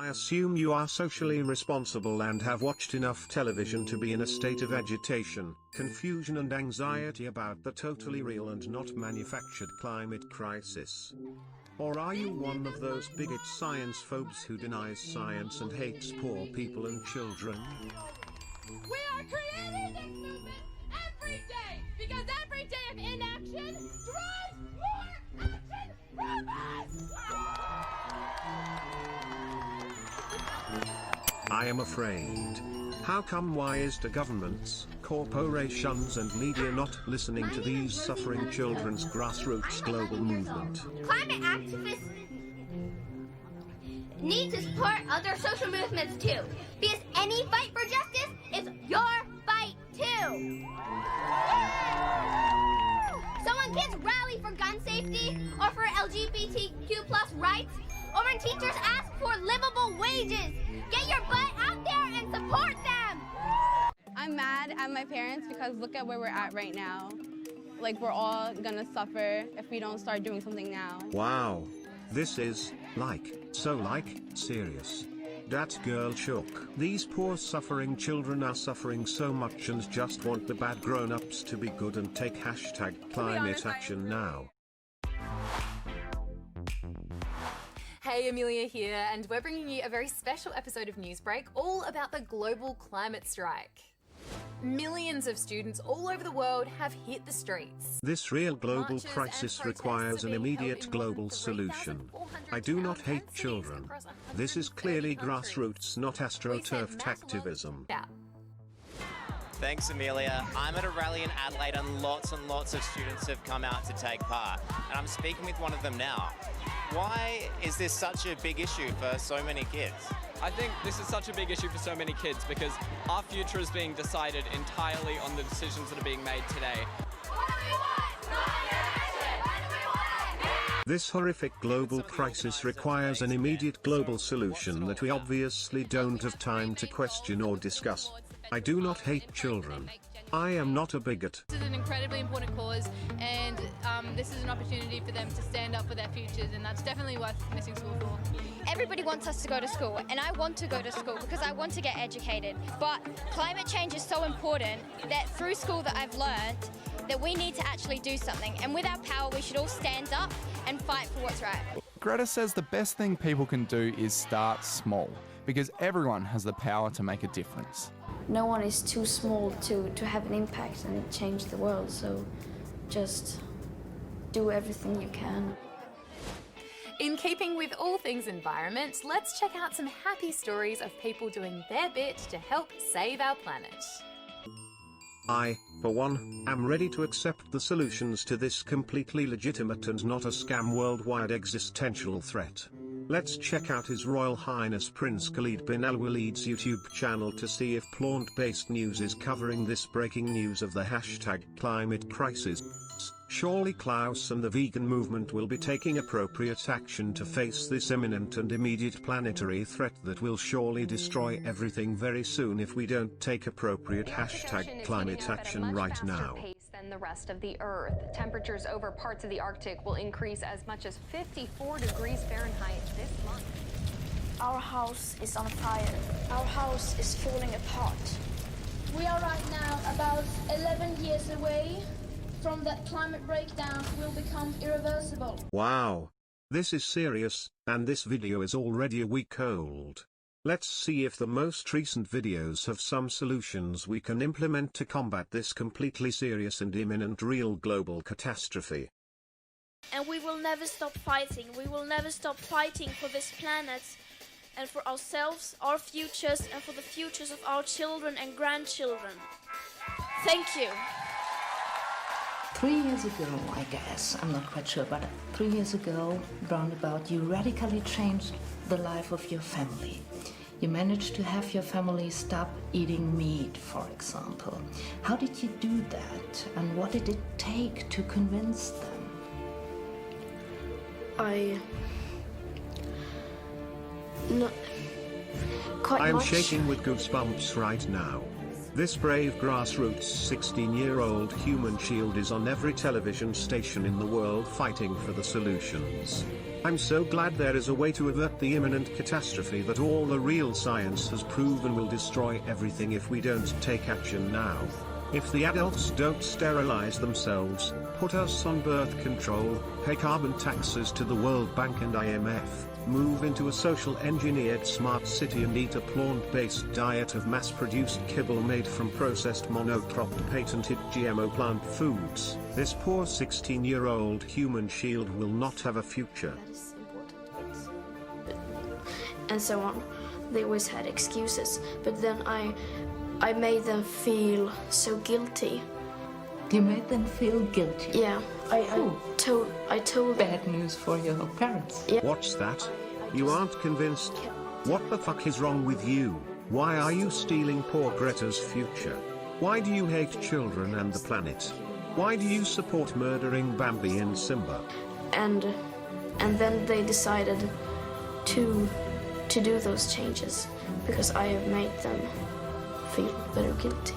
I assume you are socially responsible and have watched enough television to be in a state of agitation, confusion and anxiety about the totally real and not manufactured climate crisis. Or are you one of those bigot science phobes who denies science and hates poor people and children? We are creating this movement every day, because every day of inaction drives more action from us! I am afraid. How come why is the governments, corporations and media not listening to these suffering children's grassroots global movement? Climate activists need to support other social movements too, because any fight for justice is your fight too. So when kids rally for gun safety or for LGBTQ+ rights, or when teachers ask for livable wages, get your butt out there and support them! I'm mad at my parents because look at where we're at right now. Like, we're all gonna suffer if we don't start doing something now. Wow. This is, serious. That girl shook. These poor suffering children are suffering so much and just want the bad grown-ups to be good and take #climate action now. Hey, Amelia here, and we're bringing you a very special episode of Newsbreak all about the global climate strike. Millions of students all over the world have hit the streets. This real global crisis requires an immediate global solution. I do not hate children. This is clearly grassroots, not astroturfed activism. Thanks, Amelia. I'm at a rally in Adelaide and lots of students have come out to take part. And I'm speaking with one of them now. Why is this such a big issue for so many kids? I think this is such a big issue for so many kids because our future is being decided entirely on the decisions that are being made today. This horrific global crisis requires an immediate global solution that we obviously don't have time to question or discuss. I do not hate children. I am not a bigot. This is an incredibly important cause, and this is an opportunity for them to stand up for their futures, and that's definitely worth missing school for. Everybody wants us to go to school, and I want to go to school because I want to get educated. But climate change is so important that through school that I've learned that we need to actually do something. And with our power, we should all stand up and fight for what's right. Greta says the best thing people can do is start small, because everyone has the power to make a difference. No one is too small to have an impact and change the world, so just do everything you can. In keeping with all things environment, let's check out some happy stories of people doing their bit to help save our planet. I, for one, am ready to accept the solutions to this completely legitimate and not a scam worldwide existential threat. Let's check out His Royal Highness Prince Khalid bin Al-Walid's YouTube channel to see if plant-based news is covering this breaking news of the #climate crisis. Surely Klaus and the vegan movement will be taking appropriate action to face this imminent and immediate planetary threat that will surely destroy everything very soon if we don't take appropriate #climate action right now. Than the rest of the Earth. Temperatures over parts of the Arctic will increase as much as 54 degrees Fahrenheit this month. Our house is on fire. Our house is falling apart. We are right now about 11 years away from that climate breakdown will become irreversible. Wow. This is serious, and this video is already a week old. Let's see if the most recent videos have some solutions we can implement to combat this completely serious and imminent real global catastrophe. And we will never stop fighting. We will never stop fighting for this planet and for ourselves, our futures, and for the futures of our children and grandchildren. Thank you. 3 years ago, I guess, I'm not quite sure, but 3 years ago, roundabout, you radically changed the life of your family. You managed to have your family stop eating meat, for example. How did you do that, and what did it take to convince them? I'm shaking with goosebumps right now. This brave grassroots 16-year-old human shield is on every television station in the world fighting for the solutions. I'm so glad there is a way to avert the imminent catastrophe that all the real science has proven will destroy everything if we don't take action now. If the adults don't sterilize themselves, put us on birth control, pay carbon taxes to the World Bank and IMF, move into a social engineered smart city and eat a plant-based diet of mass-produced kibble made from processed monocropped patented GMO plant foods, this poor 16-year-old human shield will not have a future. And so on. They always had excuses, but then I made them feel so guilty. You made them feel guilty? Yeah, I told Bad news for your parents. Yeah. What's that? You aren't convinced? What the fuck is wrong with you? Why are you stealing poor Greta's future? Why do you hate children and the planet? Why do you support murdering Bambi and Simba? And then they decided to do those changes because I have made them feel very guilty.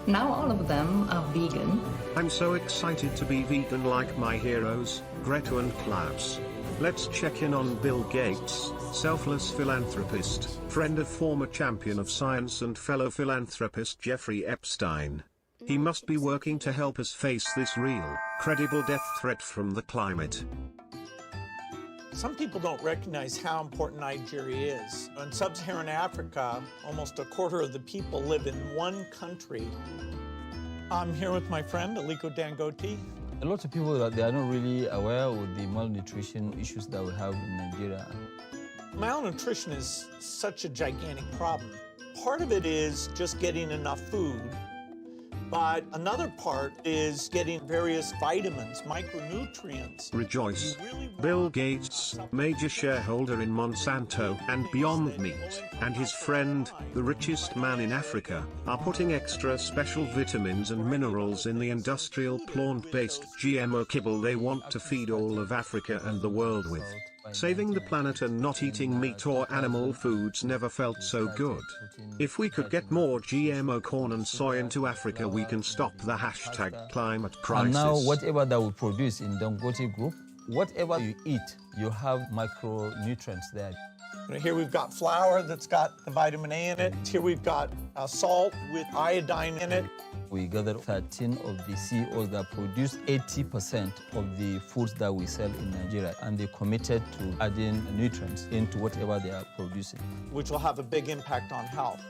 Now all of them are vegan. I'm so excited to be vegan like my heroes, Greta and Klaus. Let's check in on Bill Gates, selfless philanthropist, friend of former champion of science and fellow philanthropist Jeffrey Epstein. He must be working to help us face this real, credible death threat from the climate. Some people don't recognize how important Nigeria is. In sub-Saharan Africa, almost a quarter of the people live in one country. I'm here with my friend, Aliko Dangote. A lot of people, they are not really aware of the malnutrition issues that we have in Nigeria. Malnutrition is such a gigantic problem. Part of it is just getting enough food, but another part is getting various vitamins, micronutrients. Rejoice. Bill Gates, major shareholder in Monsanto and Beyond Meat, and his friend, the richest man in Africa, are putting extra special vitamins and minerals in the industrial plant-based GMO kibble they want to feed all of Africa and the world with. Saving the planet and not eating meat or animal foods never felt so good. If we could get more GMO corn and soy into Africa, we can stop the #climate crisis. And now whatever that we produce in Dangote Group, whatever you eat, you have micronutrients there. Here we've got flour that's got the vitamin A in it. Here we've got salt with iodine in it. We gathered 13 of the CEOs that produce 80% of the foods that we sell in Nigeria, and they committed to adding nutrients into whatever they are producing, which will have a big impact on health.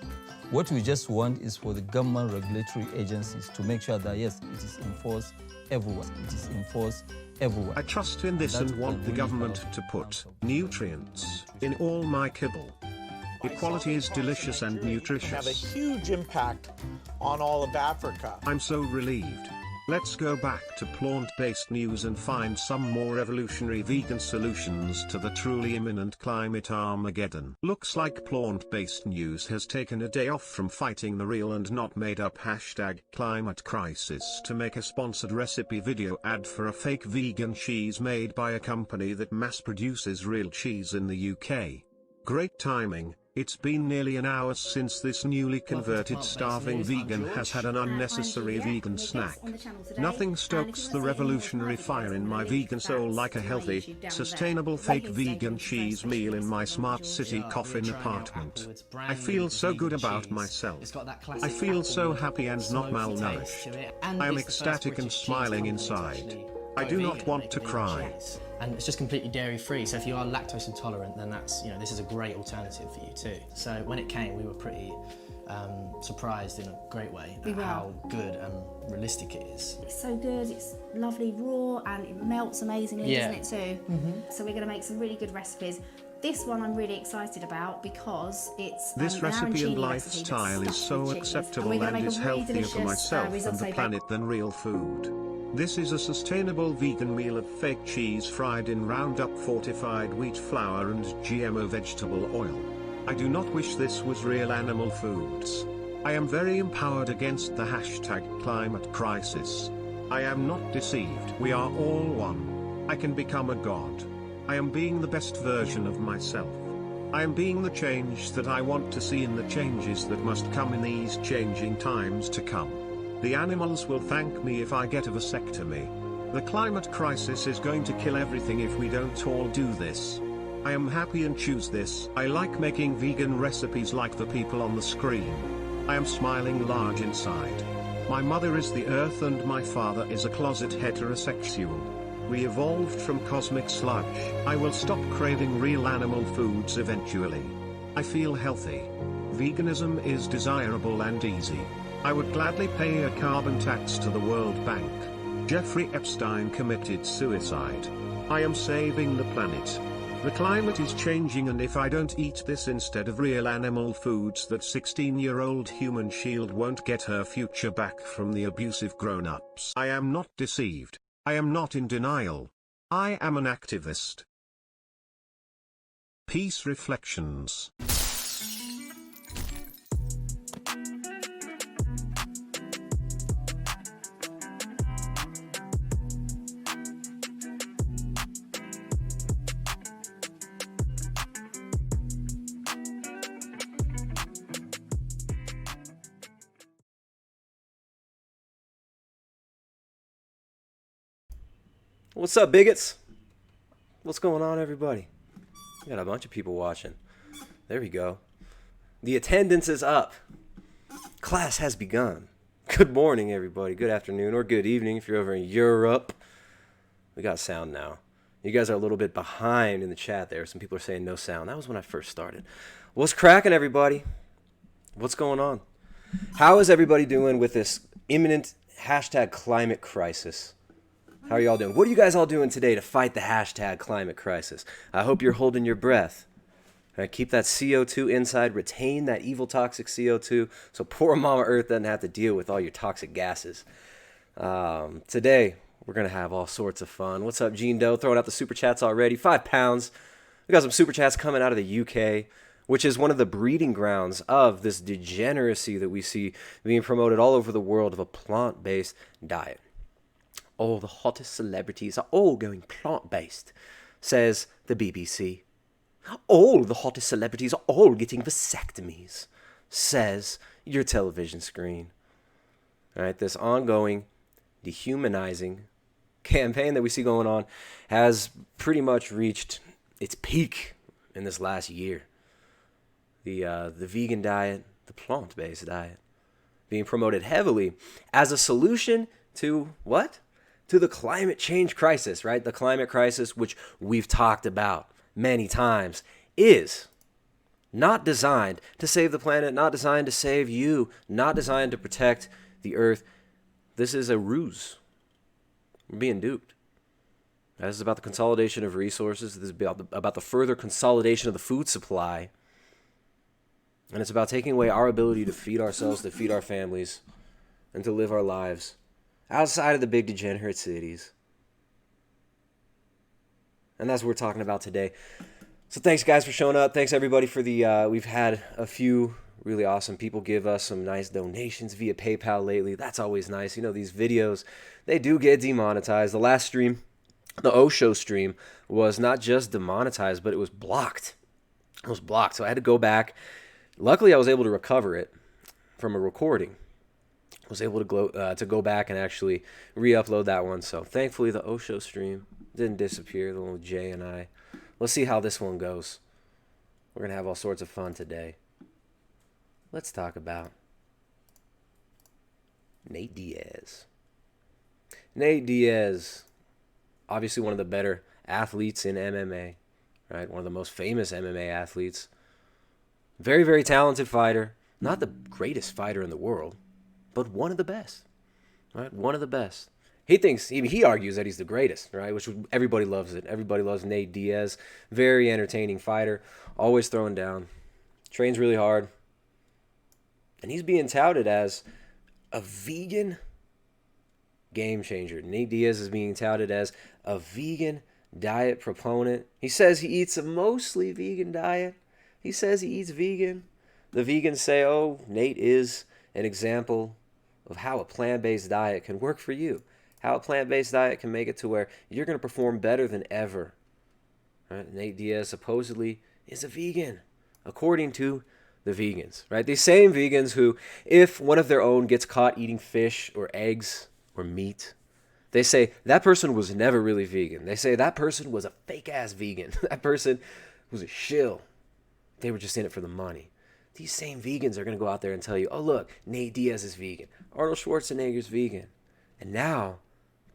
What we just want is for the government regulatory agencies to make sure that, yes, it is enforced everywhere. It is enforced everywhere. I trust in this and want the government to put nutrients in all my kibble. Equality is delicious and nutritious. Have a huge impact on all of Africa. I'm so relieved. Let's go back to plant-based news and find some more revolutionary vegan solutions to the truly imminent climate Armageddon. Looks like plant-based news has taken a day off from fighting the real and not made up #climate crisis to make a sponsored recipe video ad for a fake vegan cheese made by a company that mass produces real cheese in the UK. Great timing. It's been nearly an hour since this newly converted starving vegan has had an unnecessary vegan snack. Nothing stokes the revolutionary fire in my vegan soul like a healthy, sustainable fake vegan cheese meal in my smart city coffin apartment. I feel so good about myself. I feel so happy and not malnourished. I am ecstatic and smiling inside. I do not want to cry. And it's just completely dairy free, so if you are lactose intolerant, then that's, this is a great alternative for you too. So when it came, we were pretty surprised in a great way at how good and realistic it is. It's so good, it's lovely raw, and it melts amazingly, doesn't it too? So we're going to make some really good recipes. This one I'm really excited about because it's this recipe and lifestyle is so acceptable and is healthier for myself and the planet than real food. This is a sustainable vegan meal of fake cheese fried in Roundup fortified wheat flour and GMO vegetable oil. I do not wish this was real animal foods. I am very empowered against the #climate crisis. I am not deceived. We are all one. I can become a god. I am being the best version of myself. I am being the change that I want to see in the changes that must come in these changing times to come. The animals will thank me if I get a vasectomy. The climate crisis is going to kill everything if we don't all do this. I am happy and choose this. I like making vegan recipes like the people on the screen. I am smiling large inside. My mother is the earth and my father is a closet heterosexual. We evolved from cosmic sludge. I will stop craving real animal foods eventually. I feel healthy. Veganism is desirable and easy. I would gladly pay a carbon tax to the World Bank. Jeffrey Epstein committed suicide. I am saving the planet. The climate is changing, and if I don't eat this instead of real animal foods, that 16-year-old human shield won't get her future back from the abusive grown-ups. I am not deceived. I am not in denial. I am an activist. Peace Reflections. What's up, bigots? What's going on, everybody? We got a bunch of people watching. There we go. The attendance is up. Class has begun. Good morning, everybody. Good afternoon or good evening if you're over in Europe. We got sound now. You guys are a little bit behind in the chat there. Some people are saying no sound. That was when I first started. What's cracking, everybody? What's going on? How is everybody doing with this imminent hashtag climate crisis? How are y'all doing? What are you guys all doing today to fight the hashtag climate crisis? I hope you're holding your breath. All right, keep that CO2 inside. Retain that evil toxic CO2 so poor Mama Earth doesn't have to deal with all your toxic gases. Today, we're going to have all sorts of fun. What's up, Gene Doe? Throwing out the super chats already. £5. We got some super chats coming out of the UK, which is one of the breeding grounds of this degeneracy that we see being promoted all over the world of a plant-based diet. All the hottest celebrities are all going plant-based, says the BBC. All the hottest celebrities are all getting vasectomies, says your television screen. All right, this ongoing dehumanizing campaign that we see going on has pretty much reached its peak in this last year. The vegan diet, the plant-based diet, being promoted heavily as a solution to what? To the climate change crisis, right? The climate crisis, which we've talked about many times, is not designed to save the planet, not designed to save you, not designed to protect the earth. This is a ruse. We're being duped. This is about the consolidation of resources. This is about the further consolidation of the food supply. And it's about taking away our ability to feed ourselves, to feed our families, and to live our lives outside of the big degenerate cities. And that's what we're talking about today. So thanks, guys, for showing up. Thanks, everybody, for the... we've had a few really awesome people give us some nice donations via PayPal lately. That's always nice. You know, these videos, they do get demonetized. The last stream, the Osho stream, was not just demonetized, but it was blocked. It was blocked. So I had to go back. Luckily, I was able to recover it from a recording. Was able to go back and actually re-upload that one. So thankfully the Osho stream didn't disappear, the little Jay and I. Let's see how this one goes. We're going to have all sorts of fun today. Let's talk about Nate Diaz. Nate Diaz, obviously one of the better athletes in MMA, right? One of the most famous MMA athletes. Very, very talented fighter. Not the greatest fighter in the world, but one of the best, right? One of the best. He argues that he's the greatest, right? Which everybody loves it. Everybody loves Nate Diaz. Very entertaining fighter, always throwing down, trains really hard. And he's being touted as a vegan game changer. Nate Diaz is being touted as a vegan diet proponent. He says he eats a mostly vegan diet. He says he eats vegan. The vegans say, oh, Nate is an example of how a plant-based diet can work for you. How a plant-based diet can make it to where you're going to perform better than ever. Right? Nate Diaz supposedly is a vegan, according to the vegans. Right? These same vegans who, if one of their own gets caught eating fish or eggs or meat, They say that person was never really vegan. They say that person was a fake-ass vegan. That person was a shill. They were just in it for the money. These same vegans are going to go out there and tell you, oh, look, Nate Diaz is vegan. Arnold Schwarzenegger's vegan. And now,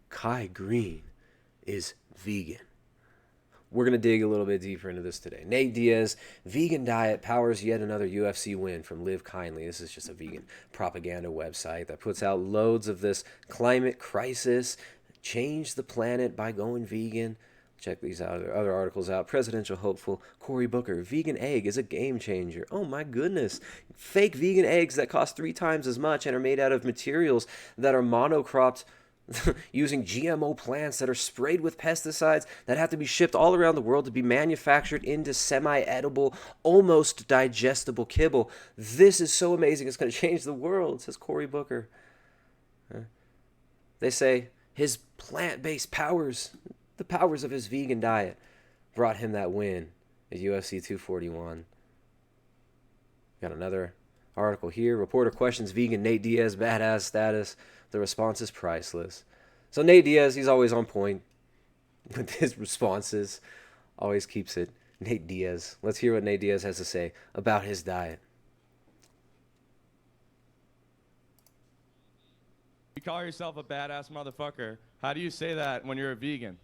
Kai Greene is vegan. We're going to dig a little bit deeper into this today. Nate Diaz, vegan diet powers yet another UFC win from Live Kindly. This is just a vegan propaganda website that puts out loads of this climate crisis. Change the planet by going vegan. Check these other articles out. Presidential hopeful Cory Booker. Vegan egg is a game changer. Oh my goodness. Fake vegan eggs that cost 3 times as much and are made out of materials that are monocropped using GMO plants that are sprayed with pesticides that have to be shipped all around the world to be manufactured into semi-edible, almost digestible kibble. This is so amazing. It's going to change the world, says Cory Booker. They say his plant-based powers, the powers of his vegan diet, brought him that win at UFC 241. Got another article here. Reporter questions vegan Nate Diaz badass status. The response is priceless. So Nate Diaz, he's always on point with his responses. Always keeps it. Nate Diaz. Let's hear what Nate Diaz has to say about his diet. You call yourself a badass motherfucker. How do you say that when you're a vegan?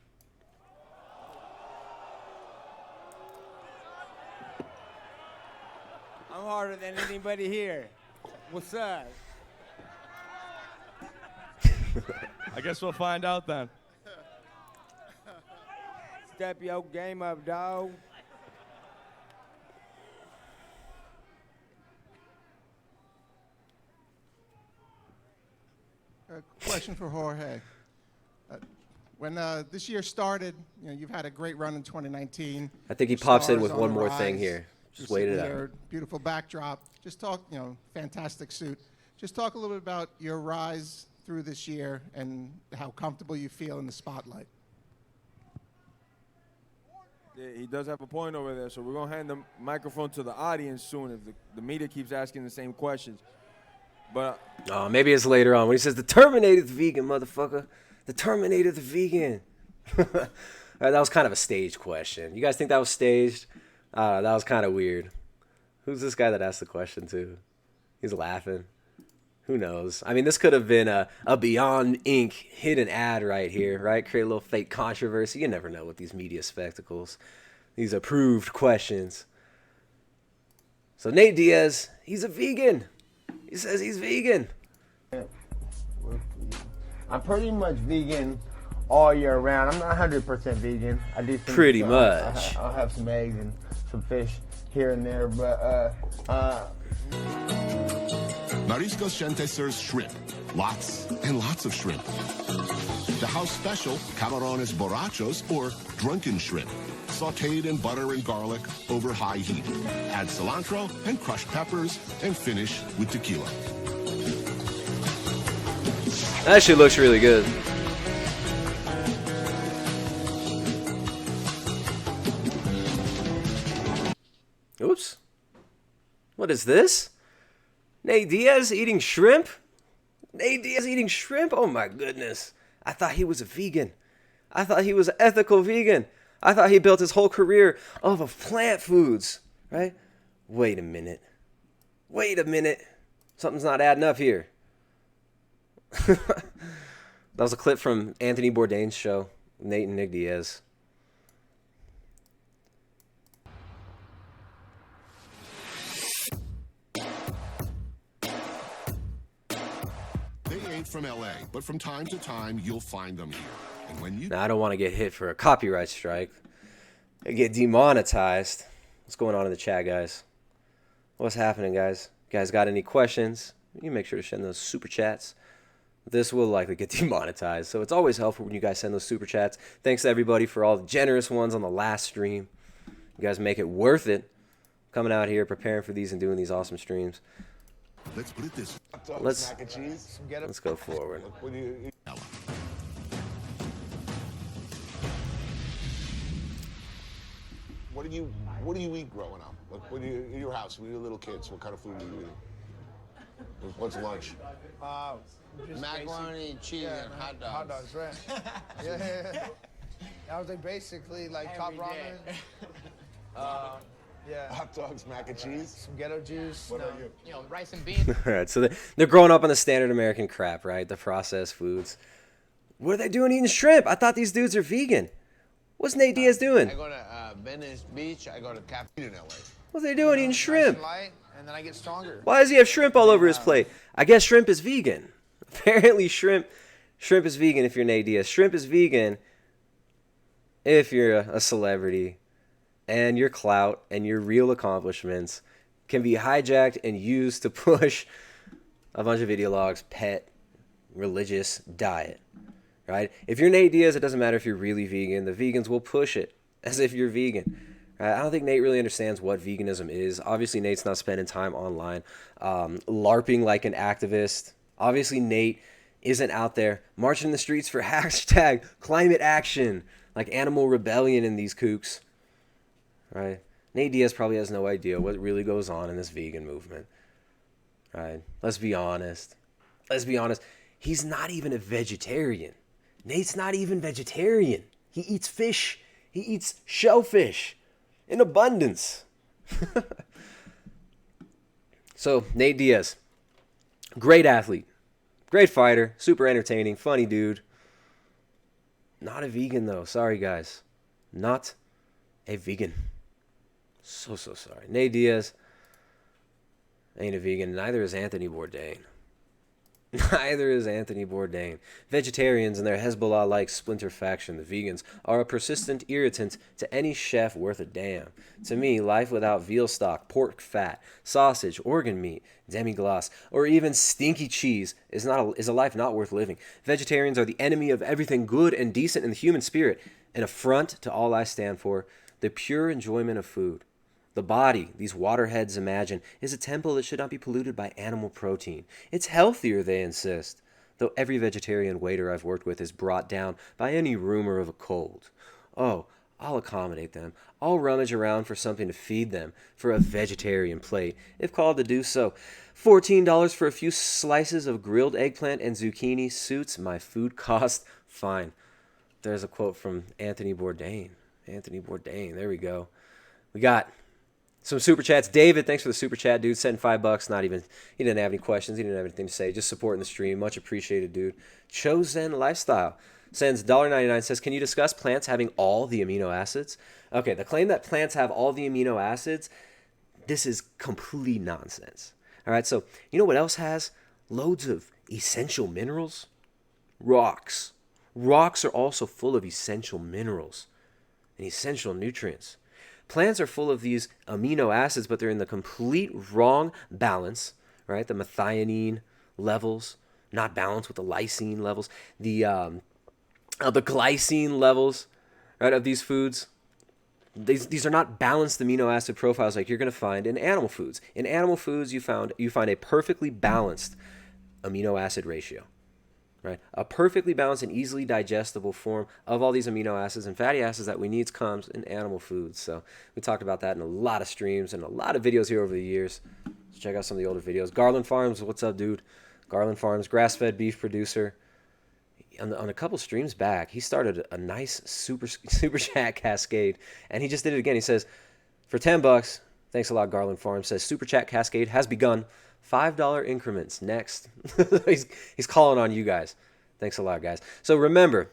I'm harder than anybody here. What's up? I guess we'll find out then. Step your game up, dog. A question for Jorge. When this year started, you've had a great run in 2019. I think he pops in with one more thing here. Just wait it out. Beautiful backdrop. Just talk, fantastic suit. Just talk a little bit about your rise through this year and how comfortable you feel in the spotlight. Yeah, he does have a point over there, so we're going to hand the microphone to the audience soon if the media keeps asking the same questions. But maybe it's later on when he says, the Terminator's vegan, motherfucker. The Terminator the vegan. That was kind of a staged question. You guys think that was staged? That was kind of weird. Who's this guy that asked the question to? He's laughing. Who knows? I mean, this could have been a Beyond Inc. hidden ad right here, right? Create a little fake controversy. You never know with these media spectacles. These approved questions. So Nate Diaz, he's a vegan. He says he's vegan. I'm pretty much vegan all year round. I'm not 100% vegan. I do things, pretty much. I'll have some eggs and some fish here and there, but Marisco Gente serves shrimp. Lots and lots of shrimp. The house special, camarones borrachos, or drunken shrimp. Sauteed in butter and garlic over high heat. Add cilantro and crushed peppers and finish with tequila. That actually looks really good. Oops. What is this? Nate Diaz eating shrimp? Nate Diaz eating shrimp? Oh my goodness. I thought he was a vegan. I thought he was an ethical vegan. I thought he built his whole career off of plant foods, right? Wait a minute. Wait a minute. Something's not adding up here. That was a clip from Anthony Bourdain's show, Nate and Nick Diaz. They ain't from LA, but from time to time you'll find them here. And when you Now, I don't want to get hit for a copyright strike. I get demonetized. What's going on in the chat, guys? What's happening, guys? You guys got any questions? You make sure to send those super chats. This will likely get demonetized, so it's always helpful when you guys send those super chats. Thanks to everybody for all the generous ones on the last stream. You guys make it worth it coming out here, preparing for these and doing these awesome streams. Let's put it this way. Let's go forward. What do you eat growing up? Like, in your house when you were little kids, what kind of food were you eating? What's lunch? Just Macaroni, cheese, and hot dogs. Hot dogs, right? yeah. I was like basically like top ramen. Yeah. Hot dogs, mac and cheese. Some ghetto juice. What about you? You know, rice and beans. All right, so they're growing up on the standard American crap, right? The processed foods. What are they doing eating shrimp? I thought these dudes are vegan. What's Nate Diaz doing? I go to Venice Beach. I go to Cafe in LA. What are they doing eating shrimp? Nice and light, and then I get stronger. Why does he have shrimp all over his plate? I guess shrimp is vegan. Apparently shrimp is vegan if you're Nate Diaz. Shrimp is vegan if you're a celebrity and your clout and your real accomplishments can be hijacked and used to push a bunch of ideologues' pet religious diet. Right? If you're Nate Diaz, it doesn't matter if you're really vegan. The vegans will push it as if you're vegan. Right? I don't think Nate really understands what veganism is. Obviously, Nate's not spending time online LARPing like an activist. Obviously, Nate isn't out there marching in the streets for hashtag climate action like animal rebellion in these kooks. Right? Nate Diaz probably has no idea what really goes on in this vegan movement. Right? Let's be honest. He's not even a vegetarian. Nate's not even vegetarian. He eats fish. He eats shellfish in abundance. So, Nate Diaz, great athlete, great fighter, super entertaining, funny dude. Not a vegan, though. Sorry, guys. Not a vegan. So sorry. Nate Diaz ain't a vegan. Neither is Anthony Bourdain. Neither is Anthony Bourdain. Vegetarians and their Hezbollah-like splinter faction, the vegans, are a persistent irritant to any chef worth a damn. To me, life without veal stock, pork fat, sausage, organ meat, demi-glace, or even stinky cheese is a life not worth living. Vegetarians are the enemy of everything good and decent in the human spirit, an affront to all I stand for, the pure enjoyment of food. The body, these waterheads imagine, is a temple that should not be polluted by animal protein. It's healthier, they insist, though every vegetarian waiter I've worked with is brought down by any rumor of a cold. Oh, I'll accommodate them. I'll rummage around for something to feed them, for a vegetarian plate, if called to do so. $14 for a few slices of grilled eggplant and zucchini suits my food cost fine. There's a quote from Anthony Bourdain. Anthony Bourdain, there we go. We got some super chats. David, thanks for the super chat, dude. Sent $5. He didn't have any questions. He didn't have anything to say. Just supporting the stream. Much appreciated, dude. Chosen Lifestyle sends $1.99. Says, can you discuss plants having all the amino acids? Okay, the claim that plants have all the amino acids, this is complete nonsense. All right, so you know what else has loads of essential minerals? Rocks. Rocks are also full of essential minerals and essential nutrients. Plants are full of these amino acids, but they're in the complete wrong balance, right? The methionine levels not balanced with the lysine levels. The glycine levels, right, of these foods. These are not balanced amino acid profiles like you're going to find in animal foods. In animal foods, you find a perfectly balanced amino acid ratio. Right? A perfectly balanced and easily digestible form of all these amino acids and fatty acids that we need comes in animal foods. So we talked about that in a lot of streams and a lot of videos here over the years. So check out some of the older videos. Garland Farms, what's up, dude? Garland Farms, grass-fed beef producer. On a couple streams back, he started a nice super chat cascade, and he just did it again. He says, for $10, thanks a lot, Garland Farms, says super chat cascade has begun. $5 increments next. he's calling on you guys. Thanks a lot, guys. So remember,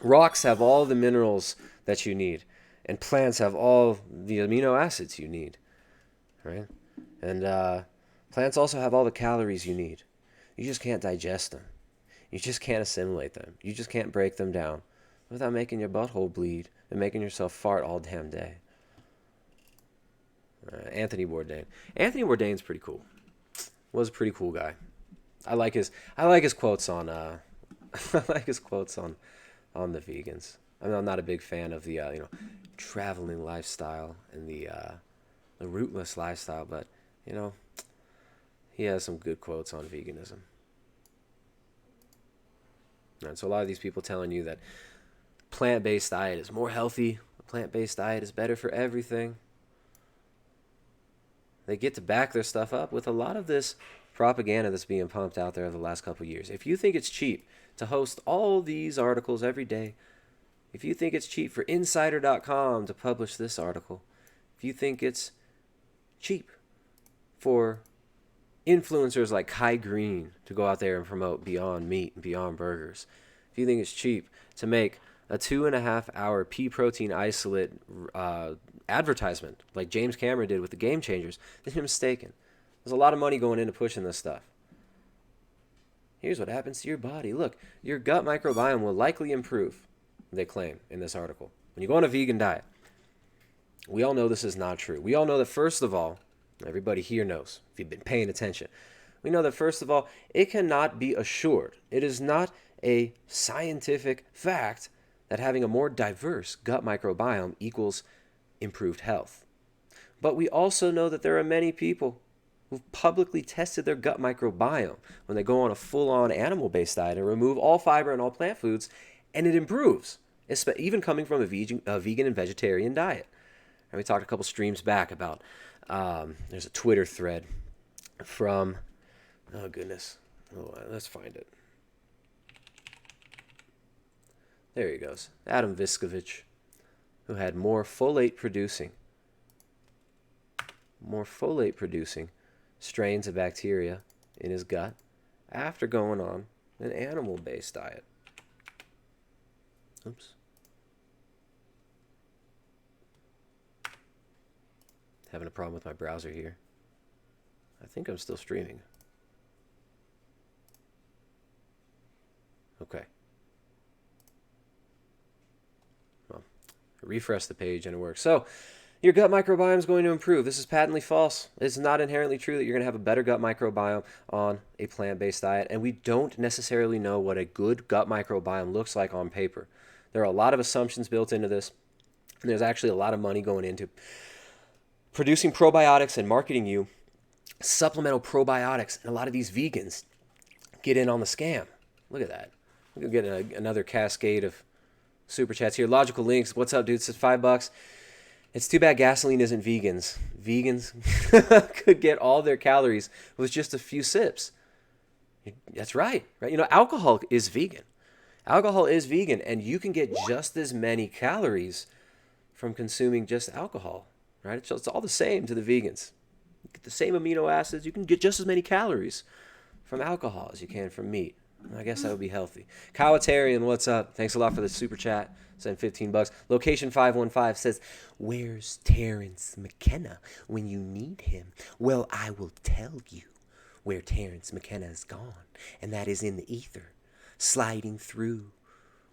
rocks have all the minerals that you need, and plants have all the amino acids you need, right? And plants also have all the calories you need. You just can't digest them. You just can't assimilate them. You just can't break them down without making your butthole bleed and making yourself fart all damn day. Anthony Bourdain. Anthony Bourdain's pretty cool. Was a pretty cool guy. I like his quotes on the vegans. I mean, I'm not a big fan of the traveling lifestyle and the rootless lifestyle, but he has some good quotes on veganism. And so a lot of these people telling you that plant-based diet is more healthy, a plant-based diet is better for everything. They get to back their stuff up with a lot of this propaganda that's being pumped out there over the last couple of years. If you think it's cheap to host all these articles every day, if you think it's cheap for Insider.com to publish this article, if you think it's cheap for influencers like Greene to go out there and promote Beyond Meat and Beyond Burgers, if you think it's cheap to make a 2.5-hour pea protein isolate advertisement like James Cameron did with the Game Changers, then you're mistaken. There's a lot of money going into pushing this stuff. Here's what happens to your body. Look, your gut microbiome will likely improve, they claim in this article, when you go on a vegan diet. We all know this is not true. We all know that, first of all, everybody here knows, if you've been paying attention, we know that, first of all, it cannot be assured. It is not a scientific fact that having a more diverse gut microbiome equals improved health. But we also know that there are many people who've publicly tested their gut microbiome when they go on a full-on animal-based diet and remove all fiber and all plant foods, and it improves, even coming from a vegan and vegetarian diet. And we talked a couple streams back about, there's a Twitter thread from, oh goodness, let's find it. There he goes, Adam Viscovich, who had more folate producing strains of bacteria in his gut after going on an animal-based diet. Oops. Having a problem with my browser here. I think I'm still streaming. Okay. Well, refresh the page and it works. So, your gut microbiome is going to improve. This is patently false. It's not inherently true that you're going to have a better gut microbiome on a plant-based diet, and we don't necessarily know what a good gut microbiome looks like on paper. There are a lot of assumptions built into this, and there's actually a lot of money going into producing probiotics and marketing you supplemental probiotics, and a lot of these vegans get in on the scam. Look at that. We'll get another cascade of super chats here. Logical Links, what's up, dude? It says $5. It's too bad gasoline isn't vegans. Vegans could get all their calories with just a few sips. That's right. You know, alcohol is vegan. Alcohol is vegan, and you can get just as many calories from consuming just alcohol, right? It's all the same to the vegans. You get the same amino acids. You can get just as many calories from alcohol as you can from meat. I guess that would be healthy. Cowatarian, what's up? Thanks a lot for the super chat. Send $15. Location 515 says, "Where's Terrence McKenna when you need him?" Well, I will tell you where Terrence McKenna is gone, and that is in the ether, sliding through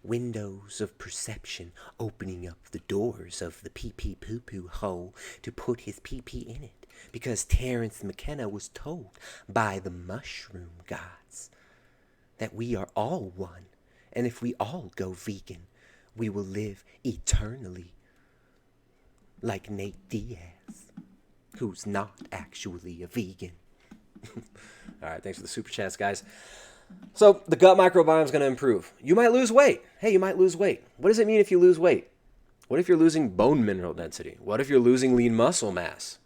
windows of perception, opening up the doors of the pee-pee poo-poo hole to put his pee-pee in it, because Terrence McKenna was told by the mushroom gods that we are all one, and if we all go vegan, we will live eternally, like Nate Diaz, who's not actually a vegan. All right, thanks for the super chats, guys. So the gut microbiome is going to improve. You might lose weight. Hey, you might lose weight. What does it mean if you lose weight? What if you're losing bone mineral density? What if you're losing lean muscle mass?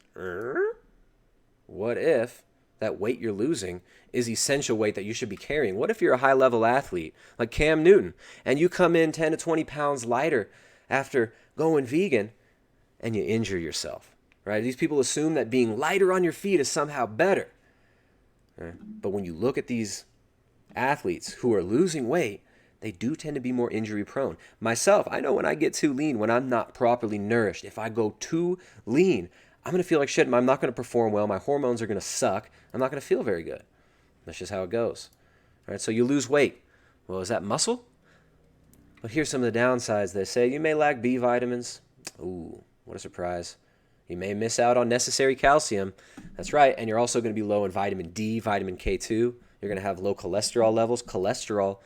What if that weight you're losing is essential weight that you should be carrying? What if you're a high-level athlete like Cam Newton and you come in 10 to 20 pounds lighter after going vegan and you injure yourself, right? These people assume that being lighter on your feet is somehow better. Right? But when you look at these athletes who are losing weight, they do tend to be more injury prone. Myself, I know when I get too lean, when I'm not properly nourished, if I go too lean, I'm going to feel like shit. I'm not going to perform well. My hormones are going to suck. I'm not going to feel very good. That's just how it goes. All right, so you lose weight. Well, is that muscle? Well, here's some of the downsides. They say you may lack B vitamins. Ooh, what a surprise. You may miss out on necessary calcium. That's right. And you're also going to be low in vitamin D, vitamin K2. You're going to have low cholesterol levels. Cholesterol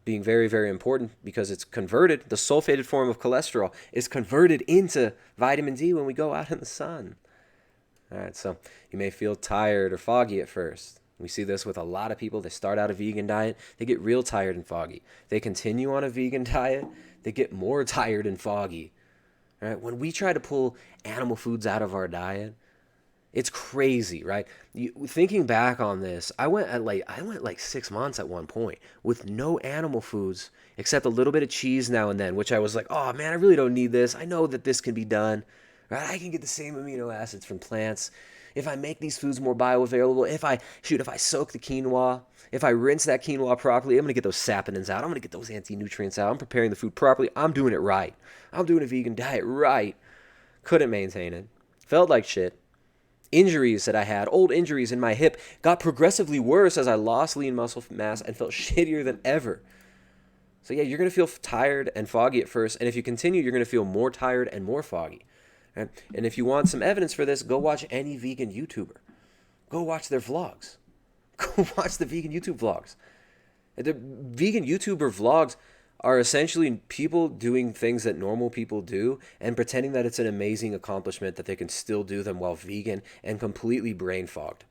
being very, very important because it's converted. The sulfated form of cholesterol is converted into vitamin D when we go out in the sun. All right, so you may feel tired or foggy at first. We see this with a lot of people. They start out a vegan diet, they get real tired and foggy. They continue on a vegan diet, they get more tired and foggy. All right, when we try to pull animal foods out of our diet, It's crazy, right? Thinking back on this, I went like 6 months at one point with no animal foods except a little bit of cheese now and then, which I was like, oh man, I really don't need this. I know that this can be done, right? I can get the same amino acids from plants. If I make these foods more bioavailable, if I soak the quinoa, if I rinse that quinoa properly, I'm going to get those saponins out. I'm going to get those anti-nutrients out. I'm preparing the food properly. I'm doing it right. I'm doing a vegan diet right. Couldn't maintain it. Felt like shit. Injuries that I had, old injuries in my hip, got progressively worse as I lost lean muscle mass and felt shittier than ever. So yeah, you're going to feel tired and foggy at first, and if you continue, you're going to feel more tired and more foggy. Right? And if you want some evidence for this, go watch any vegan YouTuber. Go watch their vlogs. Go watch the vegan YouTube vlogs. The vegan YouTuber vlogs are essentially people doing things that normal people do and pretending that it's an amazing accomplishment that they can still do them while vegan and completely brain fogged.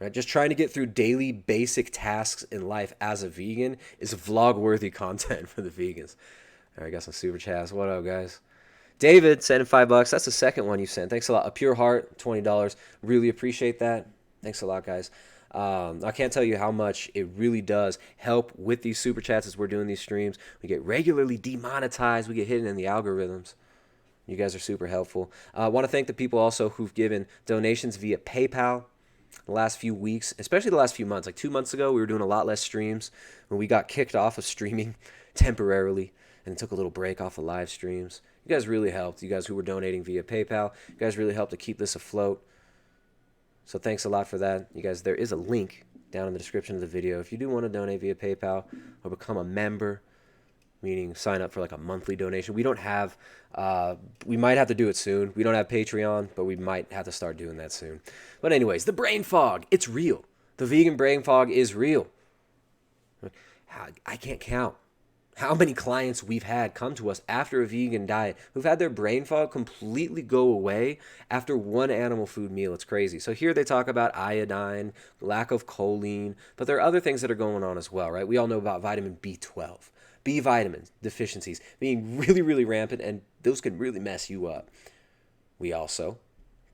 Right? Just trying to get through daily basic tasks in life as a vegan is vlog-worthy content for the vegans. All right, I got some super chats. What up, guys? David sent $5. That's the second one you sent. Thanks a lot. A Pure Heart, $20. Really appreciate that. Thanks a lot, guys. I can't tell you how much it really does help with these super chats as we're doing these streams. We get regularly demonetized. We get hidden in the algorithms. You guys are super helpful. I want to thank the people also who've given donations via PayPal the last few weeks, especially the last few months. Like 2 months ago, we were doing a lot less streams when we got kicked off of streaming temporarily and took a little break off of live streams. You guys really helped. You guys who were donating via PayPal, you guys really helped to keep this afloat. So thanks a lot for that. You guys, there is a link down in the description of the video. If you do want to donate via PayPal or become a member, meaning sign up for like a monthly donation. We don't have, we might have to do it soon. We don't have Patreon, but we might have to start doing that soon. But anyways, the brain fog, it's real. The vegan brain fog is real. I can't count how many clients we've had come to us after a vegan diet who've had their brain fog completely go away after one animal food meal. It's crazy. So here they talk about iodine, lack of choline, but there are other things that are going on as well, right? We all know about vitamin B12, B vitamin deficiencies being really, really rampant, and those can really mess you up. We also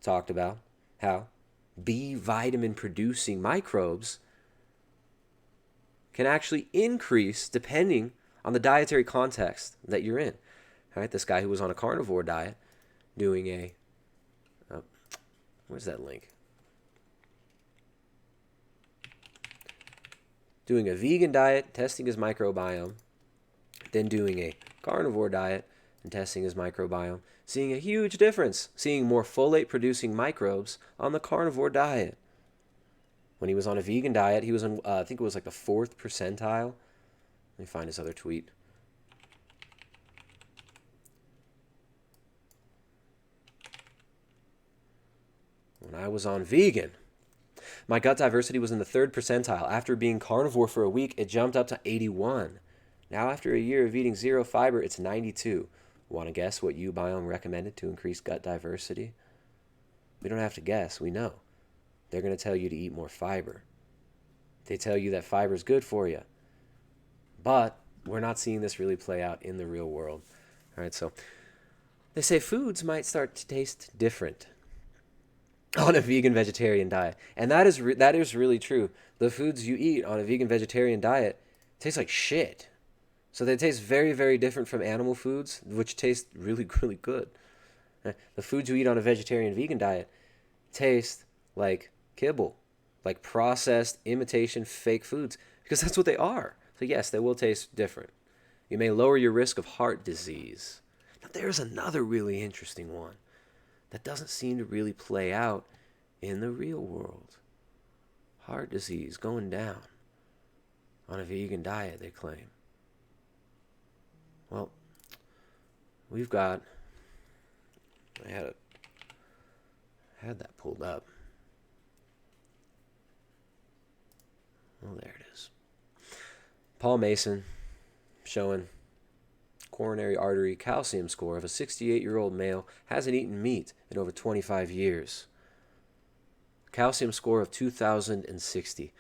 talked about how B vitamin producing microbes can actually increase depending on the dietary context that you're in. All right, this guy who was on a carnivore diet doing a, where's that link? Doing a vegan diet, testing his microbiome, then doing a carnivore diet and testing his microbiome, seeing a huge difference, seeing more folate producing microbes on the carnivore diet. When he was on a vegan diet, he was on, I think it was like the 4th percentile. Let me find his other tweet. When I was on vegan, my gut diversity was in the 3rd percentile. After being carnivore for a week, it jumped up to 81. Now, after a year of eating 0 fiber, it's 92. Want to guess what Ubiome recommended to increase gut diversity? We don't have to guess. We know. They're going to tell you to eat more fiber. They tell you that fiber is good for you. But we're not seeing this really play out in the real world. All right, so they say foods might start to taste different on a vegan vegetarian diet. And that is really true. The foods you eat on a vegan vegetarian diet taste like shit. So they taste very, very different from animal foods, which taste really, really good. The foods you eat on a vegetarian vegan diet taste like kibble, like processed imitation fake foods, because that's what they are. So yes, they will taste different. You may lower your risk of heart disease. Now there's another really interesting one that doesn't seem to really play out in the real world. Heart disease going down on a vegan diet, they claim. Well, we've got, I had that pulled up. Well, there it is. Paul Mason showing coronary artery calcium score of a 68-year-old male hasn't eaten meat in over 25 years. Calcium score of 2,060.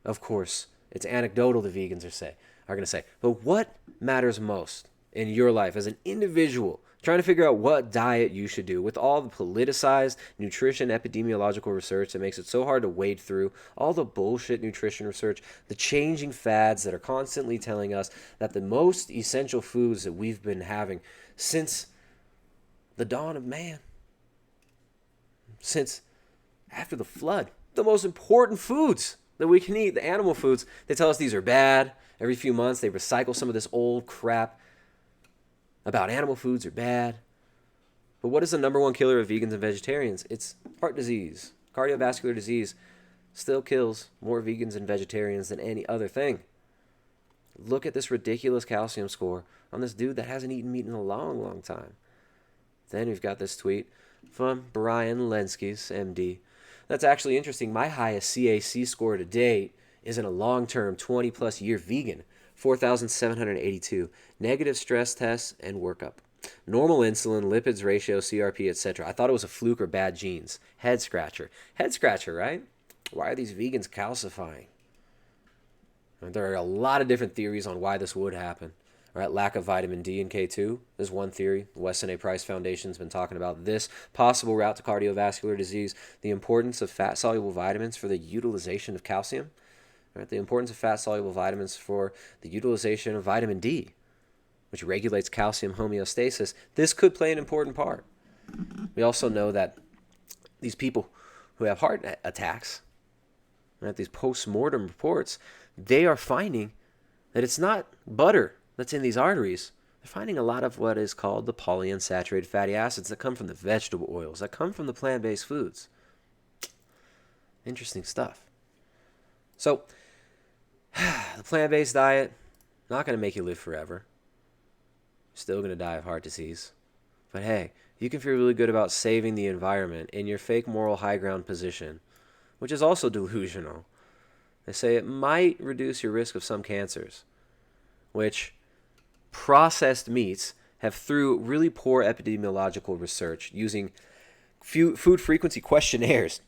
Of course, it's anecdotal, the vegans are going to say. But what matters most in your life as an individual trying to figure out what diet you should do with all the politicized nutrition epidemiological research that makes it so hard to wade through, all the bullshit nutrition research, the changing fads that are constantly telling us that the most essential foods that we've been having since the dawn of man, since after the flood, the most important foods that we can eat, the animal foods, they tell us these are bad. Every few months they recycle some of this old crap about animal foods are bad. But what is the number one killer of vegans and vegetarians? It's heart disease. Cardiovascular disease still kills more vegans and vegetarians than any other thing. Look at this ridiculous calcium score on this dude that hasn't eaten meat in a long, long time. Then we've got this tweet from Brian Lenskis, MD. That's actually interesting. My highest CAC score to date is in a long-term 20-plus year vegan. 4,782. Negative stress tests and workup. Normal insulin, lipids ratio, CRP, etc. I thought it was a fluke or bad genes. Head scratcher. Head scratcher, right? Why are these vegans calcifying? There are a lot of different theories on why this would happen. Right? Lack of vitamin D and K2 is one theory. The Weston A. Price Foundation has been talking about this possible route to cardiovascular disease. The importance of fat-soluble vitamins for the utilization of calcium. Right? The importance of fat-soluble vitamins for the utilization of vitamin D, which regulates calcium homeostasis. This could play an important part. We also know that these people who have heart attacks, right, these post-mortem reports, they are finding that it's not butter that's in these arteries. They're finding a lot of what is called the polyunsaturated fatty acids that come from the vegetable oils, that come from the plant-based foods. Interesting stuff. So, the plant-based diet, not going to make you live forever. Still going to die of heart disease. But hey, you can feel really good about saving the environment in your fake moral high ground position, which is also delusional. They say it might reduce your risk of some cancers, which processed meats have, through really poor epidemiological research using food frequency questionnaires,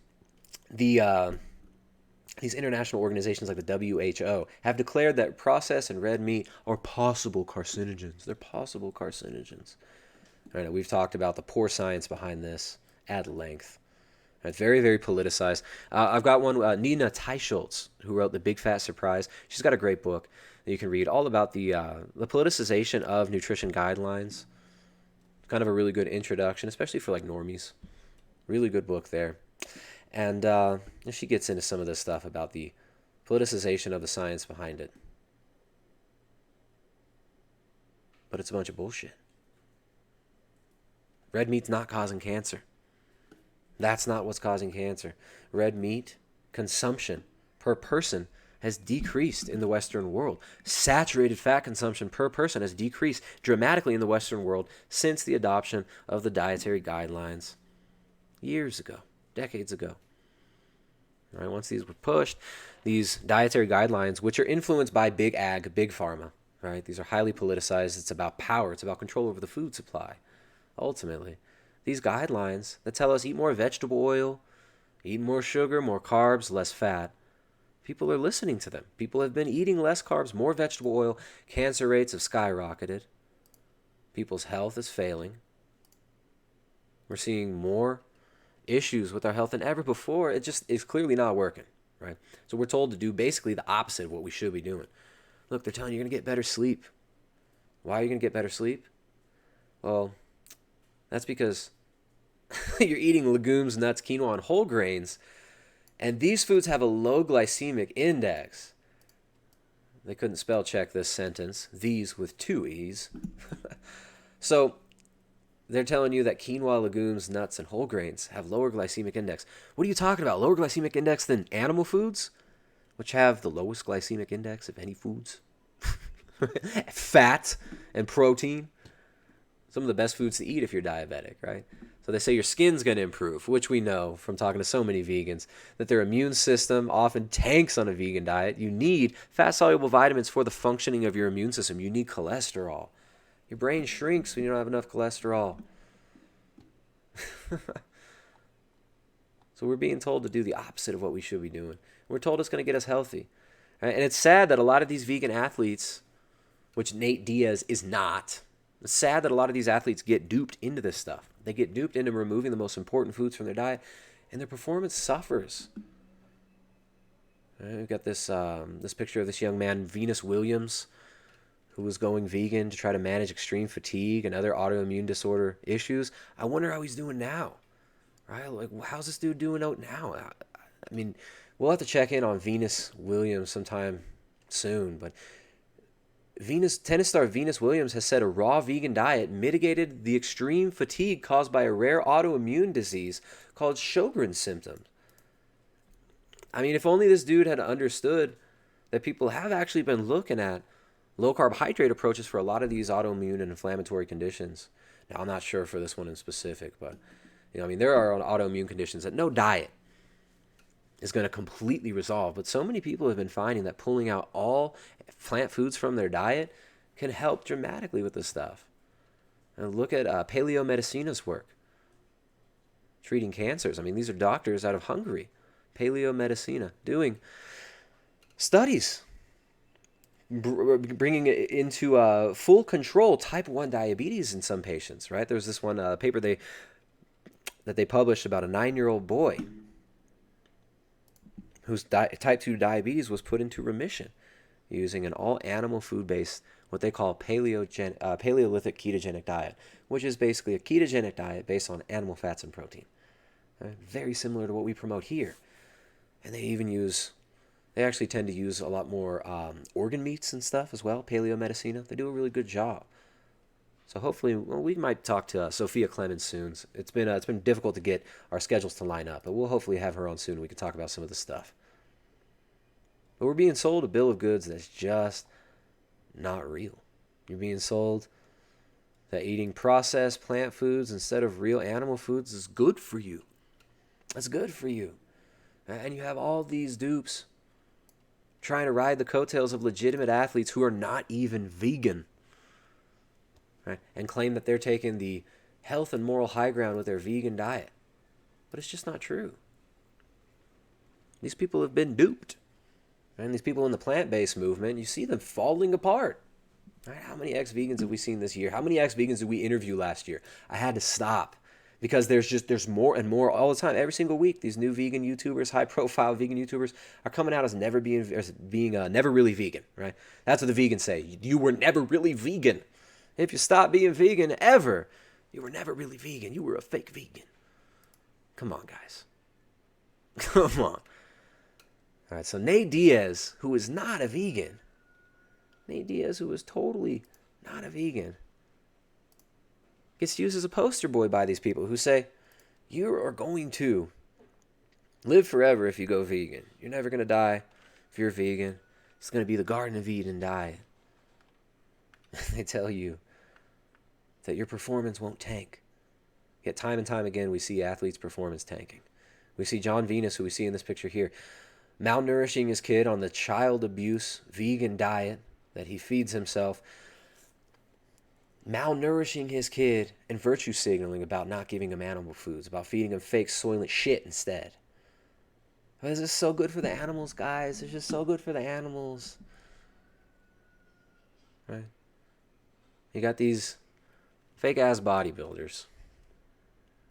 these international organizations like the WHO have declared that processed and red meat are possible carcinogens. They're possible carcinogens. All right, we've talked about the poor science behind this at length. It's very, very politicized. I've got one, Nina Teicholz, who wrote The Big Fat Surprise. She's got a great book that you can read all about the politicization of nutrition guidelines. Kind of a really good introduction, especially for like normies. Really good book there. And she gets into some of this stuff about the politicization of the science behind it. But it's a bunch of bullshit. Red meat's not causing cancer. That's not what's causing cancer. Red meat consumption per person has decreased in the Western world. Saturated fat consumption per person has decreased dramatically in the Western world since the adoption of the dietary guidelines years ago, decades ago. Right, once these were pushed, these dietary guidelines, which are influenced by big ag, big pharma, right? These are highly politicized. It's about power. It's about control over the food supply. Ultimately, these guidelines that tell us eat more vegetable oil, eat more sugar, more carbs, less fat. People are listening to them. People have been eating less carbs, more vegetable oil. Cancer rates have skyrocketed. People's health is failing. We're seeing more issues with our health than ever before. It just is clearly not working, right? So we're told to do basically the opposite of what we should be doing. Look, they're telling you you're going to get better sleep. Why are you going to get better sleep? Well, that's because you're eating legumes, nuts, quinoa, and whole grains, and these foods have a low glycemic index. They couldn't spell check this sentence, these with 2 E's. So they're telling you that quinoa, legumes, nuts, and whole grains have lower glycemic index. What are you talking about? Lower glycemic index than animal foods, which have the lowest glycemic index of any foods? Fat and protein. Some of the best foods to eat if you're diabetic, right? So they say your skin's going to improve, which we know from talking to so many vegans, that their immune system often tanks on a vegan diet. You need fat-soluble vitamins for the functioning of your immune system. You need cholesterol. Your brain shrinks when you don't have enough cholesterol. So we're being told to do the opposite of what we should be doing. We're told it's going to get us healthy. Right? And it's sad that a lot of these vegan athletes, which Nate Diaz is not, It's sad that a lot of these athletes get duped into this stuff. They get duped into removing the most important foods from their diet, and their performance suffers. We've got this picture of this young man, Venus Williams, who was going vegan to try to manage extreme fatigue and other autoimmune disorder issues. I wonder how he's doing now, right? Like, how's this dude doing out now? I mean, we'll have to check in on Venus Williams sometime soon, but tennis star Venus Williams has said a raw vegan diet mitigated the extreme fatigue caused by a rare autoimmune disease called Sjogren's symptoms. I mean, if only this dude had understood that people have actually been looking at low carbohydrate approaches for a lot of these autoimmune and inflammatory conditions. Now, I'm not sure for this one in specific, but I mean, there are autoimmune conditions that no diet is going to completely resolve. But so many people have been finding that pulling out all plant foods from their diet can help dramatically with this stuff. And look at Paleo Medicina's work treating cancers. I mean, these are doctors out of Hungary. Paleo Medicina doing studies bringing it into full control type 1 diabetes in some patients, right? There was this one paper that they published about a 9-year-old boy whose type 2 diabetes was put into remission using an all-animal food-based, what they call Paleolithic ketogenic diet, which is basically a ketogenic diet based on animal fats and protein. Right? Very similar to what we promote here. And they actually tend to use a lot more organ meats and stuff as well, Paleo Medicina. They do a really good job. So hopefully, we might talk to Sophia Clemens soon. It's been difficult to get our schedules to line up, but we'll hopefully have her on soon. We can talk about some of the stuff. But we're being sold a bill of goods that's just not real. You're being sold that eating processed plant foods instead of real animal foods is good for you. That's good for you. And you have all these dupes trying to ride the coattails of legitimate athletes who are not even vegan, right? And claim that they're taking the health and moral high ground with their vegan diet. But it's just not true. These people have been duped. And these people in the plant-based movement, you see them falling apart. Right? How many ex-vegans have we seen this year? How many ex-vegans did we interview last year? I had to stop. Because there's more and more all the time. Every single week, these new vegan YouTubers, high-profile vegan YouTubers, are coming out as never really vegan, right? That's what the vegans say. You were never really vegan. If you stopped being vegan ever, you were never really vegan. You were a fake vegan. Come on, guys. Come on. All right, so Nate Diaz, who is not a vegan, Nate Diaz, who is totally not a vegan, gets used as a poster boy by these people who say, you are going to live forever if you go vegan. You're never going to die if you're vegan. It's going to be the Garden of Eden diet. They tell you that your performance won't tank. Yet time and time again, we see athletes' performance tanking. We see John Venus, who we see in this picture here, malnourishing his kid on the child abuse vegan diet that he feeds himself, malnourishing his kid and virtue signaling about not giving him animal foods, about feeding him fake soylent shit instead. But is this so good for the animals, guys? It's just so good for the animals. Right? You got these fake-ass bodybuilders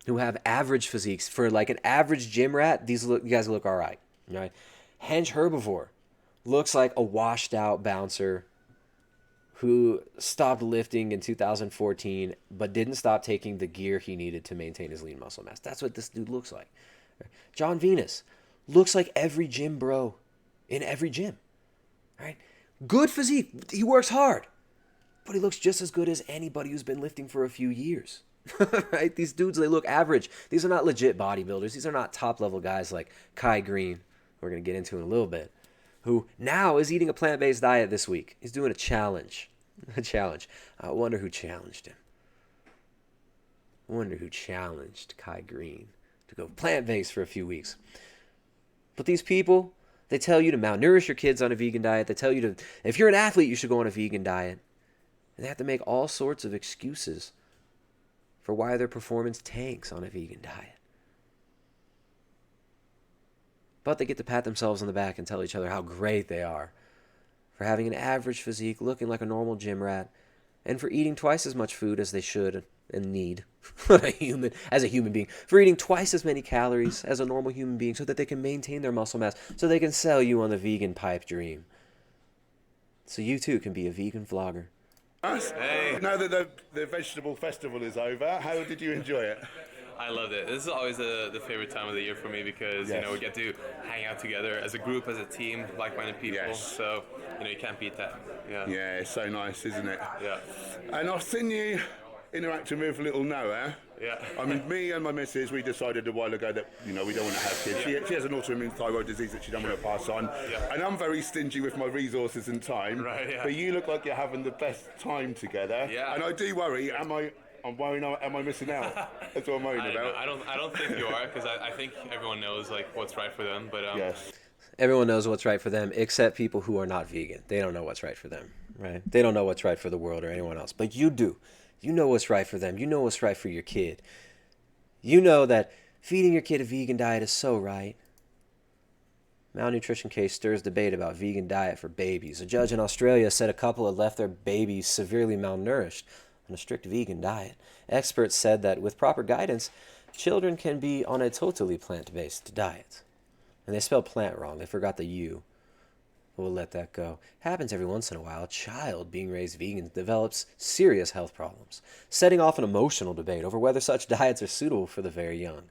who have average physiques. For like an average gym rat, you guys look all right. Right? Hench Herbivore looks like a washed-out bouncer who stopped lifting in 2014 but didn't stop taking the gear he needed to maintain his lean muscle mass. That's what this dude looks like. John Venus looks like every gym bro in every gym. Right? Good physique. He works hard. But he looks just as good as anybody who's been lifting for a few years. Right? These dudes, they look average. These are not legit bodybuilders. These are not top-level guys like Kai Greene, we're going to get into in a little bit, who now is eating a plant-based diet this week. He's doing a challenge. A challenge. I wonder who challenged him. I wonder who challenged Kai Greene to go plant-based for a few weeks. But these people, they tell you to malnourish your kids on a vegan diet. They tell you to, if you're an athlete, you should go on a vegan diet. And they have to make all sorts of excuses for why their performance tanks on a vegan diet. But they get to pat themselves on the back and tell each other how great they are for having an average physique, looking like a normal gym rat, and for eating twice as much food as they should and need as a human being, for eating twice as many calories as a normal human being so that they can maintain their muscle mass, so they can sell you on the vegan pipe dream. So you too can be a vegan vlogger. Hey. Now that the vegetable festival is over, how did you enjoy it? I loved it. This is always the favorite time of the year for me because, Yes. we get to hang out together as a group, as a team, like-minded people. Yes. So, you can't beat that. Yeah. Yeah, it's so nice, isn't it? Yeah. And I've seen you interacting with little Noah. Yeah. I mean, me and my missus, we decided a while ago that, we don't want to have kids. She has an autoimmune thyroid disease that she don't want to pass on. Yeah. And I'm very stingy with my resources and time. Right, yeah. But you look like you're having the best time together. Yeah. And I do worry, am I missing out? That's what I'm worried about. I don't think you are, because I think everyone knows what's right for them. But yes. Everyone knows what's right for them, except people who are not vegan. They don't know what's right for them, right? They don't know what's right for the world or anyone else. But you do. You know what's right for them. You know what's right for your kid. You know that feeding your kid a vegan diet is so right. Malnutrition case stirs debate about vegan diet for babies. A judge in Australia said a couple had left their babies severely malnourished on a strict vegan diet. Experts said that with proper guidance, children can be on a totally plant-based diet. And they spelled plant wrong. They forgot the U. But we'll let that go. Happens every once in a while. A child being raised vegan develops serious health problems, setting off an emotional debate over whether such diets are suitable for the very young.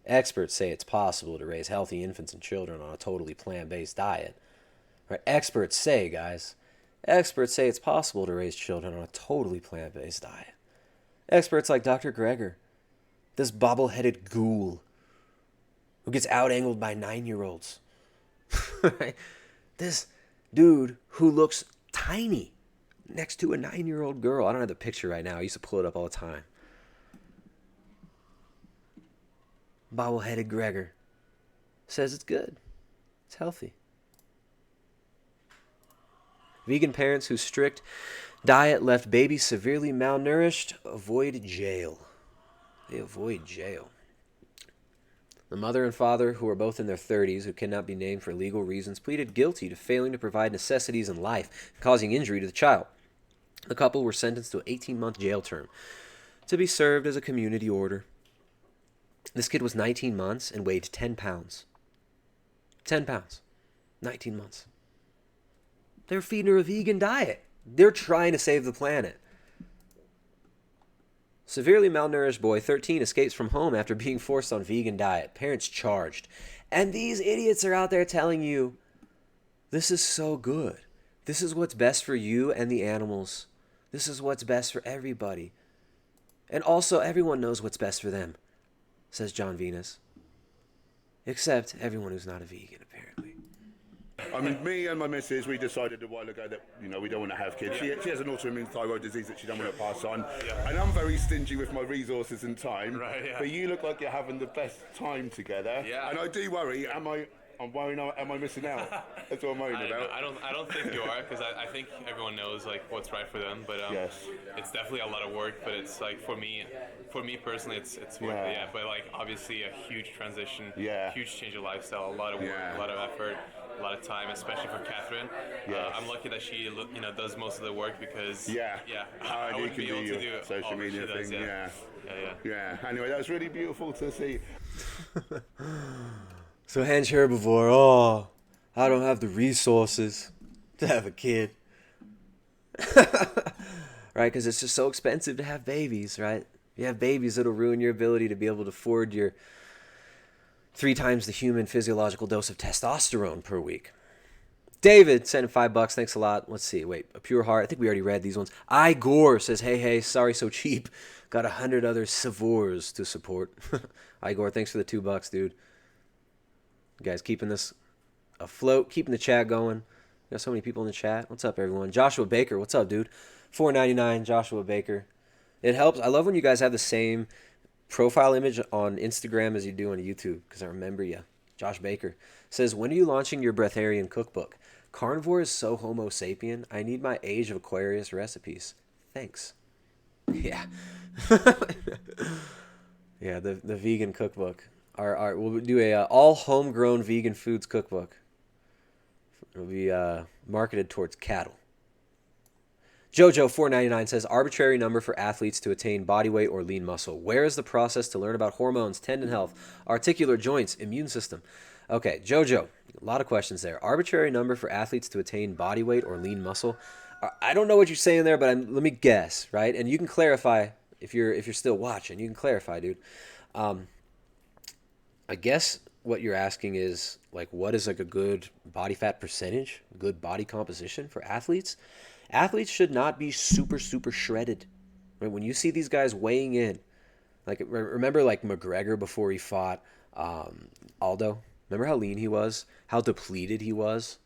Experts say it's possible to raise healthy infants and children on a totally plant-based diet. Right? Experts say, guys. Experts say it's possible to raise children on a totally plant-based diet. Experts like Dr. Greger, this bobble-headed ghoul who gets out-angled by 9-year-olds. Right? This dude who looks tiny next to a 9-year-old girl. I don't have the picture right now. I used to pull it up all the time. Bobble-headed Greger says it's good. It's healthy. Vegan parents whose strict diet left babies severely malnourished avoid jail. They avoid jail. The mother and father, who are both in their 30s, who cannot be named for legal reasons, pleaded guilty to failing to provide necessities in life, causing injury to the child. The couple were sentenced to an 18-month jail term to be served as a community order. This kid was 19 months and weighed 10 pounds. 10 pounds. 19 months. They're feeding her a vegan diet. They're trying to save the planet. Severely malnourished boy, 13, escapes from home after being forced on vegan diet. Parents charged. And these idiots are out there telling you, this is so good. This is what's best for you and the animals. This is what's best for everybody. And also, everyone knows what's best for them, says John Venus. Except everyone who's not a vegan, apparently. I mean, me and my missus, we decided a while ago that, we don't want to have kids. She has an autoimmune thyroid disease that she don't want to pass on. Yeah. And I'm very stingy with my resources and time. Right, yeah. But you look like you're having the best time together. Yeah. And I do worry, am I missing out? That's what I'm worried about. I don't think you are, because I think everyone knows what's right for them. But yes. It's definitely a lot of work. But it's for me personally, it's worth it. Yeah. But obviously a huge transition. Yeah. Huge change of lifestyle. A lot of work. Yeah. A lot of effort. A lot of time, especially for Catherine. Yes. I'm lucky that she does most of the work because I wouldn't can be able do to do your social all that media she does, thing. Yeah. Anyway, that was really beautiful to see. So hench herbivore, oh, I don't have the resources to have a kid. Right, because it's just so expensive to have babies, right? You have babies, it'll ruin your ability to be able to afford your 3 times the human physiological dose of testosterone per week. David sent $5. Thanks a lot. Let's see. Wait, a pure heart. I think we already read these ones. Igor says, hey, sorry so cheap. Got 100 other Savours to support. Igor, thanks for the $2, dude. You guys keeping this afloat, keeping the chat going. Got so many people in the chat. What's up, everyone? Joshua Baker, what's up, dude? $4.99, Joshua Baker. It helps. I love when you guys have the same profile image on Instagram as you do on YouTube, because I remember you. Josh Baker says, when are you launching your breatharian cookbook? Carnivore is so homo sapien. I need my Age of Aquarius recipes. Thanks. Yeah. Yeah, the vegan cookbook. We'll do a all homegrown vegan foods cookbook. It'll be marketed towards cattle. Jojo499 says, arbitrary number for athletes to attain body weight or lean muscle. Where is the process to learn about hormones, tendon health, articular joints, immune system? Okay, Jojo, a lot of questions there. Arbitrary number for athletes to attain body weight or lean muscle. I don't know what you're saying there, but let me guess, right? And you can clarify if you're still watching. You can clarify, dude. I guess what you're asking is, like, what is like a good body fat percentage, good body composition for athletes? Athletes should not be super, super shredded. Right? When you see these guys weighing in, like, remember like McGregor before he fought Aldo? Remember how lean he was? How depleted he was?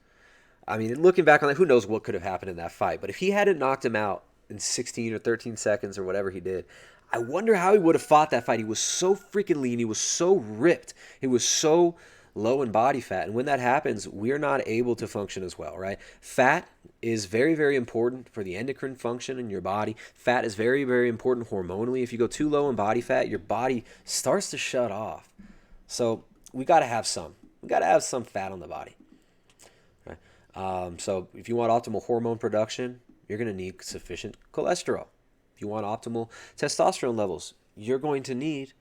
I mean, looking back on that, who knows what could have happened in that fight. But if he hadn't knocked him out in 16 or 13 seconds or whatever he did, I wonder how he would have fought that fight. He was so freaking lean. He was so ripped. He was so low in body fat. And when that happens, we're not able to function as well, right? Fat is very, very important for the endocrine function in your body. Fat is very, very important hormonally. If you go too low in body fat, your body starts to shut off. So we got to have some. We got to have some fat on the body. Right? So if you want optimal hormone production, you're going to need sufficient cholesterol. If you want optimal testosterone levels, you're going to need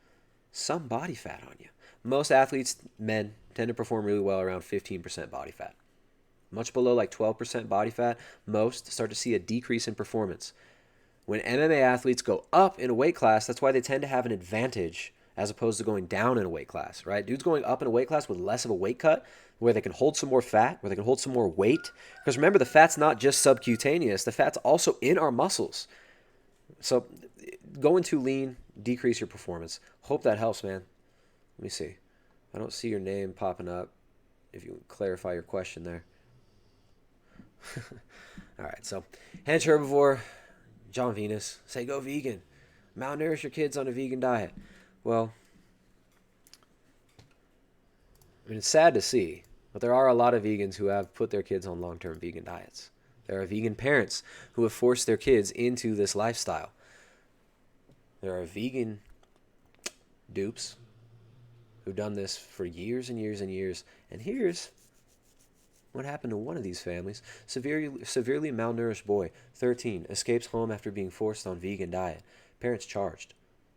some body fat on you. Most athletes, men, tend to perform really well around 15% body fat. Much below like 12% body fat, most start to see a decrease in performance. When MMA athletes go up in a weight class, that's why they tend to have an advantage as opposed to going down in a weight class, right? Dudes going up in a weight class with less of a weight cut, where they can hold some more fat, where they can hold some more weight. Because remember, the fat's not just subcutaneous, the fat's also in our muscles. So going too lean, decrease your performance. Hope that helps, man. Let me see. I don't see your name popping up. If you would clarify your question there. All right, so Hench Herbivore, John Venus, say go vegan. Malnourish your kids on a vegan diet. Well, I mean, it's sad to see, but there are a lot of vegans who have put their kids on long-term vegan diets. There are vegan parents who have forced their kids into this lifestyle. There are vegan dupes who've done this for years and years and years. And here's what happened to one of these families. Severely malnourished boy, 13, escapes home after being forced on vegan diet. Parents charged.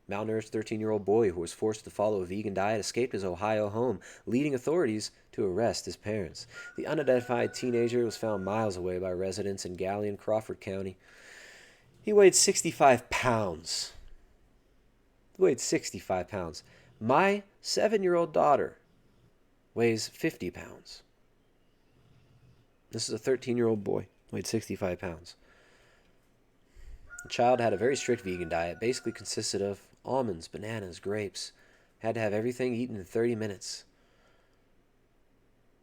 Malnourished 13-year-old boy who was forced to follow a vegan diet escaped his Ohio home, leading authorities to arrest his parents. The unidentified teenager was found miles away by residents in Gallion, Crawford County. He weighed 65 pounds. He weighed 65 pounds. My 7-year-old daughter weighs 50 pounds. This is a 13-year-old boy, weighed 65 pounds. The child had a very strict vegan diet, basically consisted of almonds, bananas, grapes. Had to have everything eaten in 30 minutes.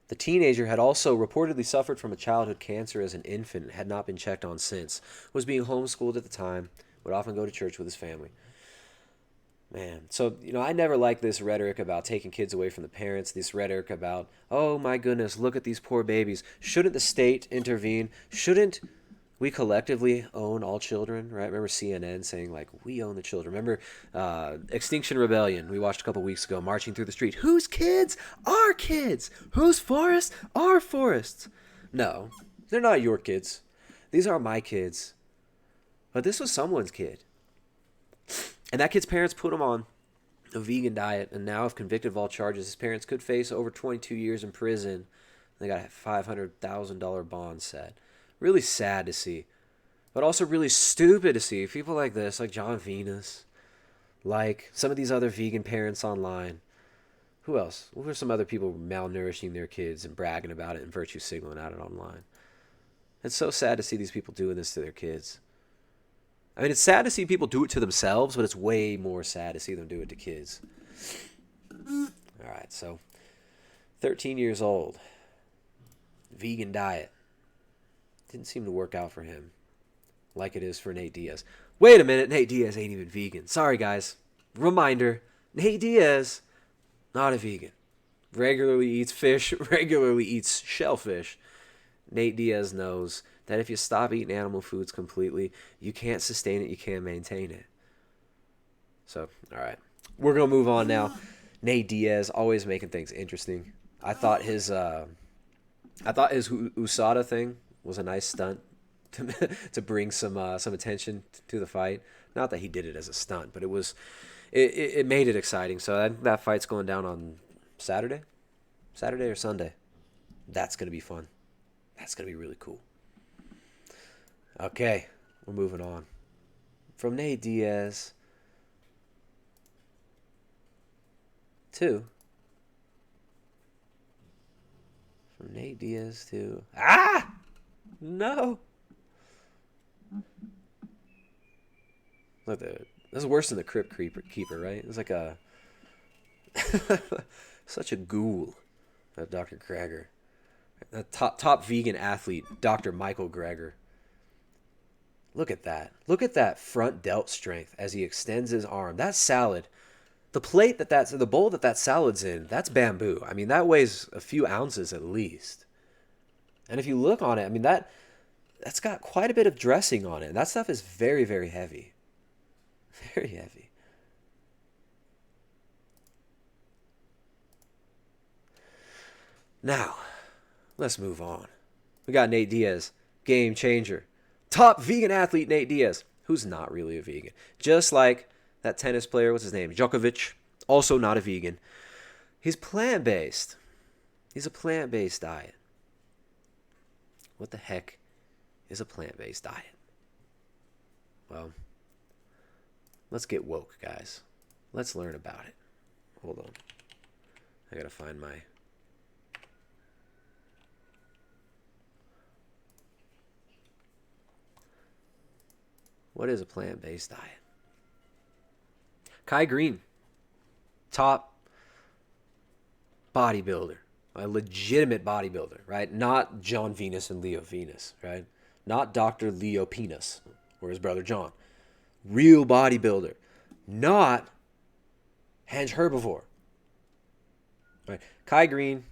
The teenager had also reportedly suffered from a childhood cancer as an infant and had not been checked on since. Was being homeschooled at the time, would often go to church with his family. Man, so, I never liked this rhetoric about taking kids away from the parents, this rhetoric about, oh my goodness, look at these poor babies. Shouldn't the state intervene? Shouldn't we collectively own all children, right? Remember CNN saying, like, we own the children. Remember Extinction Rebellion, we watched a couple weeks ago, marching through the street. Whose kids? Our kids. Whose forests? Our forests. No, they're not your kids. These are my kids. But this was someone's kid. And that kid's parents put him on a vegan diet, and now if convicted of all charges, his parents could face over 22 years in prison. They got a $500,000 bond set. Really sad to see, but also really stupid to see people like this, like John Venus, like some of these other vegan parents online. Who else? Who are some other people malnourishing their kids and bragging about it and virtue signaling at it online? It's so sad to see these people doing this to their kids. I mean, it's sad to see people do it to themselves, but it's way more sad to see them do it to kids. All right, so 13 years old, vegan diet. Didn't seem to work out for him like it is for Nate Diaz. Wait a minute, Nate Diaz ain't even vegan. Sorry, guys. Reminder, Nate Diaz, not a vegan. Regularly eats fish, regularly eats shellfish. Nate Diaz knows that if you stop eating animal foods completely, you can't sustain it, you can't maintain it. So, all right. We're going to move on now. Nate Diaz, always making things interesting. I thought his USADA thing was a nice stunt. to bring some attention to the fight. Not that he did it as a stunt, but it made it exciting. So that fight's going down on Saturday or Sunday. That's going to be fun. That's going to be really cool. Okay, we're moving on. From Nate Diaz to... From Nate Diaz to... Ah! No! Look, this is worse than the Crypt Keeper, right? It's like a... such a ghoul, that Dr. Greger. The top vegan athlete, Dr. Michael Greger. Look at that. Look at that front delt strength as he extends his arm. That salad, the bowl that salad's in, that's bamboo. I mean, that weighs a few ounces at least. And if you look on it, I mean, that's got quite a bit of dressing on it. And that stuff is very, very heavy. Very heavy. Now, let's move on. We got Nate Diaz, game changer. Top vegan athlete Nate Diaz, who's not really a vegan. Just like that tennis player, what's his name? Djokovic, also not a vegan. He's plant-based. He's a plant-based diet. What the heck is a plant-based diet? Well, let's get woke, guys. Let's learn about it. Hold on. I gotta find my... What is a plant-based diet? Kai Greene, top bodybuilder, a legitimate bodybuilder, right? Not John Venus and Leo Venus, right? Not Dr. Leo Penis or his brother John. Real bodybuilder, not Henge herbivore. Right? Kai Greene,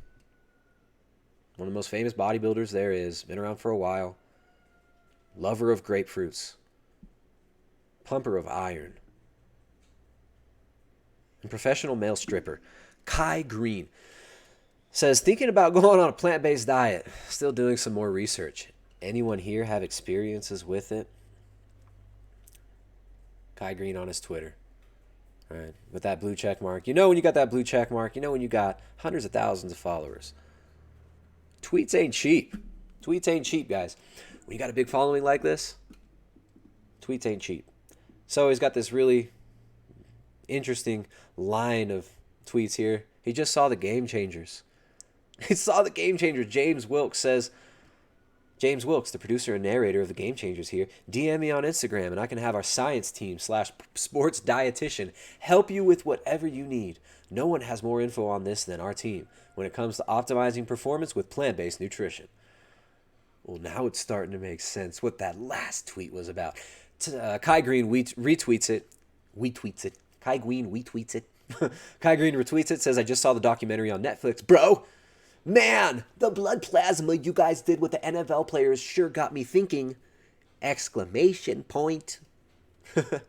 one of the most famous bodybuilders there is, been around for a while, lover of grapefruits, pumper of iron, and professional male stripper. Kai Greene says, thinking about going on a plant-based diet, still doing some more research. Anyone here have experiences with it? Kai Greene on his Twitter. All right, with that blue check mark. You know when you got that blue check mark. You know when you got hundreds of thousands of followers. Tweets ain't cheap. Tweets ain't cheap, guys. When you got a big following like this, tweets ain't cheap. So he's got this really interesting line of tweets here. He just saw the Game Changers. He saw the Game Changers. James Wilkes, the producer and narrator of the Game Changers here, DM me on Instagram and I can have our science team / sports dietitian help you with whatever you need. No one has more info on this than our team when it comes to optimizing performance with plant-based nutrition. Well, now it's starting to make sense what that last tweet was about. Kai Greene retweets it. Kai Greene retweets it. Kai Greene retweets it, says, I just saw the documentary on Netflix. Bro, man, the blood plasma you guys did with the NFL players sure got me thinking. Exclamation point. All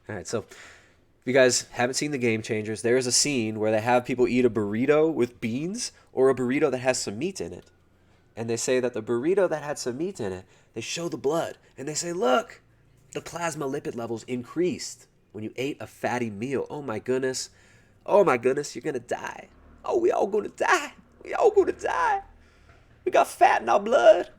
right, so if you guys haven't seen the Game Changers, there is a scene where they have people eat a burrito with beans or a burrito that has some meat in it. And they say that the burrito that had some meat in it, they show the blood. And they say, look, the plasma lipid levels increased when you ate a fatty meal. Oh my goodness. Oh my goodness, you're going to die. Oh, we all going to die. We all going to die. We got fat in our blood.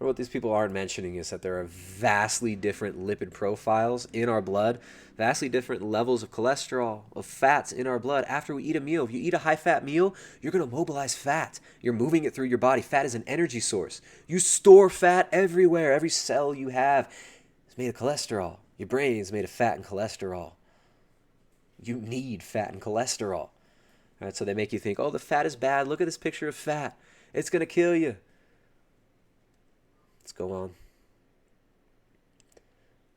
Or what these people aren't mentioning is that there are vastly different lipid profiles in our blood, vastly different levels of cholesterol, of fats in our blood after we eat a meal. If you eat a high-fat meal, you're going to mobilize fat. You're moving it through your body. Fat is an energy source. You store fat everywhere. Every cell you have is made of cholesterol. Your brain is made of fat and cholesterol. You need fat and cholesterol. All right, so they make you think, oh, the fat is bad. Look at this picture of fat. It's going to kill you. Let's go on.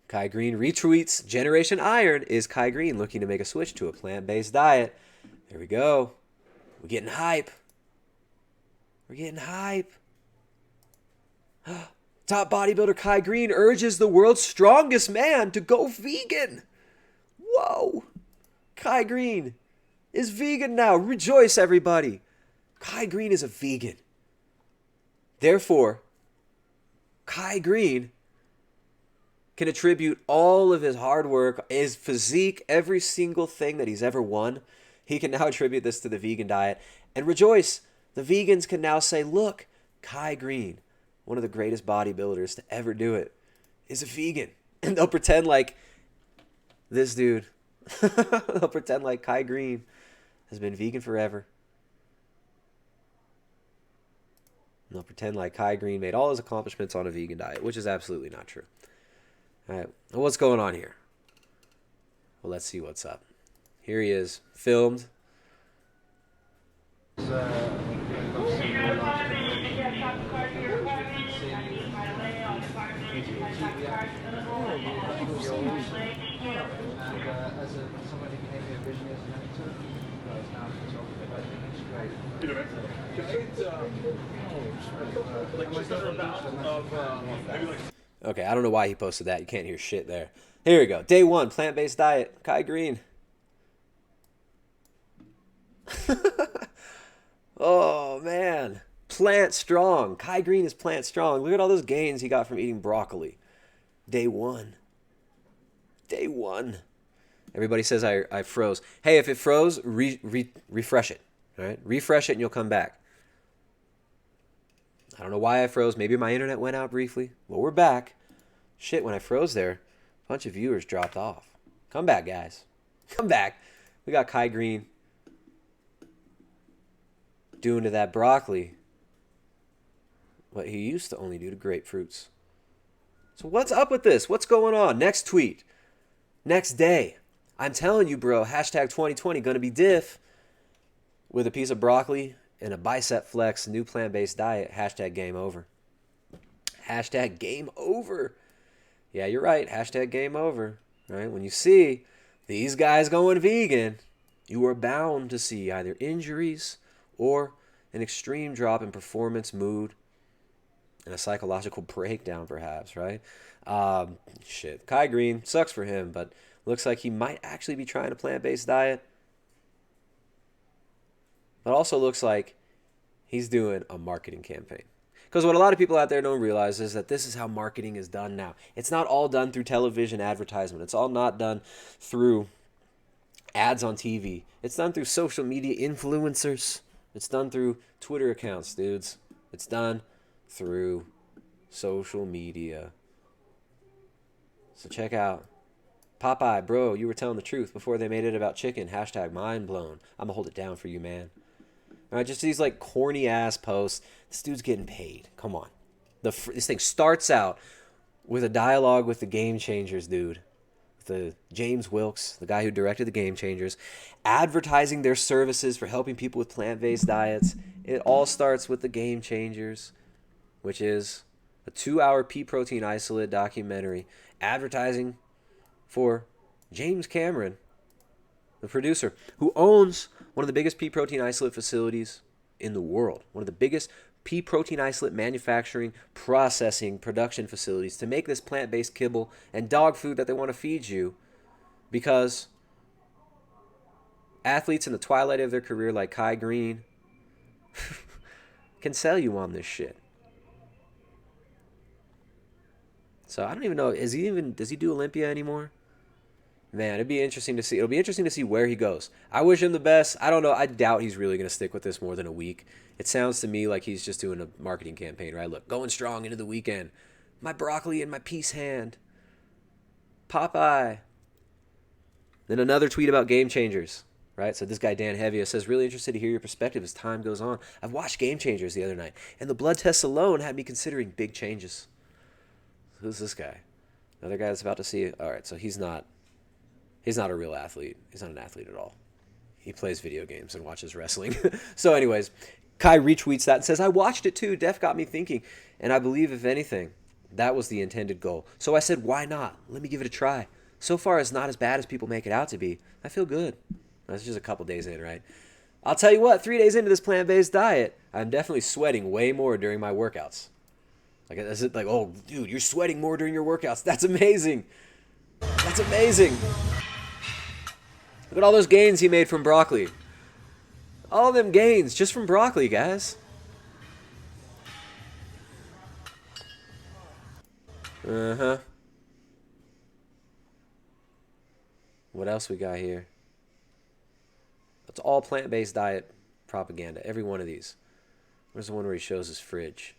Kai Greene retweets Generation Iron. Is Kai Greene looking to make a switch to a plant-based diet? There we go. We're getting hype. We're getting hype. Top bodybuilder Kai Greene urges the world's strongest man to go vegan. Whoa. Kai Greene is vegan now. Rejoice, everybody. Kai Greene is a vegan. Therefore, Kai Greene can attribute all of his hard work, his physique, every single thing that he's ever won. He can now attribute this to the vegan diet and rejoice. The vegans can now say, look, Kai Greene, one of the greatest bodybuilders to ever do it, is a vegan. And they'll pretend like this dude, they'll pretend like Kai Greene has been vegan forever. And they'll pretend like Kai Greene made all his accomplishments on a vegan diet, which is absolutely not true. All right, well, what's going on here? Well, let's see what's up. Here he is, filmed. Okay, I don't know why he posted that. You can't hear shit there. Here we go. Day 1, plant-based diet. Kai Greene. Oh, man. Plant strong. Kai Greene is plant strong. Look at all those gains he got from eating broccoli. Day 1. Day 1. Everybody says I froze. Hey, if it froze, refresh it. All right? Refresh it and you'll come back. I don't know why I froze. Maybe my internet went out briefly. Well, we're back. Shit, when I froze there, a bunch of viewers dropped off. Come back, guys. Come back. We got Kai Greene doing to that broccoli what he used to only do to grapefruits. So what's up with this? What's going on? Next tweet. Next day. I'm telling you, bro, hashtag 2020 gonna be diff with a piece of broccoli and a bicep flex, new plant-based diet, hashtag game over. Hashtag game over. Yeah, you're right, hashtag game over. Right? When you see these guys going vegan, you are bound to see either injuries or an extreme drop in performance, mood, and a psychological breakdown, perhaps, right? Shit. Kai Greene, sucks for him, but looks like he might actually be trying a plant-based diet. But also looks like he's doing a marketing campaign. Because what a lot of people out there don't realize is that this is how marketing is done now. It's not all done through television advertisement. It's all not done through ads on TV. It's done through social media influencers. It's done through Twitter accounts, dudes. It's done through social media. So check out Popeye, bro, you were telling the truth before they made it about chicken. Hashtag mind blown. I'm going to hold it down for you, man. All right, just these like corny ass posts. This dude's getting paid. Come on. This thing starts out with a dialogue with the Game Changers dude. The James Wilkes, the guy who directed the Game Changers, advertising their services for helping people with plant-based diets. It all starts with the Game Changers, which is a 2-hour pea protein isolate documentary advertising for James Cameron, the producer, who owns one of the biggest pea protein isolate facilities in the world. One of the biggest pea protein isolate manufacturing, processing, production facilities to make this plant-based kibble and dog food that they want to feed you, because athletes in the twilight of their career like Kai Greene can sell you on this shit. So I don't even know, does he do Olympia anymore? Man, it'd be interesting to see. It'll be interesting to see where he goes. I wish him the best. I don't know. I doubt he's really going to stick with this more than a week. It sounds to me like he's just doing a marketing campaign, right? Look, going strong into the weekend. My broccoli in my peace hand. Popeye. Then another tweet about Game Changers, right? So this guy, Dan Hevia, says, really interested to hear your perspective as time goes on. I've watched Game Changers the other night, and the blood tests alone had me considering big changes. Who's this guy? Another guy that's about to see. All right, so he's not a real athlete. He's not an athlete at all. He plays video games and watches wrestling. So anyways, Kai retweets that and says, I watched it too. Def got me thinking. And I believe, if anything, that was the intended goal. So I said, why not? Let me give it a try. So far, it's not as bad as people make it out to be. I feel good. That's just a couple days in, right? I'll tell you what, 3 days into this plant-based diet, I'm definitely sweating way more during my workouts. Like, is it like, oh, dude, you're sweating more during your workouts. That's amazing. That's amazing. Look at all those gains he made from broccoli. All them gains just from broccoli, guys. Uh-huh. What else we got here? It's all plant-based diet propaganda. Every one of these. Where's the one where he shows his fridge?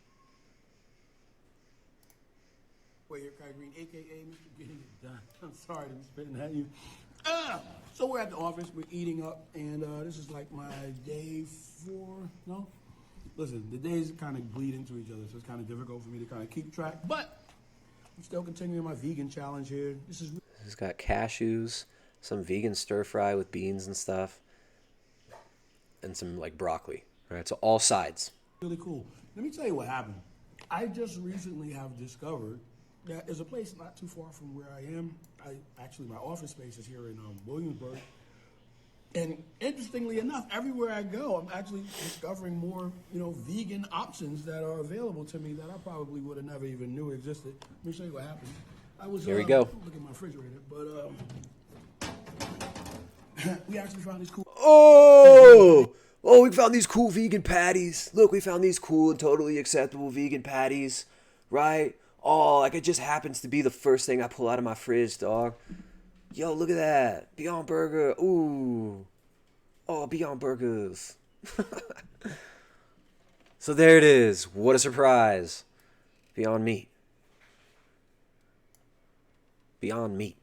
Wait, here, Kai Greene, a.k.a. Mr. Getting It Done. I'm sorry to be spitting at you. So we're at the office, we're eating up, and this is like my day 4, no? Listen, the days kind of bleed into each other, so it's kind of difficult for me to kind of keep track, but I'm still continuing my vegan challenge here. This has got cashews, some vegan stir fry with beans and stuff, and some like broccoli. All right, so all sides. really cool. Let me tell you what happened. I just recently have discovered that there's a place not too far from where I am. Actually, my office space is here in Williamsburg. And interestingly enough, everywhere I go, I'm actually discovering more, vegan options that are available to me that I probably would have never even knew existed. Let me show you what happened. I was Here we go. Look at my refrigerator, but we actually found these cool. Oh, we found these cool vegan patties. Look, we found these cool and totally acceptable vegan patties, right? Oh, like it just happens to be the first thing I pull out of my fridge, dog. Yo, look at that. Beyond Burger. Ooh. Oh, Beyond Burgers. So there it is. What a surprise. Beyond Meat. Beyond Meat,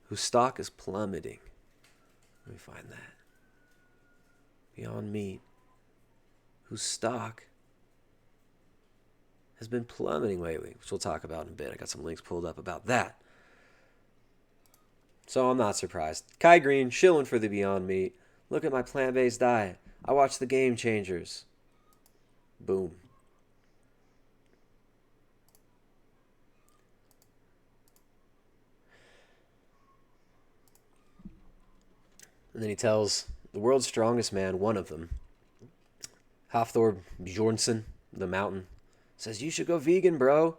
whose stock is plummeting. Let me find that. Beyond Meat, whose stock has been plummeting lately, which we'll talk about in a bit. I got some links pulled up about that. So I'm not surprised. Kai Greene, shilling for the Beyond Meat. Look at my plant-based diet. I watch the Game Changers. Boom. And then he tells the world's strongest man, one of them, Hafthor Bjornsson, the mountain, says, you should go vegan, bro.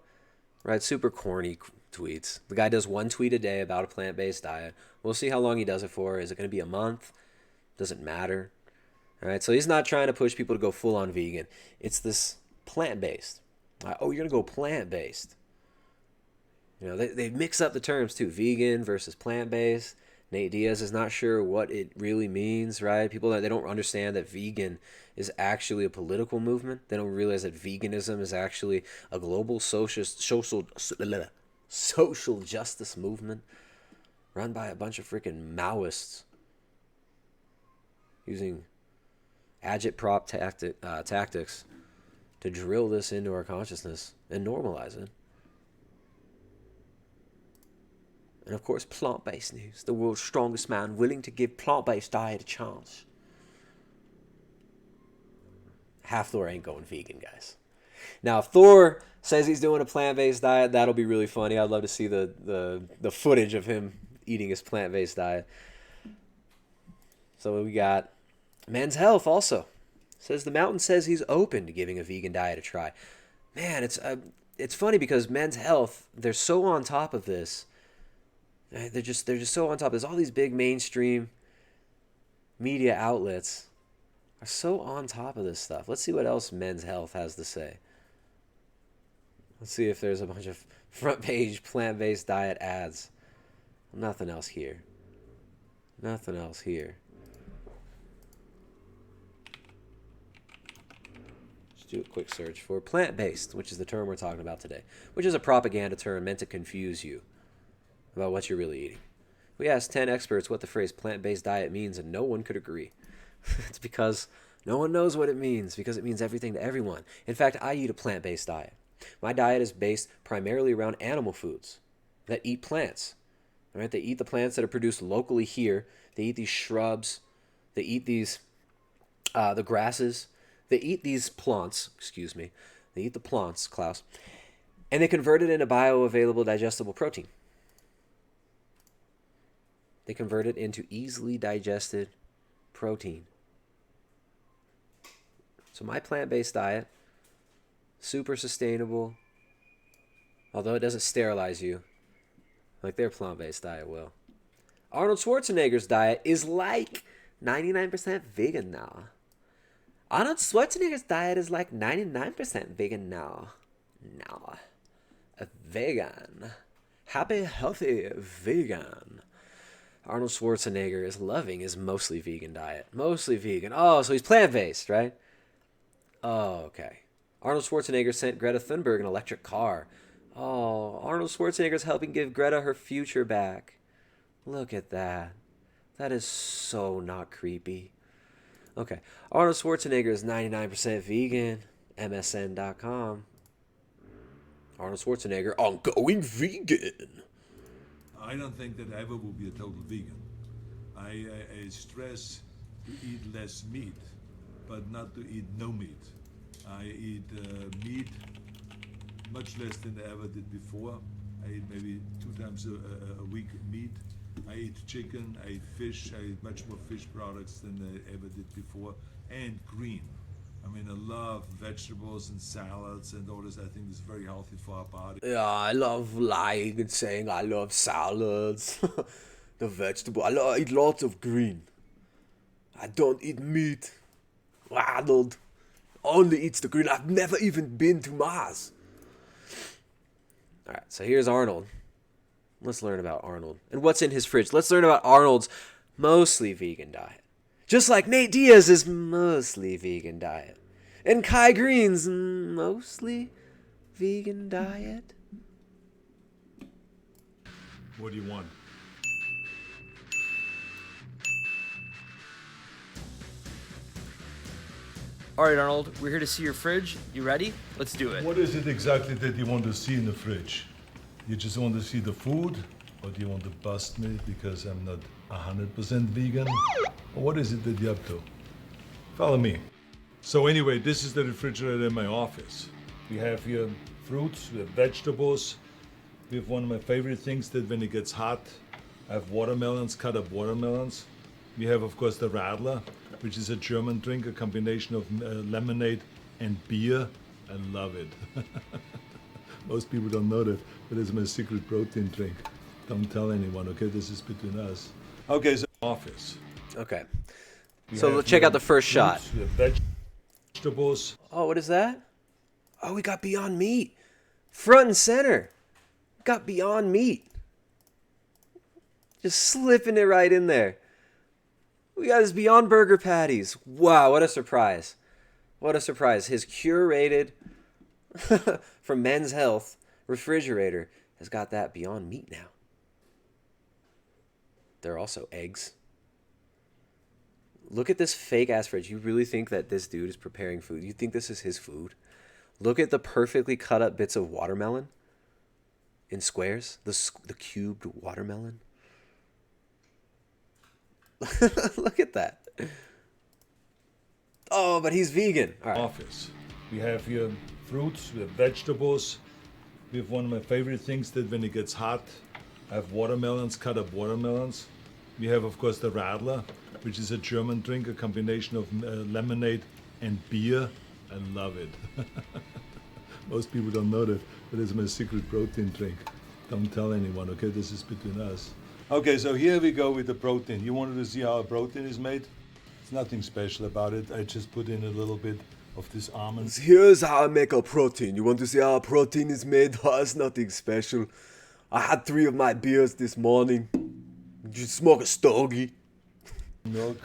Right? Super corny tweets. The guy does one tweet a day about a plant-based diet. We'll see how long he does it for. Is it going to be a month? Doesn't matter. All right, so he's not trying to push people to go full-on vegan. It's this plant-based. Oh, you're going to go plant-based. They mix up the terms too. Vegan versus plant-based. Nate Diaz is not sure what it really means, right? People, they don't understand that vegan is actually a political movement. They don't realize that veganism is actually a global social justice movement run by a bunch of freaking Maoists using agitprop tactics to drill this into our consciousness and normalize it. And of course, plant-based news. The world's strongest man willing to give plant-based diet a chance. Thor ain't going vegan, guys. Now, if Thor says he's doing a plant-based diet, that'll be really funny. I'd love to see the footage of him eating his plant-based diet. So we got Men's Health also. Says the mountain says he's open to giving a vegan diet a try. Man, it's funny because Men's Health, they're so on top of this. They're just so on top of this. All these big mainstream media outlets are so on top of this stuff. Let's see what else Men's Health has to say. Let's see if there's a bunch of front page plant-based diet ads. Nothing else here. Nothing else here. Let's do a quick search for plant-based, which is the term we're talking about today, which is a propaganda term meant to confuse you about what you're really eating. We asked 10 experts what the phrase plant-based diet means, and no one could agree. It's because no one knows what it means, because it means everything to everyone. In fact, I eat a plant-based diet. My diet is based primarily around animal foods that eat plants. All right? They eat the plants that are produced locally here. They eat these shrubs. They eat these, the grasses. They eat these plants, They eat the plants, Klaus. And they convert it into bioavailable digestible protein. They convert it into easily digested protein. So my plant-based diet, super sustainable, although it doesn't sterilize you like their plant-based diet will. Arnold Schwarzenegger's diet is like 99% vegan now. Arnold Schwarzenegger's diet is like 99% vegan now. a vegan. Happy, healthy vegan. Arnold Schwarzenegger is loving his mostly vegan diet. Mostly vegan. Oh, so he's plant-based, right? Oh, okay. Arnold Schwarzenegger sent Greta Thunberg an electric car. Oh, Arnold Schwarzenegger's helping give Greta her future back. Look at that. That is so not creepy. Okay. Arnold Schwarzenegger is 99% vegan. MSN.com. Arnold Schwarzenegger on going vegan. I don't think that I ever will be a total vegan. I stress to eat less meat, but not to eat no meat. I eat meat much less than I ever did before. I eat maybe 2 times a week meat. I eat chicken, I eat fish, I eat much more fish products than I ever did before. And green. I mean, I love vegetables and salads and all this. I think it's very healthy for our body. Yeah, I love lying and saying I love salads. The vegetable. I eat lots of green. I don't eat meat. Arnold only eats the green. I've never even been to Mars. Alright, so here's Arnold. Let's learn about Arnold. And what's in his fridge? Let's learn about Arnold's mostly vegan diet. Just like Nate Diaz's mostly vegan diet. And Kai Greene's mostly vegan diet. What do you want? All right, Arnold, we're here to see your fridge. You ready? Let's do it. What is it exactly that you want to see in the fridge? You just want to see the food? Or do you want to bust me because I'm not 100% vegan? Or what is it that you're up to? Follow me. So anyway, this is the refrigerator in my office. We have here fruits, we have vegetables. We have one of my favorite things that when it gets hot, I have watermelons, cut up watermelons. We have, of course, the Radler, which is a German drink, a combination of lemonade and beer. I love it. Most people don't know that, but it's my secret protein drink. Don't tell anyone, okay? This is between us. Okay, so office. Okay. So let's check out the first shot. We have vegetables. Oh, what is that? Oh, we got Beyond Meat. Front and center. Got Beyond Meat. Just slipping it right in there. We got his Beyond Burger patties. Wow, what a surprise. What a surprise. His curated from Men's Health refrigerator has got that Beyond Meat now. There are also eggs. Look at this fake ass fridge. You really think that this dude is preparing food? You think this is his food? Look at the perfectly cut up bits of watermelon in squares. The cubed watermelon. Look at that. Oh, but he's vegan. All right. Office. We have here fruits, we have vegetables. We have one of my favorite things that when it gets hot, I have watermelons, cut up watermelons. We have, of course, the Radler, which is a German drink, a combination of lemonade and beer. I love it. Most people don't know that, but it's my secret protein drink. Don't tell anyone, okay? This is between us. Okay, so here we go with the protein. You wanted to see how a protein is made? It's nothing special about it. I just put in a little bit of this almonds. Here's how I make a protein. You want to see how a protein is made? Oh, it's nothing special. I had 3 of my beers this morning. Just smoke a stogie. Milk.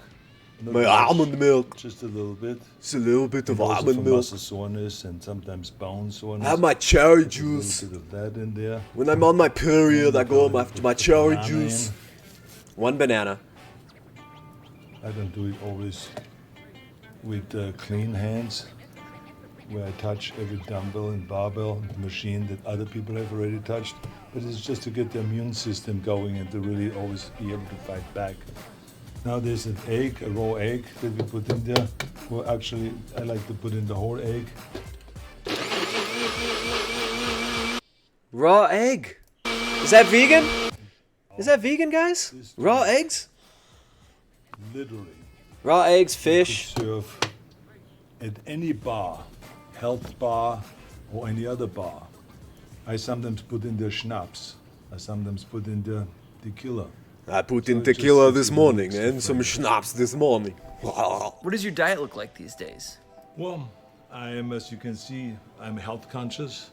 My almond milk. Just a little bit. Just a little bit of And also almond for milk. muscle soreness and sometimes bone soreness. I have my cherry Put juice. A little bit of that in there. When I'm on my period, I go on my cherry banana juice. in. 1 banana. I don't do it always with clean hands, where I touch every dumbbell and barbell and machine that other people have already touched. But it's just to get the immune system going and to really always be able to fight back. Now there's an egg, a raw egg that we put in there. Well, actually, I like to put in the whole egg. Raw egg. Is that vegan? Is that vegan, guys? Raw eggs? Literally. Raw eggs, fish. Serve at any bar, health bar or any other bar. I sometimes put in the schnapps. I sometimes put in the tequila. I put So in it just tequila gets this a morning mix and of some flavors. schnapps this morning. What does your diet look like these days? Well, I am, as you can see, I'm health conscious.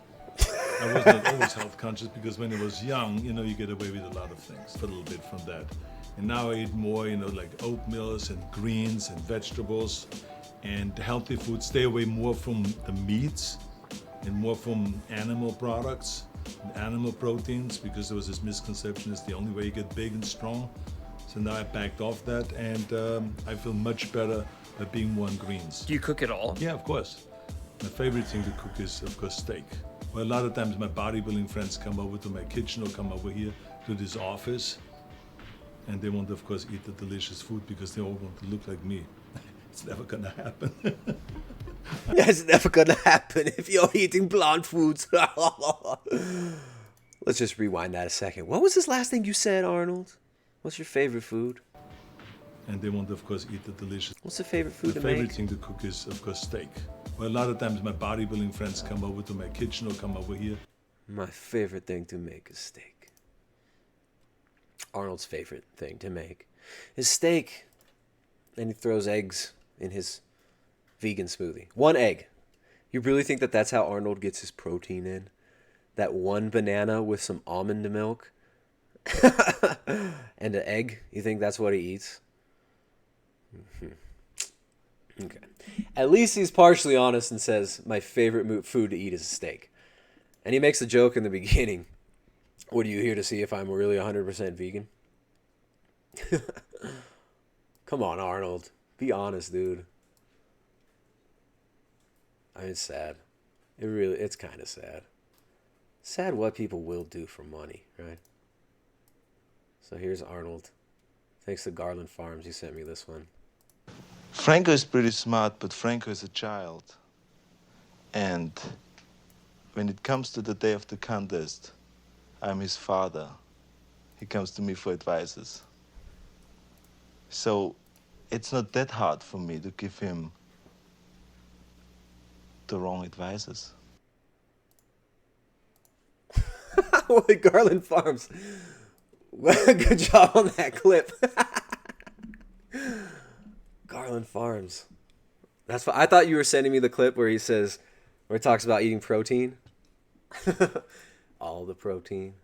I was not always health conscious because when I was young, you get away with a lot of things, a little bit from that. And now I eat more, like oatmeals and greens and vegetables and healthy food. Stay away more from the meats and more from animal products and animal proteins, because there was this misconception it's the only way you get big and strong. So now I backed off that, and I feel much better by being more on greens. Do you cook at all? Yeah, of course. My favorite thing to cook is, of course, steak. Well, a lot of times my bodybuilding friends come over to my kitchen or come over here to this office, and they want, of course, eat the delicious food because they all want to look like me. It's never gonna happen. It's never gonna happen if you're eating plant foods. Let's just rewind that a second. What was this last thing you said, Arnold? What's your favorite food? And they want, of course, eat the delicious. What's the favorite food to make? My favorite make? thing to cook is, of course, steak. Well, a lot of times my bodybuilding friends come over to my kitchen or come over here. My favorite thing to make is steak. Arnold's favorite thing to make is steak. And he throws eggs in his vegan smoothie. 1 egg. You really think that that's how Arnold gets his protein in? That 1 banana with some almond milk? And an egg? You think that's what he eats? Okay. At least he's partially honest and says, my favorite food to eat is a steak. And he makes a joke in the beginning. What are you here to see if I'm really 100% vegan? Come on, Arnold. Be honest, dude. I mean, it's sad. It's kind of sad. Sad what people will do for money, right? So here's Arnold. Thanks to Garland Farms, he sent me this one. Franco is pretty smart, but Franco is a child. And when it comes to the day of the contest, I'm his father. He comes to me for advices. So it's not that hard for me to give him the wrong advices. Garland Farms. Good job on that clip. Garland Farms. That's what I thought you were sending me the clip where he talks about eating protein. All the protein.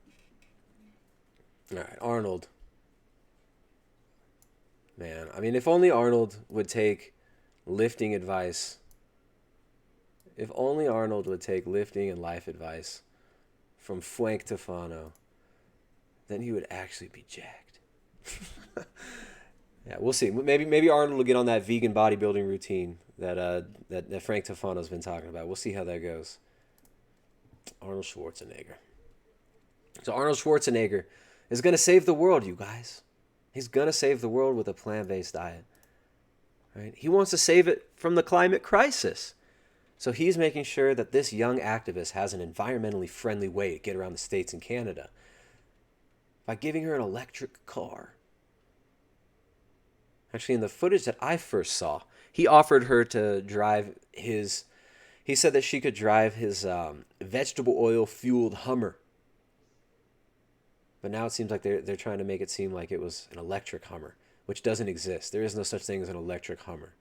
All right, Arnold. Man, I mean, if only Arnold would take lifting advice. If only Arnold would take lifting and life advice from Frank Tufano, then he would actually be jacked. Yeah, we'll see. Maybe Arnold will get on that vegan bodybuilding routine that Frank Tufano's been talking about. We'll see how that goes. Arnold Schwarzenegger. So Arnold Schwarzenegger is going to save the world, you guys. He's going to save the world with a plant-based diet. Right? He wants to save it from the climate crisis. So he's making sure that this young activist has an environmentally friendly way to get around the States and Canada by giving her an electric car. Actually, in the footage that I first saw, he offered her to drive his... He said that she could drive his vegetable oil-fueled Hummer. But now it seems like they're trying to make it seem like it was an electric Hummer, which doesn't exist. There is no such thing as an electric Hummer.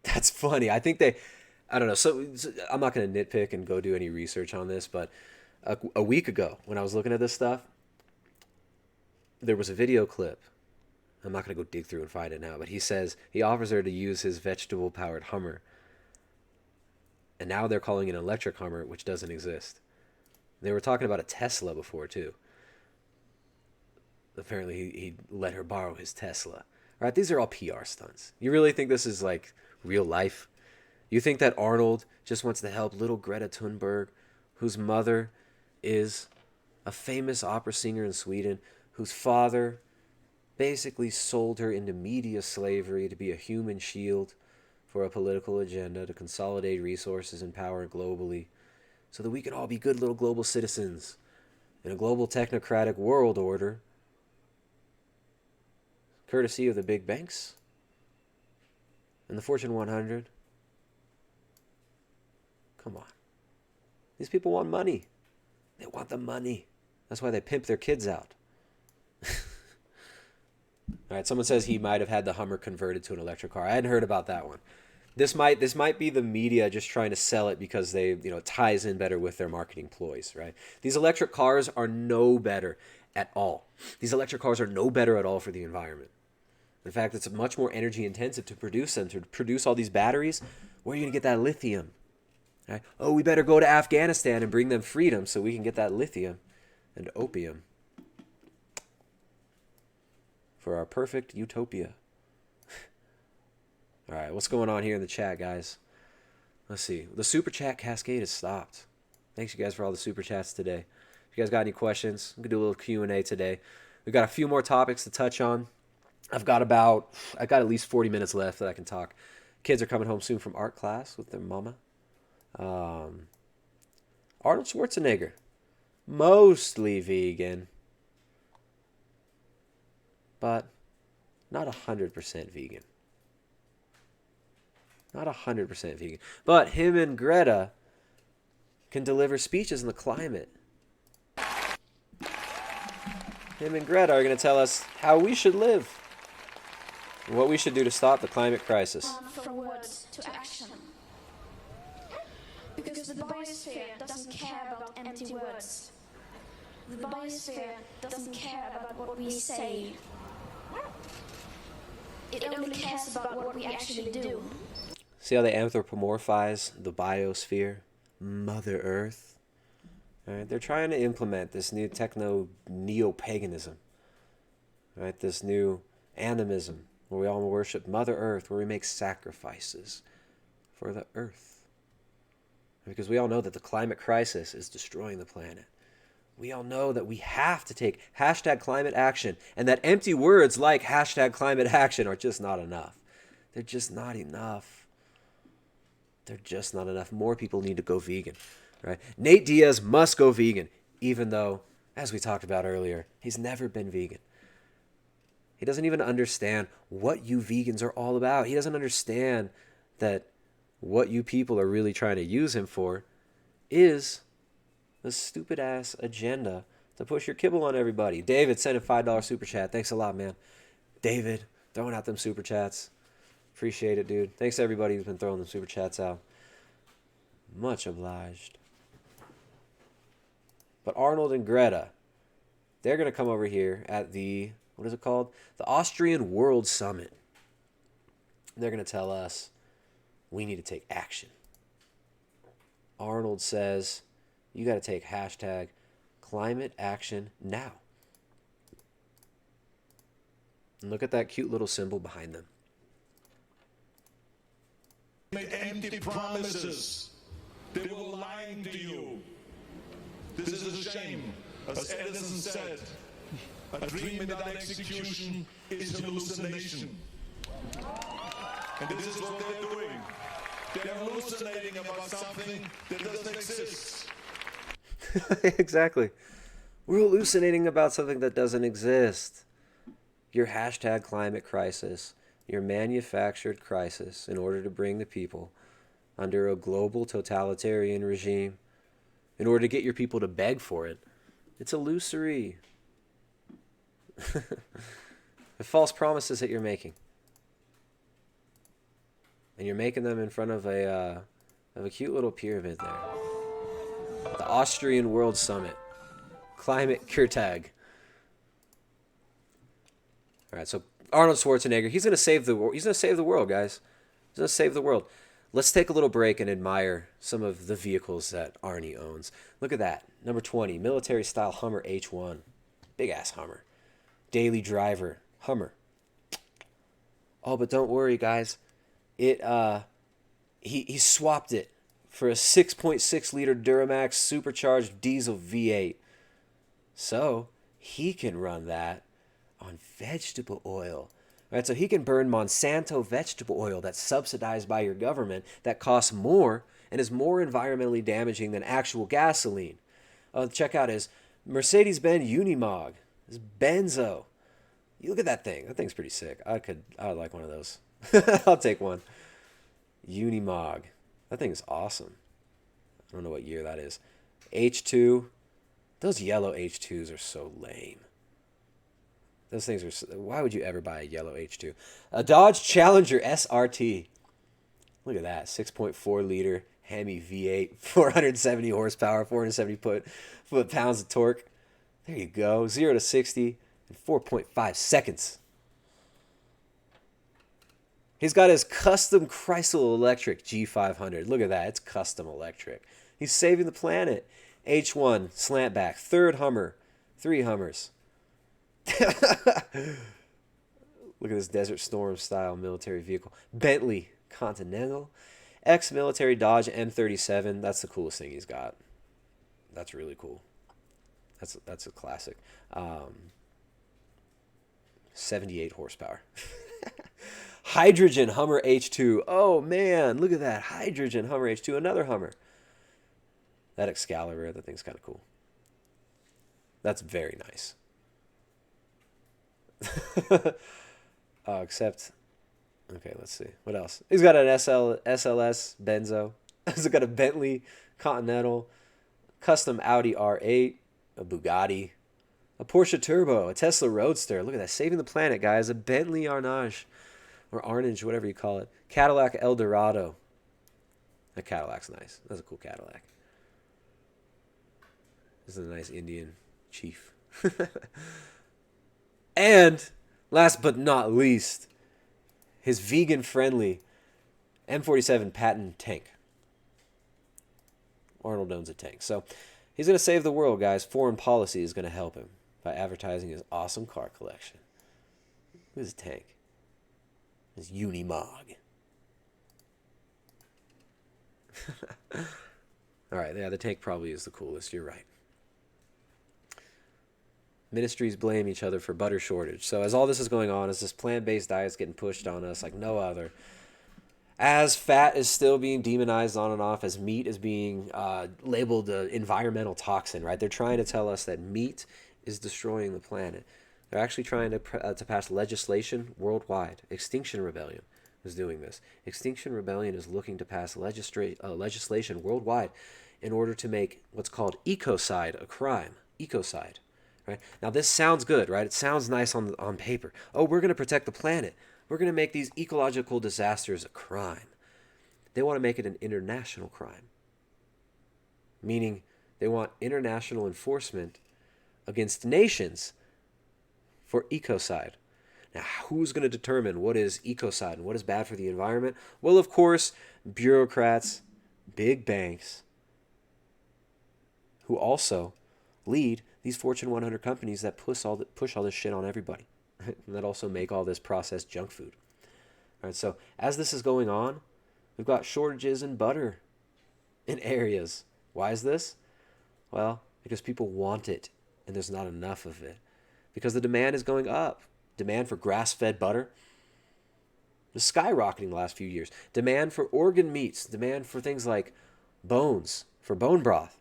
That's funny. I think they... I don't know. So I'm not going to nitpick and go do any research on this, but a week ago when I was looking at this stuff, there was a video clip. I'm not going to go dig through and find it now, but he says he offers her to use his vegetable-powered Hummer. And now they're calling it an electric Hummer, which doesn't exist. They were talking about a Tesla before, too. Apparently, he let her borrow his Tesla. All right, these are all PR stunts. You really think this is, like, real life? You think that Arnold just wants to help little Greta Thunberg, whose mother is a famous opera singer in Sweden, whose father basically sold her into media slavery to be a human shield for a political agenda to consolidate resources and power globally so that we can all be good little global citizens in a global technocratic world order, courtesy of the big banks and the Fortune 100. Come on. These people want money. They want the money. That's why they pimp their kids out. All right, someone says he might have had the Hummer converted to an electric car. I hadn't heard about that one. This might be the media just trying to sell it because they, it ties in better with their marketing ploys, right? These electric cars are no better at all. These electric cars are no better at all for the environment. In fact, it's much more energy intensive to produce them, to produce all these batteries. Where are you going to get that lithium? Right? Oh, we better go to Afghanistan and bring them freedom so we can get that lithium and opium for our perfect utopia. All right, what's going on here in the chat, guys? Let's see. The super chat cascade has stopped. Thanks, you guys, for all the super chats today. If you guys got any questions, we can do a little Q&A today. We've got a few more topics to touch on. I've got at least 40 minutes left that I can talk. Kids are coming home soon from art class with their mama. Arnold Schwarzenegger, mostly vegan, but not 100% vegan. Not 100% vegan. But him and Greta can deliver speeches on the climate. Him and Greta are going to tell us how we should live. And what we should do to stop the climate crisis. From words to action. Because the biosphere doesn't care about empty words. The biosphere doesn't care about what we say. It only cares about what we actually do. See how they anthropomorphize the biosphere, Mother Earth? All right, they're trying to implement this new neo-paganism, right? This new animism, where we all worship Mother Earth, where we make sacrifices for the Earth. Because we all know that the climate crisis is destroying the planet. We all know that we have to take #climate action, and that empty words like #climate action are just not enough. They're just not enough. They're just not enough. More people need to go vegan, right? Nate Diaz must go vegan, even though, as we talked about earlier, he's never been vegan. He doesn't even understand what you vegans are all about. He doesn't understand that what you people are really trying to use him for is the stupid-ass agenda to push your kibble on everybody. David sent a $5 super chat. Thanks a lot, man. David, throwing out them super chats. Appreciate it, dude. Thanks to everybody who's been throwing them super chats out. Much obliged. But Arnold and Greta, they're going to come over here at the, what is it called? The Austrian World Summit. They're going to tell us we need to take action. Arnold says you got to take #climate action now. And look at that cute little symbol behind them. Empty promises. They were lying to you. This is a shame. As Edison said, a dream without execution is an hallucination. And this is what they're doing. They're hallucinating about something that doesn't exist. Exactly. We're hallucinating about something that doesn't exist. Your #climate crisis, your manufactured crisis in order to bring the people under a global totalitarian regime, in order to get your people to beg for it. It's illusory. The false promises that you're making. And you're making them in front of a cute little pyramid there. The Austrian World Summit. Climate Kurtag. All right, so Arnold Schwarzenegger, he's going to save the world. He's going to save the world, guys. He's going to save the world. Let's take a little break and admire some of the vehicles that Arnie owns. Look at that. Number 20, military-style Hummer H1. Big-ass Hummer. Daily driver Hummer. Oh, but don't worry, guys. He swapped it for a 6.6-liter Duramax supercharged diesel V8. So he can run that on vegetable oil. Right, so he can burn Monsanto vegetable oil that's subsidized by your government that costs more and is more environmentally damaging than actual gasoline. Check out his Mercedes-Benz Unimog, his Benzo. You look at that thing. That thing's pretty sick. I would like one of those. I'll take one. Unimog. That thing is awesome. I don't know what year that is. H2. Those yellow H2s are so lame. Those things are... Why would you ever buy a yellow H2? A Dodge Challenger SRT. Look at that, 6.4 liter Hemi V8, 470 horsepower, 470 foot-pounds of torque. There you go, 0 to 60 in 4.5 seconds. He's got his custom Chrysler Electric G500. Look at that, it's custom electric. He's saving the planet. H1, slantback, third Hummer, 3 Hummers. Look at this Desert Storm style military vehicle. Bentley Continental, ex-military Dodge M37. That's the coolest thing he's got. That's really cool. That's a classic. 78 horsepower. Hydrogen Hummer H2. Oh man, look at that. Hydrogen Hummer H2, another Hummer. That Excalibur, that thing's kind of cool. That's very nice. Except, okay, let's see. What else? He's got an SLS Benzo. He's got a Bentley Continental, custom Audi R8, a Bugatti, a Porsche Turbo, a Tesla Roadster. Look at that, saving the planet, guys. A Bentley Arnage, or Arnage, whatever you call it. Cadillac Eldorado. That Cadillac's nice. That's a cool Cadillac. This is a nice Indian chief. And last but not least, his vegan-friendly M47 patent tank. Arnold owns a tank. So he's going to save the world, guys. Foreign policy is going to help him by advertising his awesome car collection. Look at his tank. His Unimog. All right, yeah, the tank probably is the coolest. You're right. Ministries blame each other for butter shortage. So as all this is going on, as this plant-based diet's getting pushed on us like no other, as fat is still being demonized on and off, as meat is being labeled an environmental toxin, right? They're trying to tell us that meat is destroying the planet. They're actually trying to pass legislation worldwide. Extinction Rebellion is doing this. Extinction Rebellion is looking to pass legislation worldwide in order to make what's called ecocide a crime. Ecocide. Right? Now this sounds good, right? It sounds nice on paper. Oh, we're going to protect the planet. We're going to make these ecological disasters a crime. They want to make it an international crime. Meaning they want international enforcement against nations for ecocide. Now, who's going to determine what is ecocide and what is bad for the environment? Well, of course, bureaucrats, big banks, who also lead these Fortune 100 companies that push all this shit on everybody, right? And that also make all this processed junk food. All right, so as this is going on, we've got shortages in butter in areas. Why is this? Well, because people want it and there's not enough of it. Because the demand is going up. Demand for grass-fed butter is skyrocketing the last few years. Demand for organ meats, demand for things like bones, for bone broth,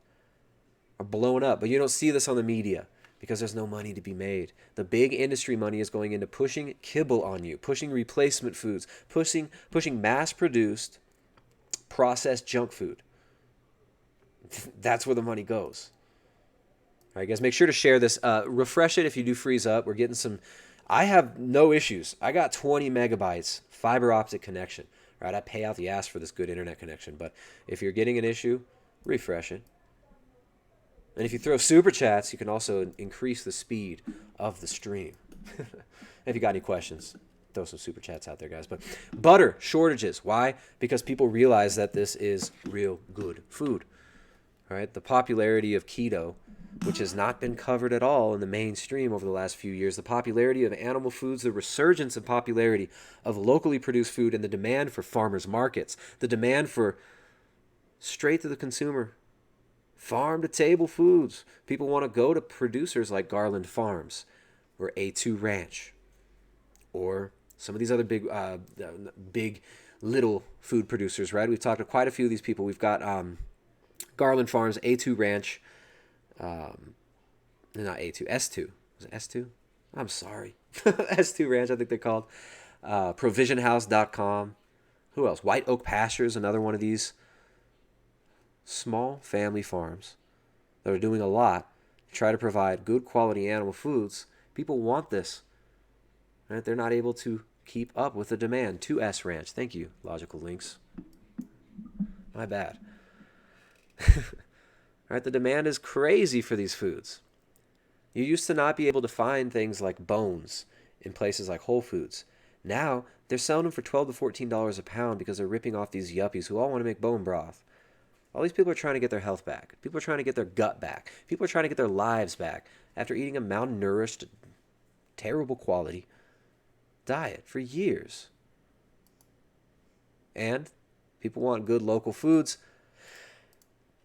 are blowing up. But you don't see this on the media because there's no money to be made. The big industry money is going into pushing kibble on you, pushing replacement foods, pushing mass-produced, processed junk food. That's where the money goes. All right, guys, make sure to share this. Refresh it if you do freeze up. We're getting some... I have no issues. I got 20 megabytes fiber optic connection. Right, I pay out the ass for this good internet connection. But if you're getting an issue, refresh it. And if you throw super chats, you can also increase the speed of the stream. If you got any questions, throw some super chats out there, guys. But butter shortages. Why? Because people realize that this is real good food. All right, the popularity of keto, which has not been covered at all in the mainstream over the last few years, the popularity of animal foods, the resurgence of popularity of locally produced food, and the demand for farmers markets, the demand for straight to the consumer, farm-to-table foods. People want to go to producers like Garland Farms or A2 Ranch or some of these other big little food producers, right? We've talked to quite a few of these people. We've got Garland Farms, A2 Ranch, not A2, S2. Was it S2? I'm sorry. S2 Ranch, I think they're called. Provisionhouse.com. Who else? White Oak Pastures, another one of these small family farms that are doing a lot to try to provide good quality animal foods. People want this. Right? They're not able to keep up with the demand. 2S Ranch. Thank you, Logical Links. My bad. Right? The demand is crazy for these foods. You used to not be able to find things like bones in places like Whole Foods. Now, they're selling them for $12 to $14 a pound because they're ripping off these yuppies who all want to make bone broth. All these people are trying to get their health back. People are trying to get their gut back. People are trying to get their lives back after eating a malnourished, terrible quality diet for years. And people want good local foods.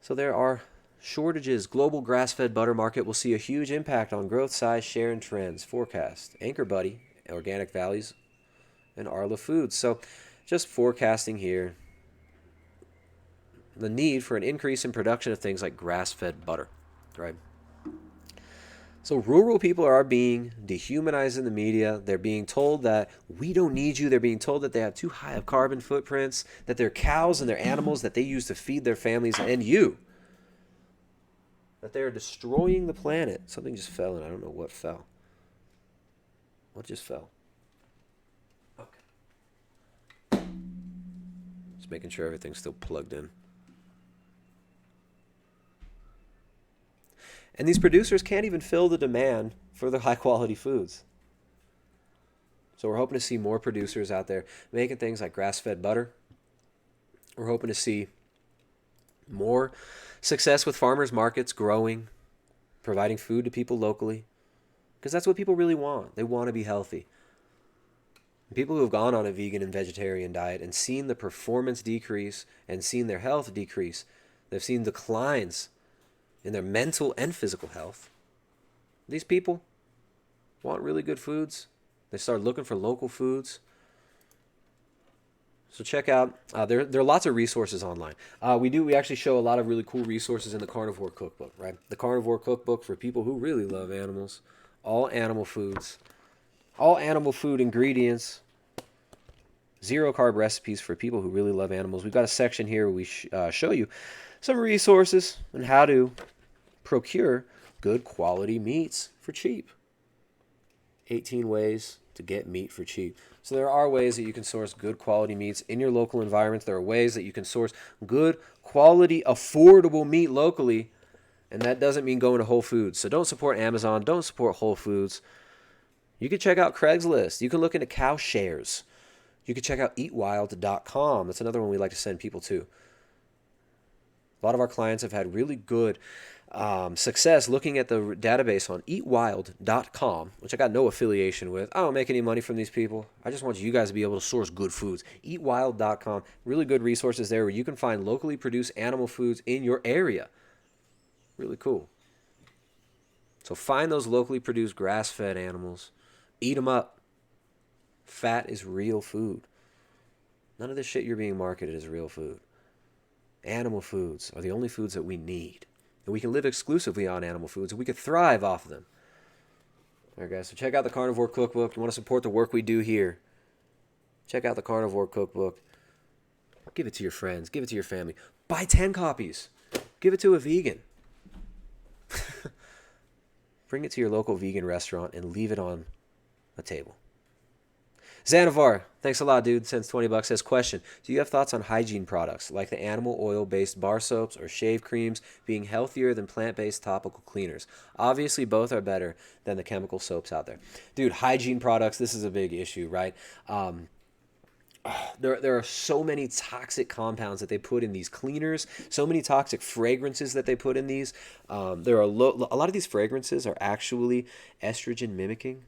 So there are shortages. Global grass-fed butter market will see a huge impact on growth, size, share, and trends. Forecast. Anchor Buddy, Organic Valleys, and Arla Foods. So just forecasting here the need for an increase in production of things like grass-fed butter, right? So rural people are being dehumanized in the media. They're being told that we don't need you. They're being told that they have too high of carbon footprints, that their cows and their animals that they use to feed their families and you, that they're destroying the planet. Something just fell and I don't know what fell. What just fell? Okay. Just making sure everything's still plugged in. And these producers can't even fill the demand for the high-quality foods. So we're hoping to see more producers out there making things like grass-fed butter. We're hoping to see more success with farmers markets growing, providing food to people locally, because that's what people really want. They want to be healthy. People who have gone on a vegan and vegetarian diet and seen the performance decrease and seen their health decrease, they've seen declines in their mental and physical health. These people want really good foods. They start looking for local foods. So check out, there are lots of resources online. We actually show a lot of really cool resources in the Carnivore Cookbook, right? The Carnivore Cookbook for people who really love animals. All animal foods. All animal food ingredients. Zero carb recipes for people who really love animals. We've got a section here where we show you some resources on how to procure good quality meats for cheap. 18 ways to get meat for cheap. So there are ways that you can source good quality meats in your local environments. There are ways that you can source good quality, affordable meat locally. And that doesn't mean going to Whole Foods. So don't support Amazon. Don't support Whole Foods. You can check out Craigslist. You can look into cow shares. You can check out eatwild.com. That's another one we like to send people to. A lot of our clients have had really good success looking at the database on eatwild.com, which I got no affiliation with. I don't make any money from these people. I just want you guys to be able to source good foods. Eatwild.com, really good resources there where you can find locally produced animal foods in your area. Really cool. So find those locally produced grass-fed animals. Eat them up. Fat is real food. None of this shit you're being marketed is real food. Animal foods are the only foods that we need. And we can live exclusively on animal foods, and we can thrive off of them. All right, guys, so check out the Carnivore Cookbook. You want to support the work we do here, check out the Carnivore Cookbook. Give it to your friends. Give it to your family. Buy 10 copies. Give it to a vegan. Bring it to your local vegan restaurant and leave it on a table. Xanavar, thanks a lot, dude. Sends $20. Says, question, do you have thoughts on hygiene products like the animal oil-based bar soaps or shave creams being healthier than plant-based topical cleaners? Obviously, both are better than the chemical soaps out there. Dude, hygiene products, this is a big issue, right? There are so many toxic compounds that they put in these cleaners, so many toxic fragrances that they put in these. There are a lot of these fragrances are actually estrogen mimicking.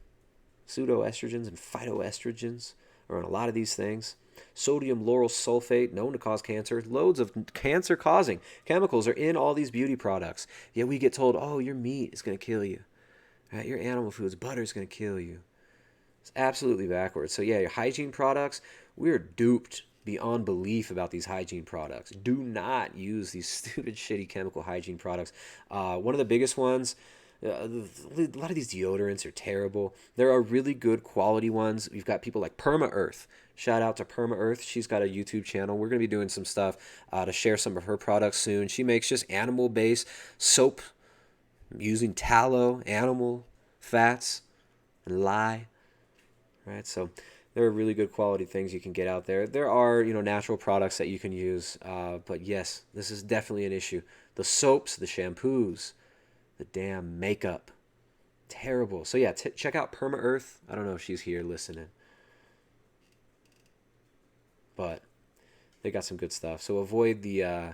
Pseudoestrogens and phytoestrogens are on a lot of these things. Sodium lauryl sulfate, known to cause cancer. Loads of cancer-causing chemicals are in all these beauty products. Yet we get told, oh, your meat is going to kill you. Right? Your animal foods, butter is going to kill you. It's absolutely backwards. So yeah, your hygiene products, we're duped beyond belief about these hygiene products. Do not use these stupid, shitty chemical hygiene products. One of the biggest ones, a lot of these deodorants are terrible. There are really good quality ones. We've got people like Perma Earth. Shout out to Perma Earth. She's got a YouTube channel. We're going to be doing some stuff to share some of her products soon. She makes just animal-based soap using tallow, animal fats, and lye. Right? So There are really good quality things you can get out there. There are, natural products that you can use. But yes, this is definitely an issue. The soaps, the shampoos, the damn makeup. Terrible. So yeah, check out Perma Earth. I don't know if she's here listening. But they got some good stuff. So avoid the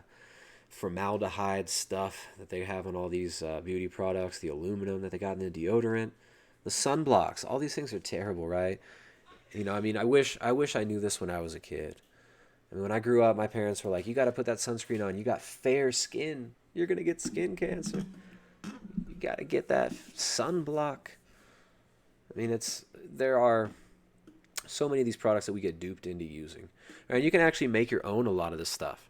formaldehyde stuff that they have on all these beauty products, the aluminum that they got in the deodorant, the sunblocks. All these things are terrible, right? I wish I knew this when I was a kid. I mean, when I grew up, my parents were like, you got to put that sunscreen on. You got fair skin. You're going to get skin cancer. You got to get that sunblock. I mean, there are so many of these products that we get duped into using. All right, you can actually make your own a lot of this stuff.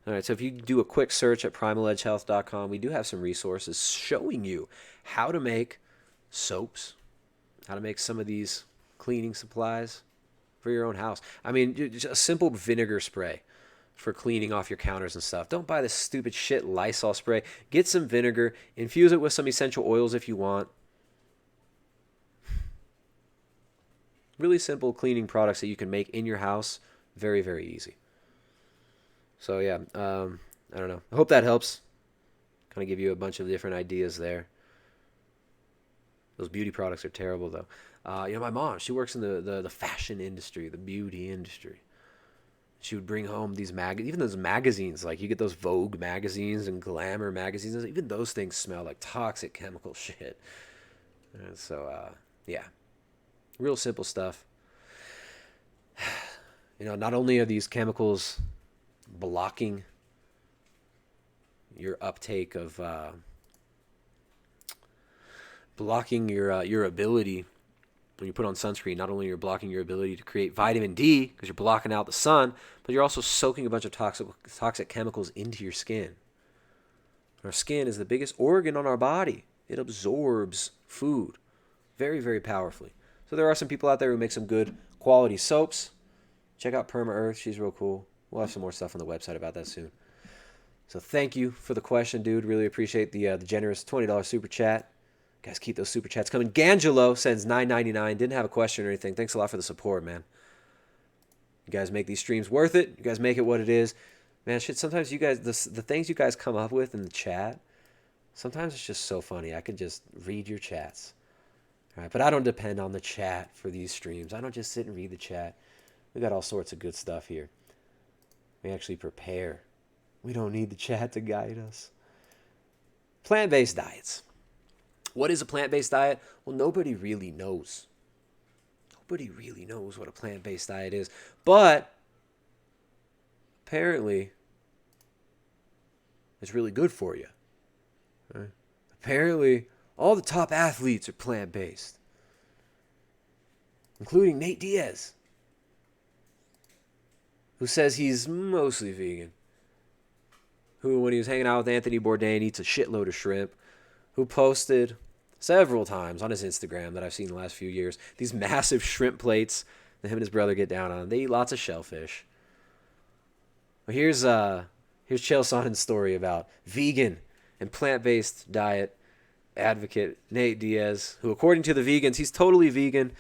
All right, so if you do a quick search at primaledgehealth.com, we do have some resources showing you how to make soaps, how to make some of these cleaning supplies for your own house. I mean, just a simple vinegar spray for cleaning off your counters and stuff. Don't buy this stupid shit Lysol spray. Get some vinegar, infuse it with some essential oils if you want. Really simple cleaning products that you can make in your house. Very, very easy. So yeah, I don't know. I hope that helps. Kind of give you a bunch of different ideas there. Those beauty products are terrible though. My mom, she works in the fashion industry, the beauty industry. She would bring home these even those magazines, like you get those Vogue magazines and Glamour magazines, even those things smell like toxic chemical shit. And so, yeah, real simple stuff. Not only are these chemicals blocking your uptake of, blocking your ability. When you put on sunscreen, not only you're blocking your ability to create vitamin D because you're blocking out the sun, but you're also soaking a bunch of toxic chemicals into your skin. Our skin is the biggest organ on our body. It absorbs food very, very powerfully. So there are some people out there who make some good quality soaps. Check out Perma Earth. She's real cool. We'll have some more stuff on the website about that soon. So thank you for the question, dude. Really appreciate the generous $20 super chat. Guys, keep those super chats coming. Gangelo sends $9.99. Didn't have a question or anything. Thanks a lot for the support, man. You guys make these streams worth it. You guys make it what it is. Man, shit, sometimes you guys, the things you guys come up with in the chat, sometimes it's just so funny. I could just read your chats. All right, but I don't depend on the chat for these streams. I don't just sit and read the chat. We got all sorts of good stuff here. We actually prepare. We don't need the chat to guide us. Plant-based diets. What is a plant-based diet? Well, nobody really knows. Nobody really knows what a plant-based diet is. But apparently, it's really good for you. Right? Apparently, all the top athletes are plant-based, including Nate Diaz, who says he's mostly vegan, who, when he was hanging out with Anthony Bourdain, eats a shitload of shrimp, who posted several times on his Instagram that I've seen the last few years, these massive shrimp plates that him and his brother get down on. They eat lots of shellfish. Well, here's Chael Sonnen's story about vegan and plant-based diet advocate Nate Diaz, who, according to the vegans, he's totally vegan.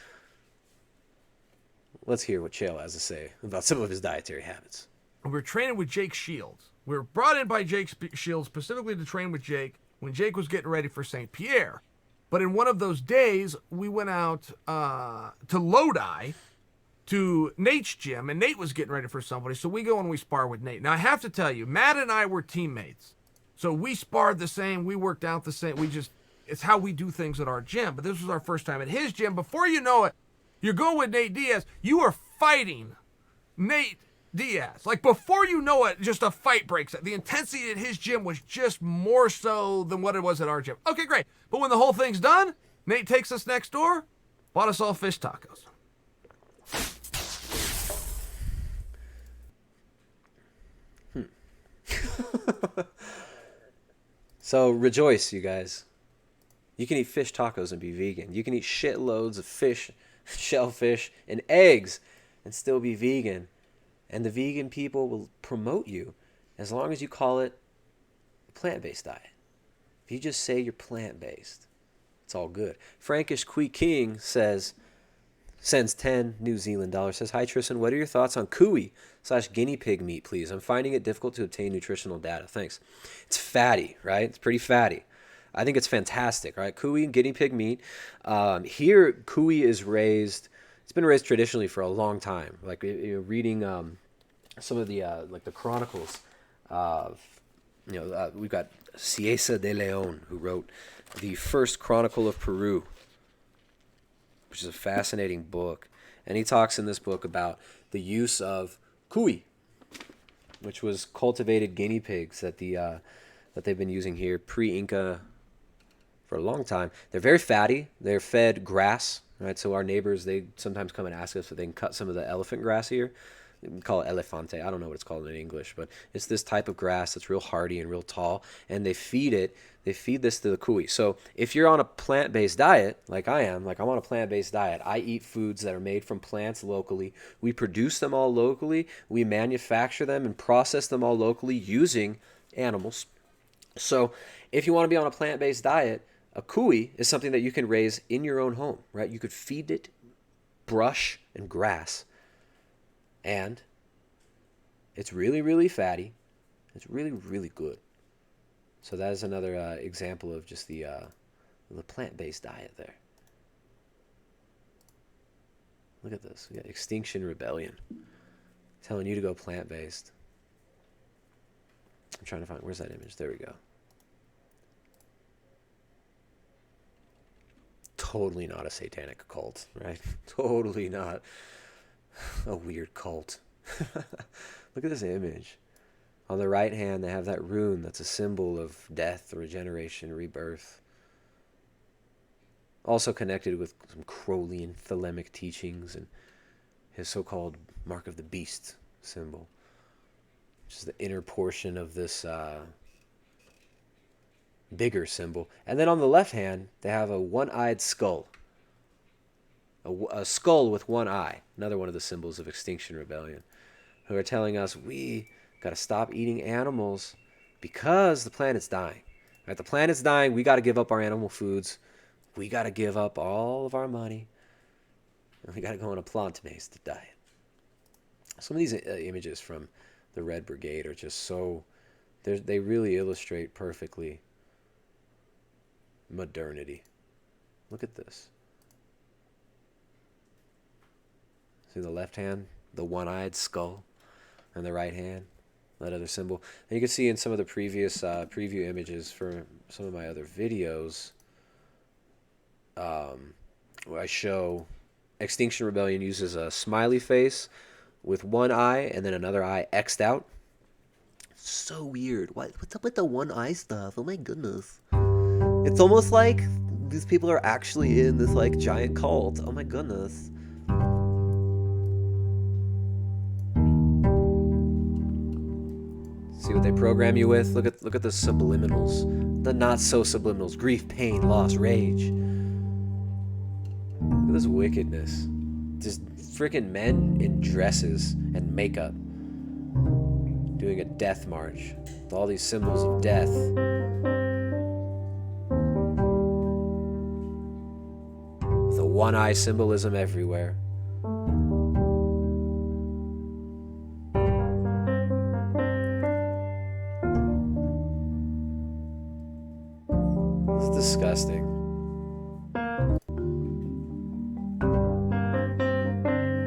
Let's hear what Chael has to say about some of his dietary habits. We're training with Jake Shields. We were brought in by Jake Shields specifically to train with Jake when Jake was getting ready for St. Pierre. But in one of those days, we went out to Lodi to Nate's gym, and Nate was getting ready for somebody, so we go and we spar with Nate. Now, I have to tell you, Matt and I were teammates. So we sparred the same, we worked out the same, it's how we do things at our gym. But this was our first time at his gym. Before you know it, you're going with Nate Diaz, you are fighting Nate Diaz. Like, before you know it, just a fight breaks out. The intensity at his gym was just more so than what it was at our gym. Okay, great. But when the whole thing's done, Nate takes us next door, bought us all fish tacos. So rejoice, you guys. You can eat fish tacos and be vegan. You can eat shitloads of fish, shellfish, and eggs and still be vegan. And the vegan people will promote you as long as you call it a plant-based diet. If you just say you're plant-based, it's all good. Frankish Qui King says, sends 10 New Zealand dollars. Says, hi Tristan, what are your thoughts on cuy/guinea pig meat, please? I'm finding it difficult to obtain nutritional data. Thanks. It's fatty, right? It's pretty fatty. I think it's fantastic, right? Cuy and guinea pig meat. Here, cuy is raised. It's been raised traditionally for a long time. Like you're reading some of the like the chronicles of, we've got Cieza de Leon, who wrote the first Chronicle of Peru, which is a fascinating book. And he talks in this book about the use of cuy, which was cultivated guinea pigs that they've been using here pre-Inca for a long time. They're very fatty. They're fed grass, right? So our neighbors, they sometimes come and ask us if they can cut some of the elephant grass here. We call it elefante. I don't know what it's called in English, but it's this type of grass that's real hardy and real tall, and they feed it. They feed this to the cuy. So if you're on a plant-based diet, like I am, like I'm on a plant-based diet, I eat foods that are made from plants locally. We produce them all locally. We manufacture them and process them all locally using animals. So if you want to be on a plant-based diet, a cuy is something that you can raise in your own home, right? You could feed it brush and grass, and it's really, really fatty. It's really, really good. So that is another example of just the plant-based diet there. Look at this. We got Extinction Rebellion telling you to go plant-based. I'm trying to find, where's that image? There we go. Totally not a satanic cult, right? Totally not a weird cult. Look at this image. On the right hand, they have that rune that's a symbol of death, regeneration, rebirth. Also connected with some Crowleyan thelemic teachings and his so-called Mark of the Beast symbol, which is the inner portion of this bigger symbol. And then on the left hand, they have a one-eyed skull. A skull with one eye. Another one of the symbols of Extinction Rebellion, who are telling us we got to stop eating animals because the planet's dying. Right? The planet's dying. We got to give up our animal foods. We got to give up all of our money. And we got to go on a plant-based diet. Some of these images from the Red Brigade are just so... They really illustrate perfectly modernity. Look at this. See the left hand? The one-eyed skull. And the right hand, that other symbol. And you can see in some of the previous preview images for some of my other videos, where I show Extinction Rebellion uses a smiley face with one eye and then another eye X'd out. So weird. What's up with the one eye stuff? Oh my goodness. It's almost like these people are actually in this like giant cult. Oh my goodness. See what they program you with? Look at the subliminals. The not so subliminals. Grief, pain, loss, rage. Look at this wickedness. Just freaking men in dresses and makeup doing a death march with all these symbols of death. With a one-eye symbolism everywhere. It's disgusting.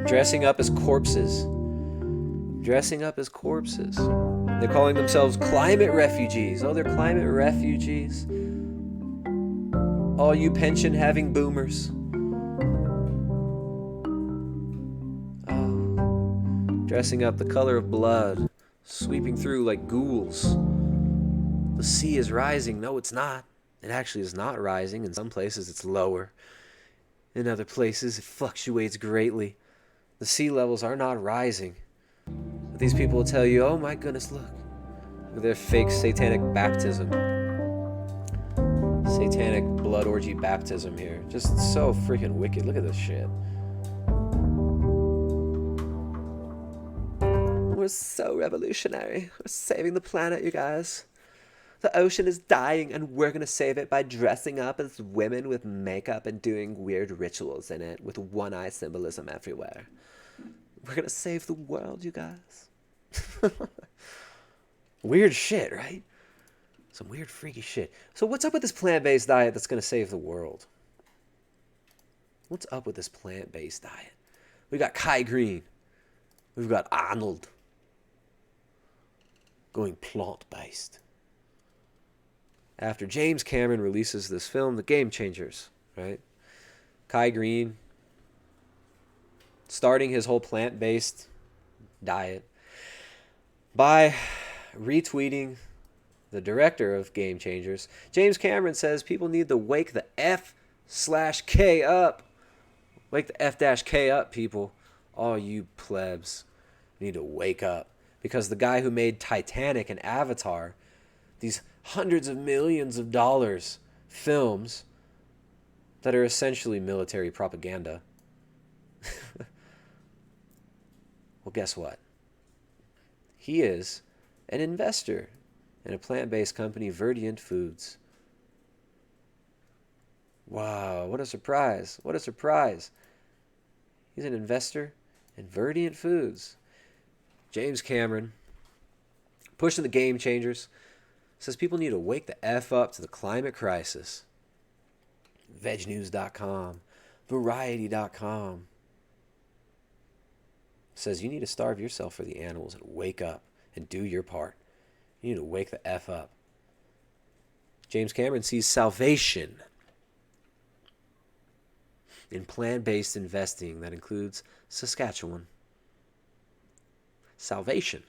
Dressing up as corpses. Dressing up as corpses. They're calling themselves climate refugees. Oh, they're climate refugees. All you pension-having boomers. Oh, dressing up the color of blood, sweeping through like ghouls. The sea is rising. No, it's not. It actually is not rising. In some places, it's lower. In other places, it fluctuates greatly. The sea levels are not rising. But these people will tell you, oh my goodness, look at their fake satanic baptism. Satanic blood orgy baptism here. Just so freaking wicked. Look at this shit. We're so revolutionary. We're saving the planet, you guys. The ocean is dying, and we're going to save it by dressing up as women with makeup and doing weird rituals in it with one-eye symbolism everywhere. We're going to save the world, you guys. Weird shit, right? Some weird, freaky shit. So what's up with this plant-based diet that's going to save the world? What's up with this plant-based diet? We got Greene. We've got Arnold going plant-based. After James Cameron releases this film, The Game Changers, right? Greene starting his whole plant-based diet by retweeting the director of Game Changers. James Cameron says people need to wake the F/K up. Wake the F-K up, people. All you plebs need to wake up. Because the guy who made Titanic and Avatar, these hundreds of millions of dollars films that are essentially military propaganda. Well, guess what? He is an investor in a plant-based company, Verdient Foods. Wow, what a surprise. What a surprise. He's an investor in Verdient Foods. James Cameron, pushing the Game Changers, says people need to wake the F up to the climate crisis. VegNews.com, Variety.com says you need to starve yourself for the animals and wake up and do your part. You need to wake the F up. James Cameron sees salvation in plant-based investing that includes Saskatchewan. Salvation.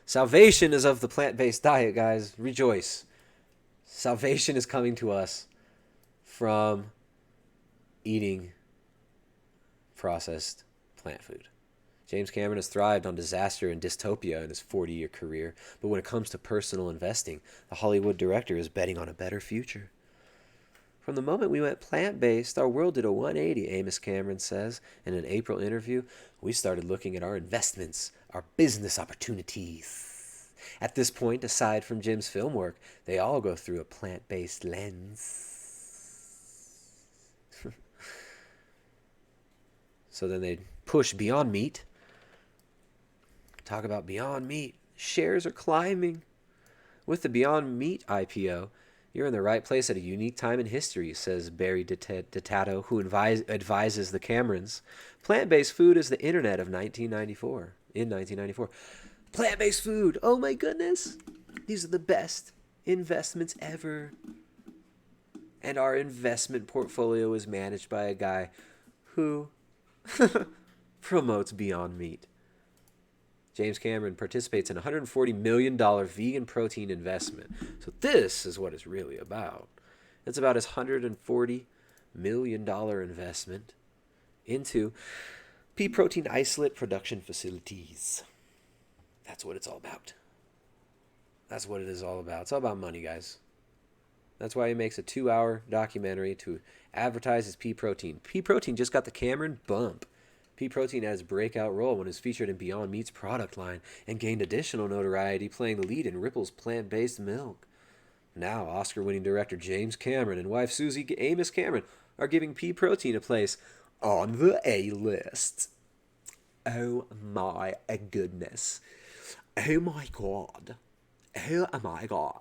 Salvation is of the plant-based diet, guys. Rejoice. Salvation is coming to us from eating processed plant food. James Cameron has thrived on disaster and dystopia in his 40-year career, but when it comes to personal investing, the Hollywood director is betting on a better future. From the moment we went plant-based, our world did a 180, Amos Cameron says. In an April interview, we started looking at our investments, our business opportunities. At this point, aside from Jim's film work, they all go through a plant-based lens. So then they push Beyond Meat. Talk about Beyond Meat. Shares are climbing. With the Beyond Meat IPO, you're in the right place at a unique time in history, says Barry Ditato, who advises the Camerons. Plant-based food is the internet of 1994. In 1994. Plant-based food. Oh my goodness. These are the best investments ever. And our investment portfolio is managed by a guy who promotes Beyond Meat. James Cameron participates in a $140 million vegan protein investment. So this is what it's really about. It's about his $140 million investment into pea protein isolate production facilities. That's what it's all about. That's what it is all about. It's all about money, guys. That's why he makes a 2-hour documentary to advertise his pea protein. Pea protein just got the Cameron bump. Pea protein had his breakout role when it was featured in Beyond Meat's product line and gained additional notoriety playing the lead in Ripple's plant-based milk. Now, Oscar-winning director James Cameron and wife Susie Amos Cameron are giving pea protein a place on the A-list. Oh my goodness. Oh my god. Oh my god.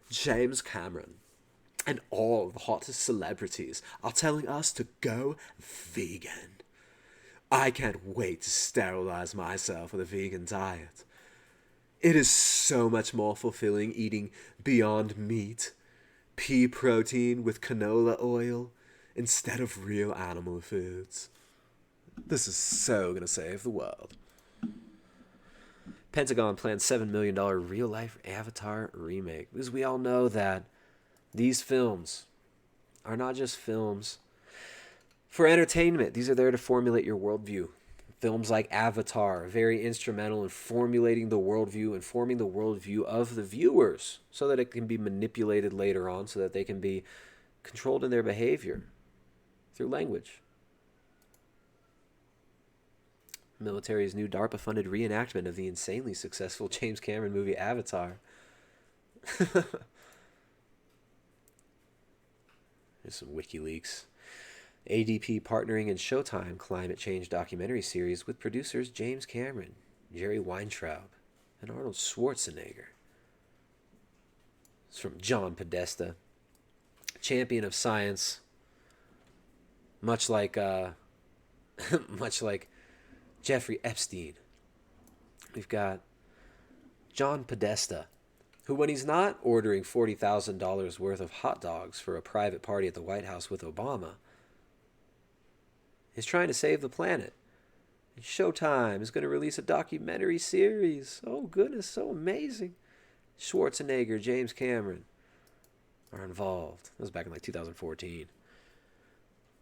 James Cameron and all the hottest celebrities are telling us to go vegan. I can't wait to sterilize myself with a vegan diet. It is so much more fulfilling eating Beyond Meat, pea protein with canola oil, instead of real animal foods. This is so gonna save the world. Pentagon plans $7 million real-life Avatar remake. Because we all know that these films are not just films for entertainment. These are there to formulate your worldview. Films like Avatar are very instrumental in formulating the worldview and forming the worldview of the viewers so that it can be manipulated later on, so that they can be controlled in their behavior through language. Military's new DARPA-funded reenactment of the insanely successful James Cameron movie Avatar. There's some WikiLeaks. ADP partnering in Showtime climate change documentary series with producers James Cameron, Jerry Weintraub, and Arnold Schwarzenegger. It's from John Podesta, champion of science, much like Jeffrey Epstein. We've got John Podesta, who, when he's not ordering $40,000 worth of hot dogs for a private party at the White House with Obama, is trying to save the planet. And Showtime is going to release a documentary series. Oh, goodness, so amazing. Schwarzenegger, James Cameron are involved. That was back in like 2014.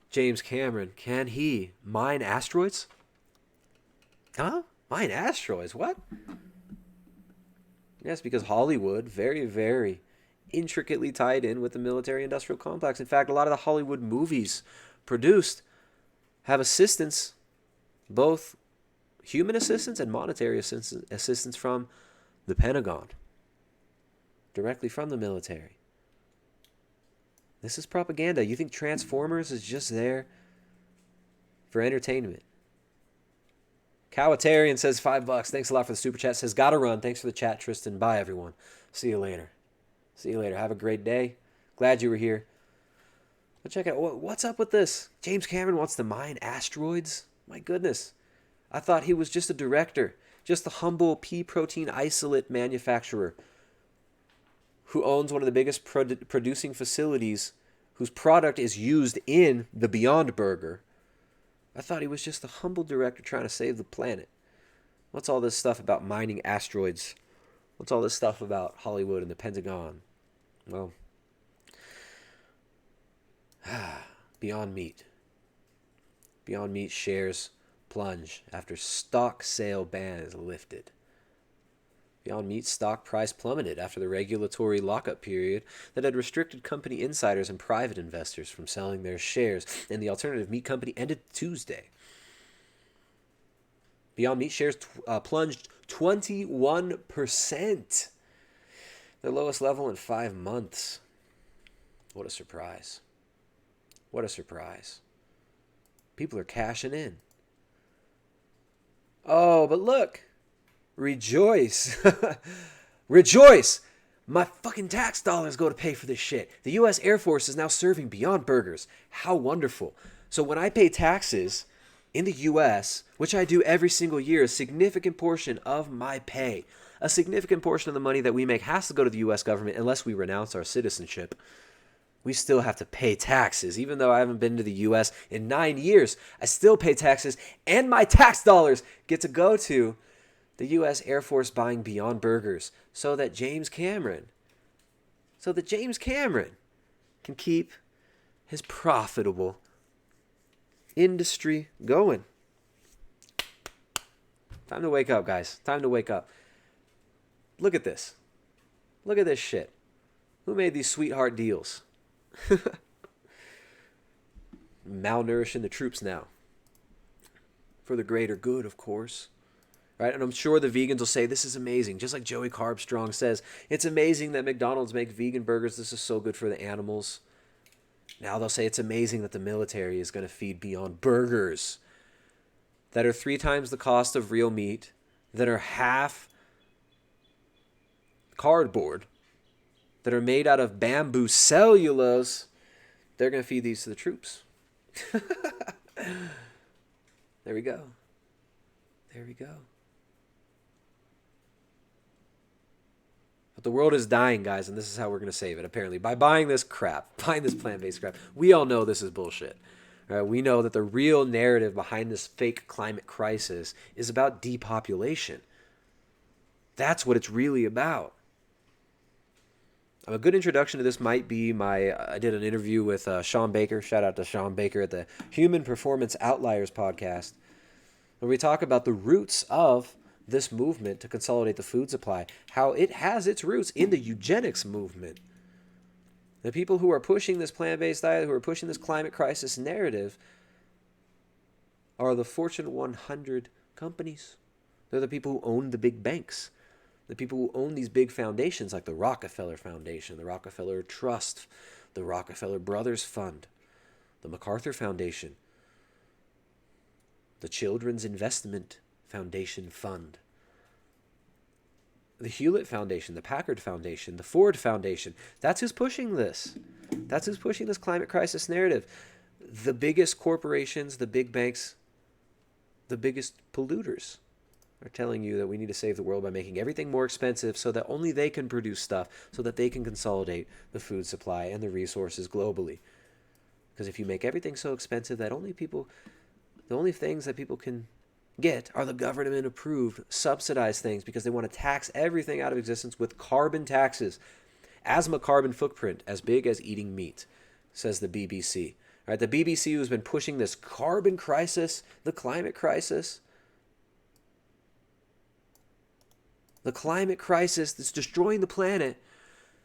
James Cameron, can he mine asteroids? Huh? Mine asteroids? What? Yes, because Hollywood, very, very intricately tied in with the military-industrial complex. In fact, a lot of the Hollywood movies produced have assistance, both human assistance and monetary assistance from the Pentagon, directly from the military. This is propaganda. You think Transformers is just there for entertainment? Cowatarian says $5. Thanks a lot for the super chat. Says gotta run. Thanks for the chat, Tristan. Bye, everyone. See you later. See you later. Have a great day. Glad you were here. But check out what's up with this. James Cameron wants to mine asteroids. My goodness. I thought he was just a director, just a humble pea protein isolate manufacturer who owns one of the biggest producing facilities whose product is used in the Beyond Burger. I thought he was just a humble director trying to save the planet. What's all this stuff about mining asteroids? What's all this stuff about Hollywood and the Pentagon? Well, Beyond Meat. Beyond Meat shares plunge after stock sale ban is lifted. Beyond Meat's stock price plummeted after the regulatory lockup period that had restricted company insiders and private investors from selling their shares in the alternative meat company ended Tuesday. Beyond Meat shares plunged 21%, their lowest level in 5 months. What a surprise. What a surprise. People are cashing in. Oh, but look. Rejoice. Rejoice. My fucking tax dollars go to pay for this shit. The U.S. Air Force is now serving Beyond Burgers. How wonderful. So when I pay taxes in the U.S., which I do every single year, a significant portion of my pay, a significant portion of the money that we make has to go to the U.S. government unless we renounce our citizenship. We still have to pay taxes. Even though I haven't been to the U.S. in 9 years, I still pay taxes, and my tax dollars get to go to the U.S. Air Force buying Beyond Burgers so that James Cameron can keep his profitable industry going. Time to wake up, guys. Time to wake up. Look at this. Look at this shit. Who made these sweetheart deals? Malnourishing the troops now. For the greater good, of course. Right? And I'm sure the vegans will say, this is amazing. Just like Joey Carbstrong says, it's amazing that McDonald's make vegan burgers. This is so good for the animals. Now they'll say it's amazing that the military is going to feed Beyond Burgers that are 3 times the cost of real meat, that are half cardboard, that are made out of bamboo cellulose. They're going to feed these to the troops. There we go. There we go. But the world is dying, guys, and this is how we're going to save it, apparently. By buying this crap, buying this plant-based crap. We all know this is bullshit. Right? We know that the real narrative behind this fake climate crisis is about depopulation. That's what it's really about. A good introduction to this might be I did an interview with Sean Baker. Shout out to Sean Baker at the Human Performance Outliers podcast, where we talk about the roots of this movement to consolidate the food supply, how it has its roots in the eugenics movement. The people who are pushing this plant-based diet, who are pushing this climate crisis narrative, are the Fortune 100 companies. They're the people who own the big banks. The people who own these big foundations like the Rockefeller Foundation, the Rockefeller Trust, the Rockefeller Brothers Fund, the MacArthur Foundation, the Children's Investment Foundation Fund, the Hewlett Foundation, the Packard Foundation, the Ford Foundation. That's who's pushing this. That's who's pushing this climate crisis narrative. The biggest corporations, the big banks, the biggest polluters are telling you that we need to save the world by making everything more expensive so that only they can produce stuff, so that they can consolidate the food supply and the resources globally. Because if you make everything so expensive that the only things that people can get are the government approved subsidized things, because they want to tax everything out of existence with carbon taxes. Asthma carbon footprint as big as eating meat, says the BBC. Right, the BBC, who's been pushing this carbon crisis, the climate crisis that's destroying the planet.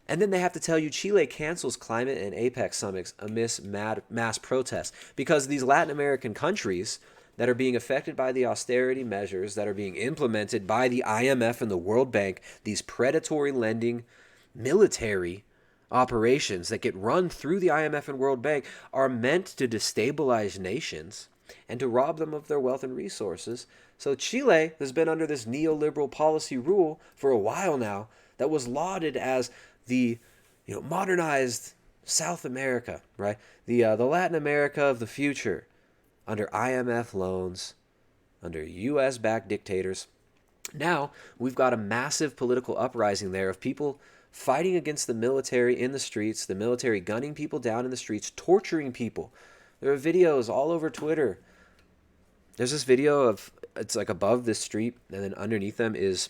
And then they have to tell you Chile cancels climate and APEC summits amidst mass protests, because these Latin American countries that are being affected by the austerity measures that are being implemented by the IMF and the World Bank, these predatory lending military operations that get run through the IMF and World Bank, are meant to destabilize nations and to rob them of their wealth and resources. So Chile has been under this neoliberal policy rule for a while now that was lauded as the modernized South America, right? The Latin America of the future, under IMF loans, under US-backed dictators. Now we've got a massive political uprising there of people fighting against the military in the streets, the military gunning people down in the streets, torturing people. There are videos all over Twitter. There's this video of, it's like above this street, and then underneath them is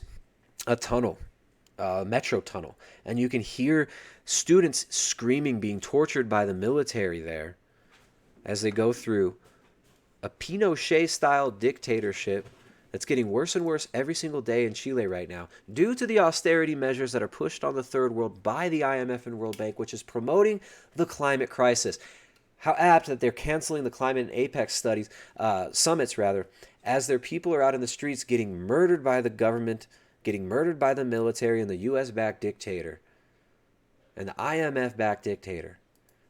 a tunnel, a metro tunnel. And you can hear students screaming, being tortured by the military there as they go through a Pinochet-style dictatorship that's getting worse and worse every single day in Chile right now, due to the austerity measures that are pushed on the third world by the IMF and World Bank, which is promoting the climate crisis. How apt that they're canceling the climate and APEC summits, as their people are out in the streets getting murdered by the government, getting murdered by the military and the US-backed dictator and the IMF-backed dictator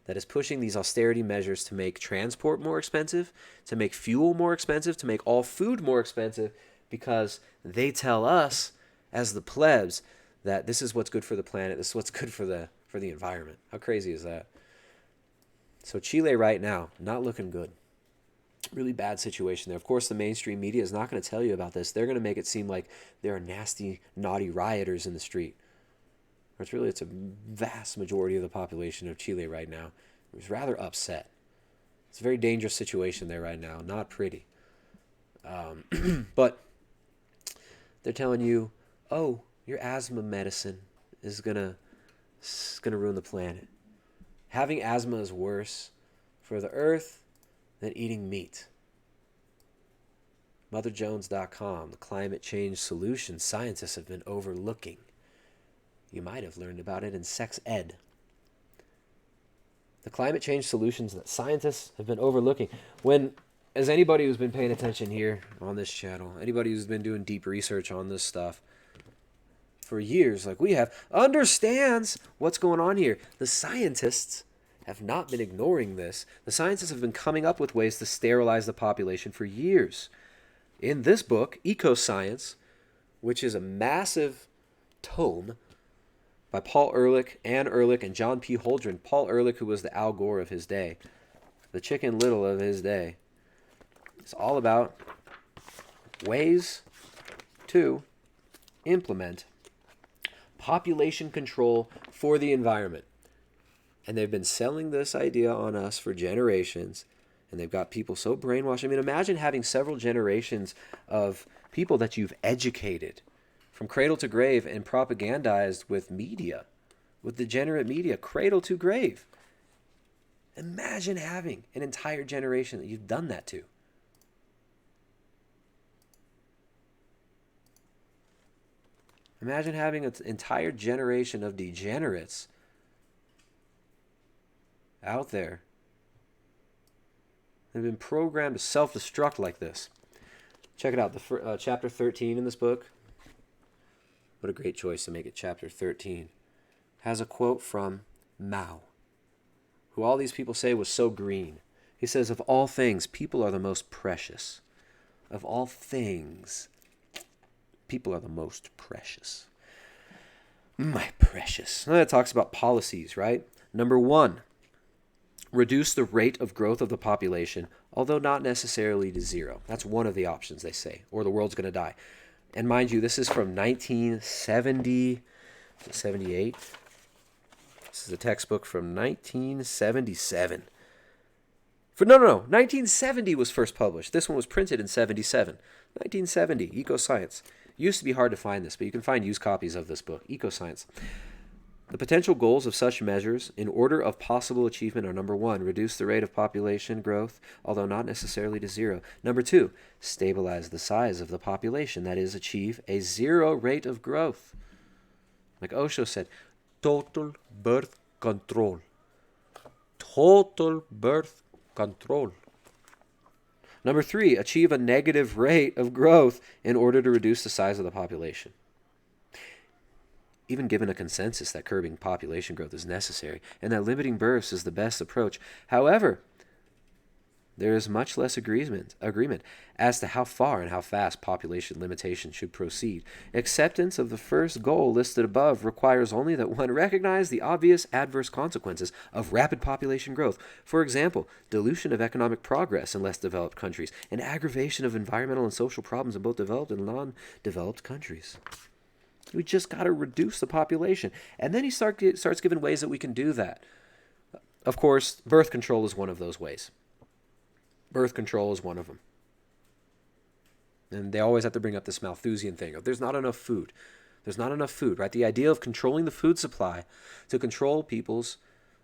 that is pushing these austerity measures to make transport more expensive, to make fuel more expensive, to make all food more expensive, because they tell us as the plebs that this is what's good for the planet, this is what's good for the environment. How crazy is that? So Chile right now, not looking good. Really bad situation there. Of course, the mainstream media is not going to tell you about this. They're going to make it seem like there are nasty, naughty rioters in the street. It's a vast majority of the population of Chile right now who's rather upset. It's a very dangerous situation there right now. Not pretty. But they're telling you, oh, your asthma medicine is gonna ruin the planet. Having asthma is worse for the earth than eating meat. MotherJones.com, the climate change solution scientists have been overlooking. You might have learned about it in sex ed. The climate change solutions that scientists have been overlooking. As anybody who's been paying attention here on this channel, anybody who's been doing deep research on this stuff for years, like we have, understands what's going on here. The scientists have not been ignoring this. The scientists have been coming up with ways to sterilize the population for years. In this book, Ecoscience, which is a massive tome by Paul Ehrlich, Ann Ehrlich, and John P. Holdren. Paul Ehrlich, who was the Al Gore of his day, the Chicken Little of his day. It's all about ways to implement population control for the environment. And they've been selling this idea on us for generations, and they've got people so brainwashed. I mean, imagine having several generations of people that you've educated from cradle to grave and propagandized with media, with degenerate media, cradle to grave. Imagine having an entire generation that you've done that to. Imagine having an entire generation of degenerates out there. They've been programmed to self-destruct like this. Check it out, chapter 13 in this book. what a great choice to make it chapter 13, has a quote from Mao, who all these people say was so green. He says, of all things, people are the most precious. Of all things, people are the most precious. My precious. Now that talks about policies, right? Number 1, reduce the rate of growth of the population, although not necessarily to zero. That's one of the options, they say, or the world's going to die. And mind you, this is from 1970, 78. This is a textbook from 1977. No, 1970 was first published. This one was printed in 77. 1970, Ecoscience. Used to be hard to find this, but you can find used copies of this book, Ecoscience. The potential goals of such measures in order of possible achievement are: number 1, reduce the rate of population growth, although not necessarily to zero. Number 2, stabilize the size of the population, that is, achieve a zero rate of growth. Like Osho said, total birth control. Total birth control. Number 3, achieve a negative rate of growth in order to reduce the size of the population. Even given a consensus that curbing population growth is necessary and that limiting births is the best approach, however, there is much less agreement as to how far and how fast population limitation should proceed. Acceptance of the first goal listed above requires only that one recognize the obvious adverse consequences of rapid population growth. For example, dilution of economic progress in less developed countries and aggravation of environmental and social problems in both developed and non-developed countries. We just got to reduce the population. And then he starts giving ways that we can do that. Of course, birth control is one of those ways. Birth control is one of them. And they always have to bring up this Malthusian thing of there's not enough food. There's not enough food, right? The idea of controlling the food supply to control people's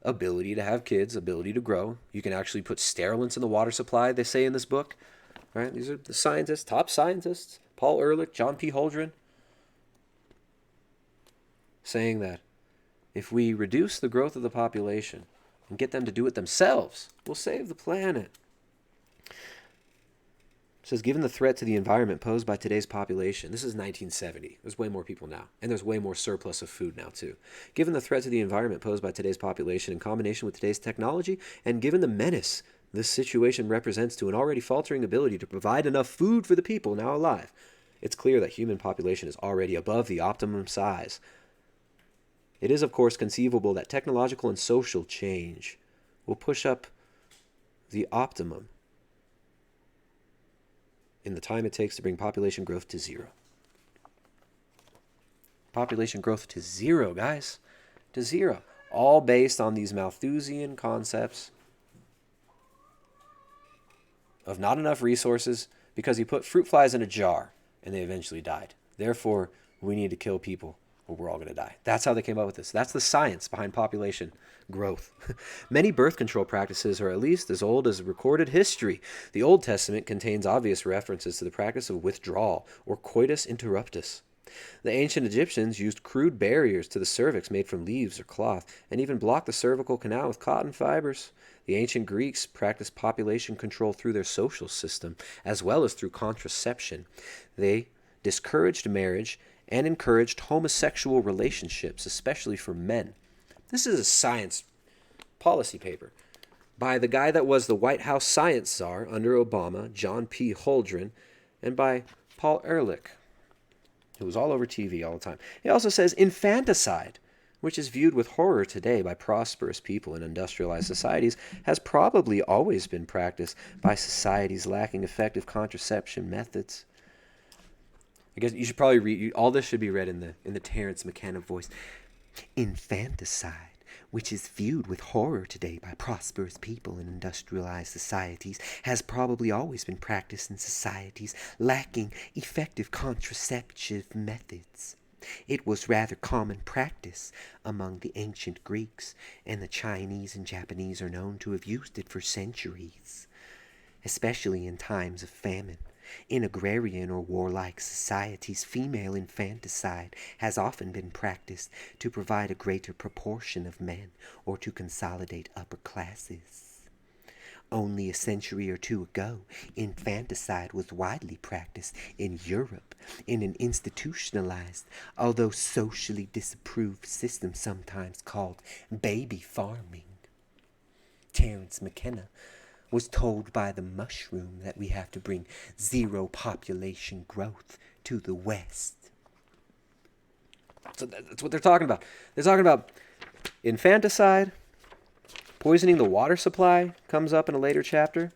ability to have kids, ability to grow. You can actually put sterilants in the water supply, they say in this book. Right? These are the scientists, top scientists, Paul Ehrlich, John P. Holdren, saying that if we reduce the growth of the population and get them to do it themselves, we'll save the planet. It says, given the threat to the environment posed by today's population, this is 1970, there's way more people now, and there's way more surplus of food now too. Given the threat to the environment posed by today's population in combination with today's technology, and given the menace this situation represents to an already faltering ability to provide enough food for the people now alive, it's clear that human population is already above the optimum size. It is, of course, conceivable that technological and social change will push up the optimum in the time it takes to bring population growth to zero. Population growth to zero, guys. To zero. All based on these Malthusian concepts of not enough resources because he put fruit flies in a jar and they eventually died. Therefore, we need to kill people or we're all going to die. That's how they came up with this. That's the science behind population growth. Many birth control practices are at least as old as recorded history. The Old Testament contains obvious references to the practice of withdrawal or coitus interruptus. The ancient Egyptians used crude barriers to the cervix made from leaves or cloth and even blocked the cervical canal with cotton fibers. The ancient Greeks practiced population control through their social system as well as through contraception. They discouraged marriage and encouraged homosexual relationships, especially for men. This is a science policy paper by the guy that was the White House science czar under Obama, John P. Holdren, and by Paul Ehrlich, who was all over TV all the time. He also says infanticide, which is viewed with horror today by prosperous people in industrialized societies, has probably always been practiced by societies lacking effective contraception methods. I guess you should probably read, all this should be read in the Terence McKenna voice. Infanticide, which is viewed with horror today by prosperous people in industrialized societies, has probably always been practiced in societies lacking effective contraceptive methods. It was rather common practice among the ancient Greeks, and the Chinese and Japanese are known to have used it for centuries, especially in times of famine. In agrarian or warlike societies, female infanticide has often been practiced to provide a greater proportion of men or to consolidate upper classes. Only a century or two ago, infanticide was widely practiced in Europe in an institutionalized, although socially disapproved system sometimes called baby farming. Terence McKenna was told by the mushroom that we have to bring zero population growth to the West. So that's what they're talking about. They're talking about infanticide, poisoning the water supply comes up in a later chapter.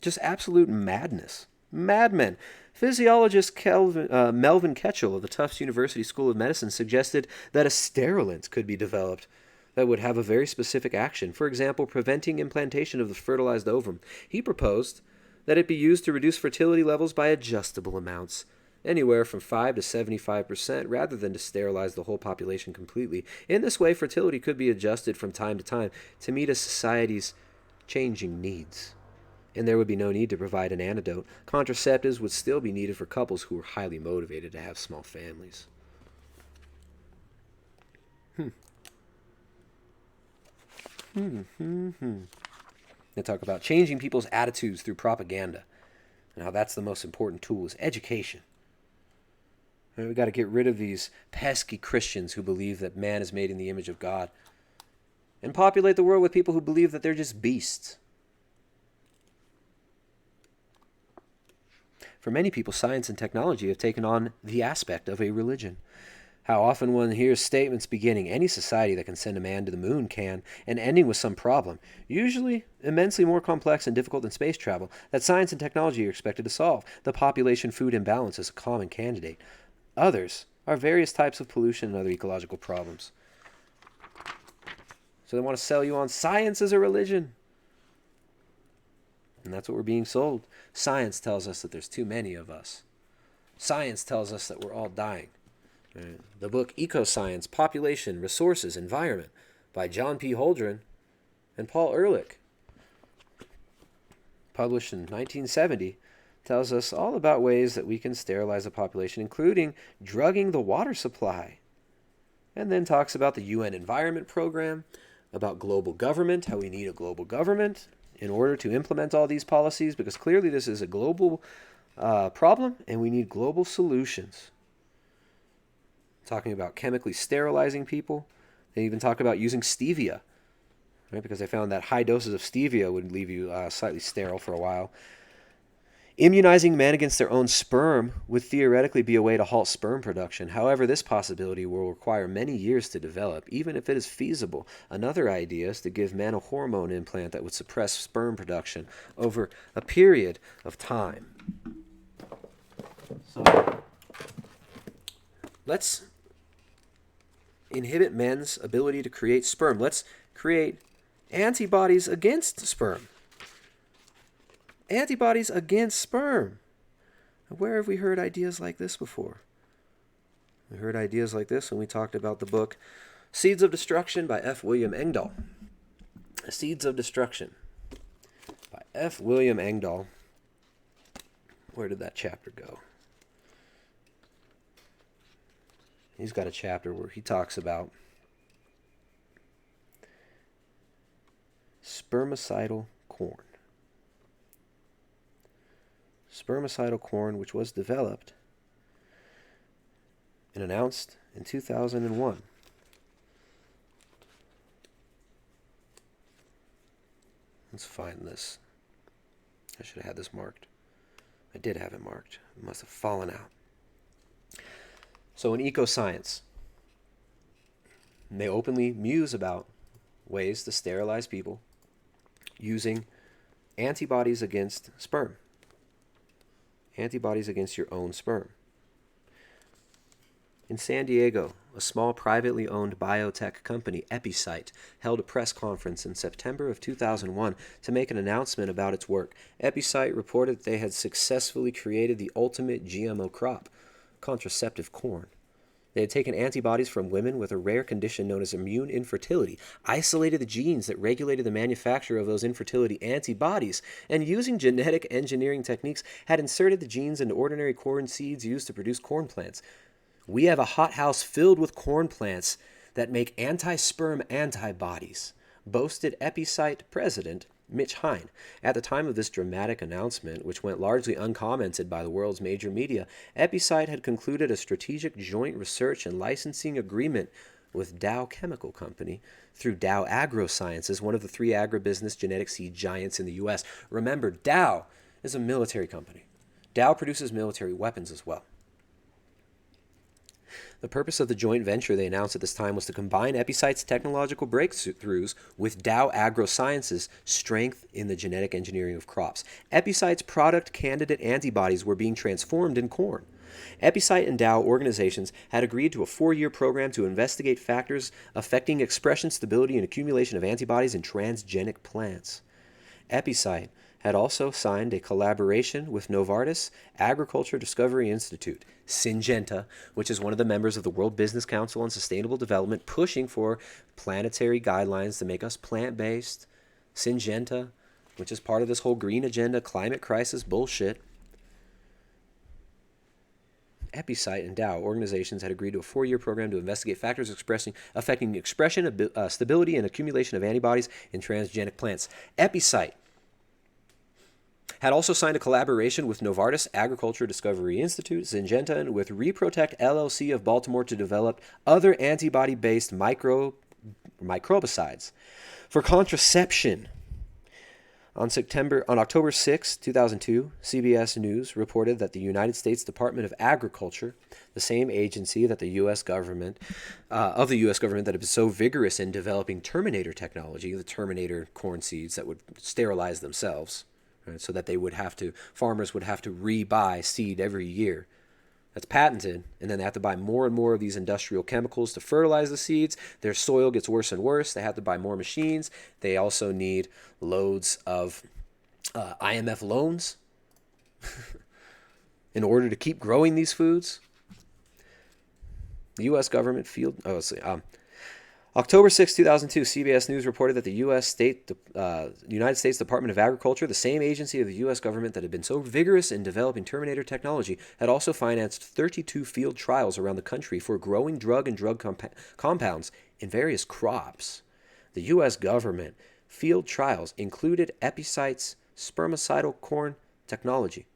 Just absolute madness. Madmen. Physiologist Melvin Ketchell of the Tufts University School of Medicine suggested that a sterilant could be developed that would have a very specific action. For example, preventing implantation of the fertilized ovum. He proposed that it be used to reduce fertility levels by adjustable amounts, anywhere from 5 to 75%, rather than to sterilize the whole population completely. In this way, fertility could be adjusted from time to time to meet a society's changing needs. And there would be no need to provide an antidote. Contraceptives would still be needed for couples who were highly motivated to have small families. They talk about changing people's attitudes through propaganda. And how that's the most important tool is education. We've got to get rid of these pesky Christians who believe that man is made in the image of God, and populate the world with people who believe that they're just beasts. For many people, science and technology have taken on the aspect of a religion. How often one hears statements beginning, any society that can send a man to the moon can, and ending with some problem, usually immensely more complex and difficult than space travel, that science and technology are expected to solve. The population-food imbalance is a common candidate. Others are various types of pollution and other ecological problems. So they want to sell you on science as a religion. And that's what we're being sold. Science tells us that there's too many of us. Science tells us that we're all dying. The book Ecoscience, Population, Resources, Environment by John P. Holdren and Paul Ehrlich, published in 1970, tells us all about ways that we can sterilize a population, including drugging the water supply. And then talks about the UN Environment Program, about global government, how we need a global government in order to implement all these policies, because clearly this is a global problem and we need global solutions. Talking about chemically sterilizing people. They even talk about using stevia, right? Because they found that high doses of stevia would leave you slightly sterile for a while. Immunizing men against their own sperm would theoretically be a way to halt sperm production. However, this possibility will require many years to develop, even if it is feasible. Another idea is to give men a hormone implant that would suppress sperm production over a period of time. So, let's inhibit men's ability to create sperm. Let's create antibodies against sperm. Antibodies against sperm. Where have we heard ideas like this before? We heard ideas like this when we talked about the book Seeds of Destruction by F. William Engdahl. Seeds of Destruction by F. William Engdahl. Where did that chapter go? He's got a chapter where he talks about spermicidal corn. Spermicidal corn, which was developed and announced in 2001. Let's find this. I should have had this marked. I did have it marked. It must have fallen out. So in Ecoscience, they openly muse about ways to sterilize people using antibodies against sperm. Antibodies against your own sperm. In San Diego, a small privately owned biotech company, Epicite, held a press conference in September of 2001 to make an announcement about its work. Epicite reported that they had successfully created the ultimate GMO crop, contraceptive corn. They had taken antibodies from women with a rare condition known as immune infertility, isolated the genes that regulated the manufacture of those infertility antibodies, and using genetic engineering techniques had inserted the genes into ordinary corn seeds used to produce corn plants. We have a hothouse filled with corn plants that make anti-sperm antibodies. boasted Epicite president Mitch Hine. At the time of this dramatic announcement, which went largely uncommented by the world's major media, Epicite had concluded a strategic joint research and licensing agreement with Dow Chemical Company through Dow AgroSciences, one of the 3 agribusiness genetic seed giants in the U.S. Remember, Dow is a military company. Dow produces military weapons as well. The purpose of the joint venture they announced at this time was to combine Epicite's technological breakthroughs with Dow AgroSciences' strength in the genetic engineering of crops. Epicite's product candidate antibodies were being transformed in corn. Epicite and Dow organizations had agreed to a 4-year program to investigate factors affecting expression, stability, and accumulation of antibodies in transgenic plants. Epicite had also signed a collaboration with Novartis Agriculture Discovery Institute, Syngenta, which is one of the members of the World Business Council on Sustainable Development, pushing for planetary guidelines to make us plant-based. Syngenta, which is part of this whole green agenda, climate crisis bullshit. Epicite and Dow organizations had agreed to a 4-year program to investigate factors affecting expression, stability, and accumulation of antibodies in transgenic plants. Epicite had also signed a collaboration with Novartis Agriculture Discovery Institute, Syngenta, and with Reprotect LLC of Baltimore to develop other antibody-based microbicides for contraception. On October 6, 2002, CBS News reported that the United States Department of Agriculture, the same agency that the U.S. government, that had been so vigorous in developing Terminator technology, the Terminator corn seeds that would sterilize themselves, right, so that farmers would have to re-buy seed every year. That's patented, and then they have to buy more and more of these industrial chemicals to fertilize the seeds. Their soil gets worse and worse. They have to buy more machines. They also need loads of IMF loans in order to keep growing these foods. The U.S. government October 6, 2002, CBS News reported that the United States Department of Agriculture, the same agency of the U.S. government that had been so vigorous in developing Terminator technology, had also financed 32 field trials around the country for growing drug and drug compounds in various crops. The U.S. government field trials included Epicite's spermicidal corn technology.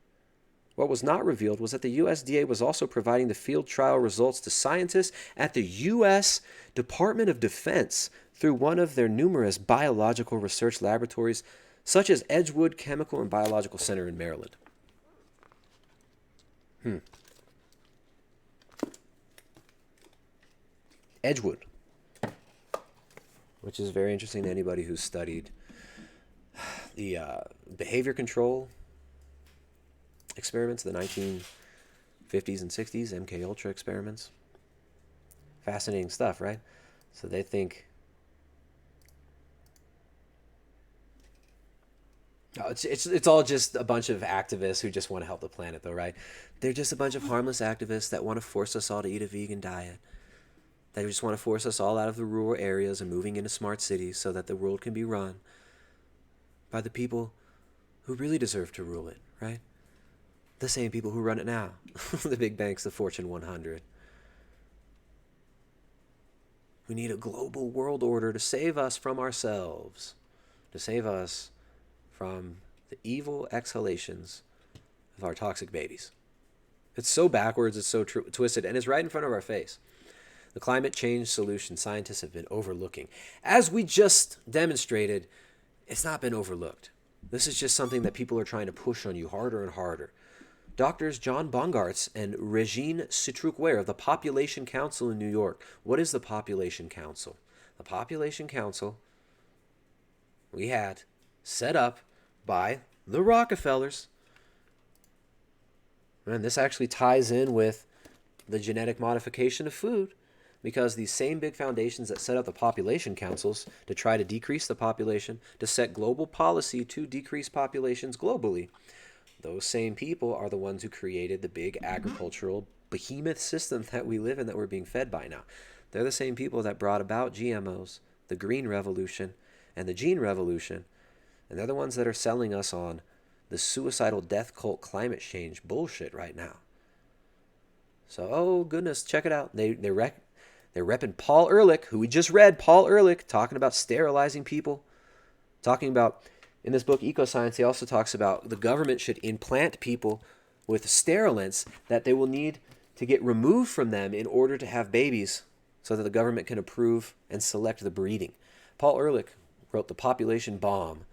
What was not revealed was that the USDA was also providing the field trial results to scientists at the U.S. Department of Defense through one of their numerous biological research laboratories, such as Edgewood Chemical and Biological Center in Maryland. Edgewood, which is very interesting to anybody who's studied the behavior control experiments, the 1950s and 60s, MK Ultra experiments. Fascinating stuff, right? So they think it's all just a bunch of activists who just want to help the planet, though, right? They're just a bunch of harmless activists that want to force us all to eat a vegan diet. They just want to force us all out of the rural areas and moving into smart cities so that the world can be run by the people who really deserve to rule it, right? The same people who run it now. The big banks, the Fortune 100. We need a global world order to save us from ourselves, to save us from the evil exhalations of our toxic babies. It's so backwards, it's so twisted, and it's right in front of our face. The climate change solution scientists have been overlooking. As we just demonstrated, it's not been overlooked. This is just something that people are trying to push on you harder and harder. Doctors John Bongartz and Regine Citruc-Ware of the Population Council in New York. What is the Population Council? The Population Council we had set up by the Rockefellers. And this actually ties in with the genetic modification of food, because these same big foundations that set up the population councils to try to decrease the population, to set global policy to decrease populations globally, those same people are the ones who created the big agricultural behemoth system that we live in, that we're being fed by now. They're the same people that brought about GMOs, the Green Revolution, and the Gene Revolution, and they're the ones that are selling us on the suicidal death cult climate change bullshit right now. So, oh goodness, check it out. They're repping Paul Ehrlich, who we just read, Paul Ehrlich, talking about sterilizing people. Talking about, in this book, Ecoscience, he also talks about the government should implant people with sterilants that they will need to get removed from them in order to have babies so that the government can approve and select the breeding. Paul Ehrlich wrote The Population Bomb,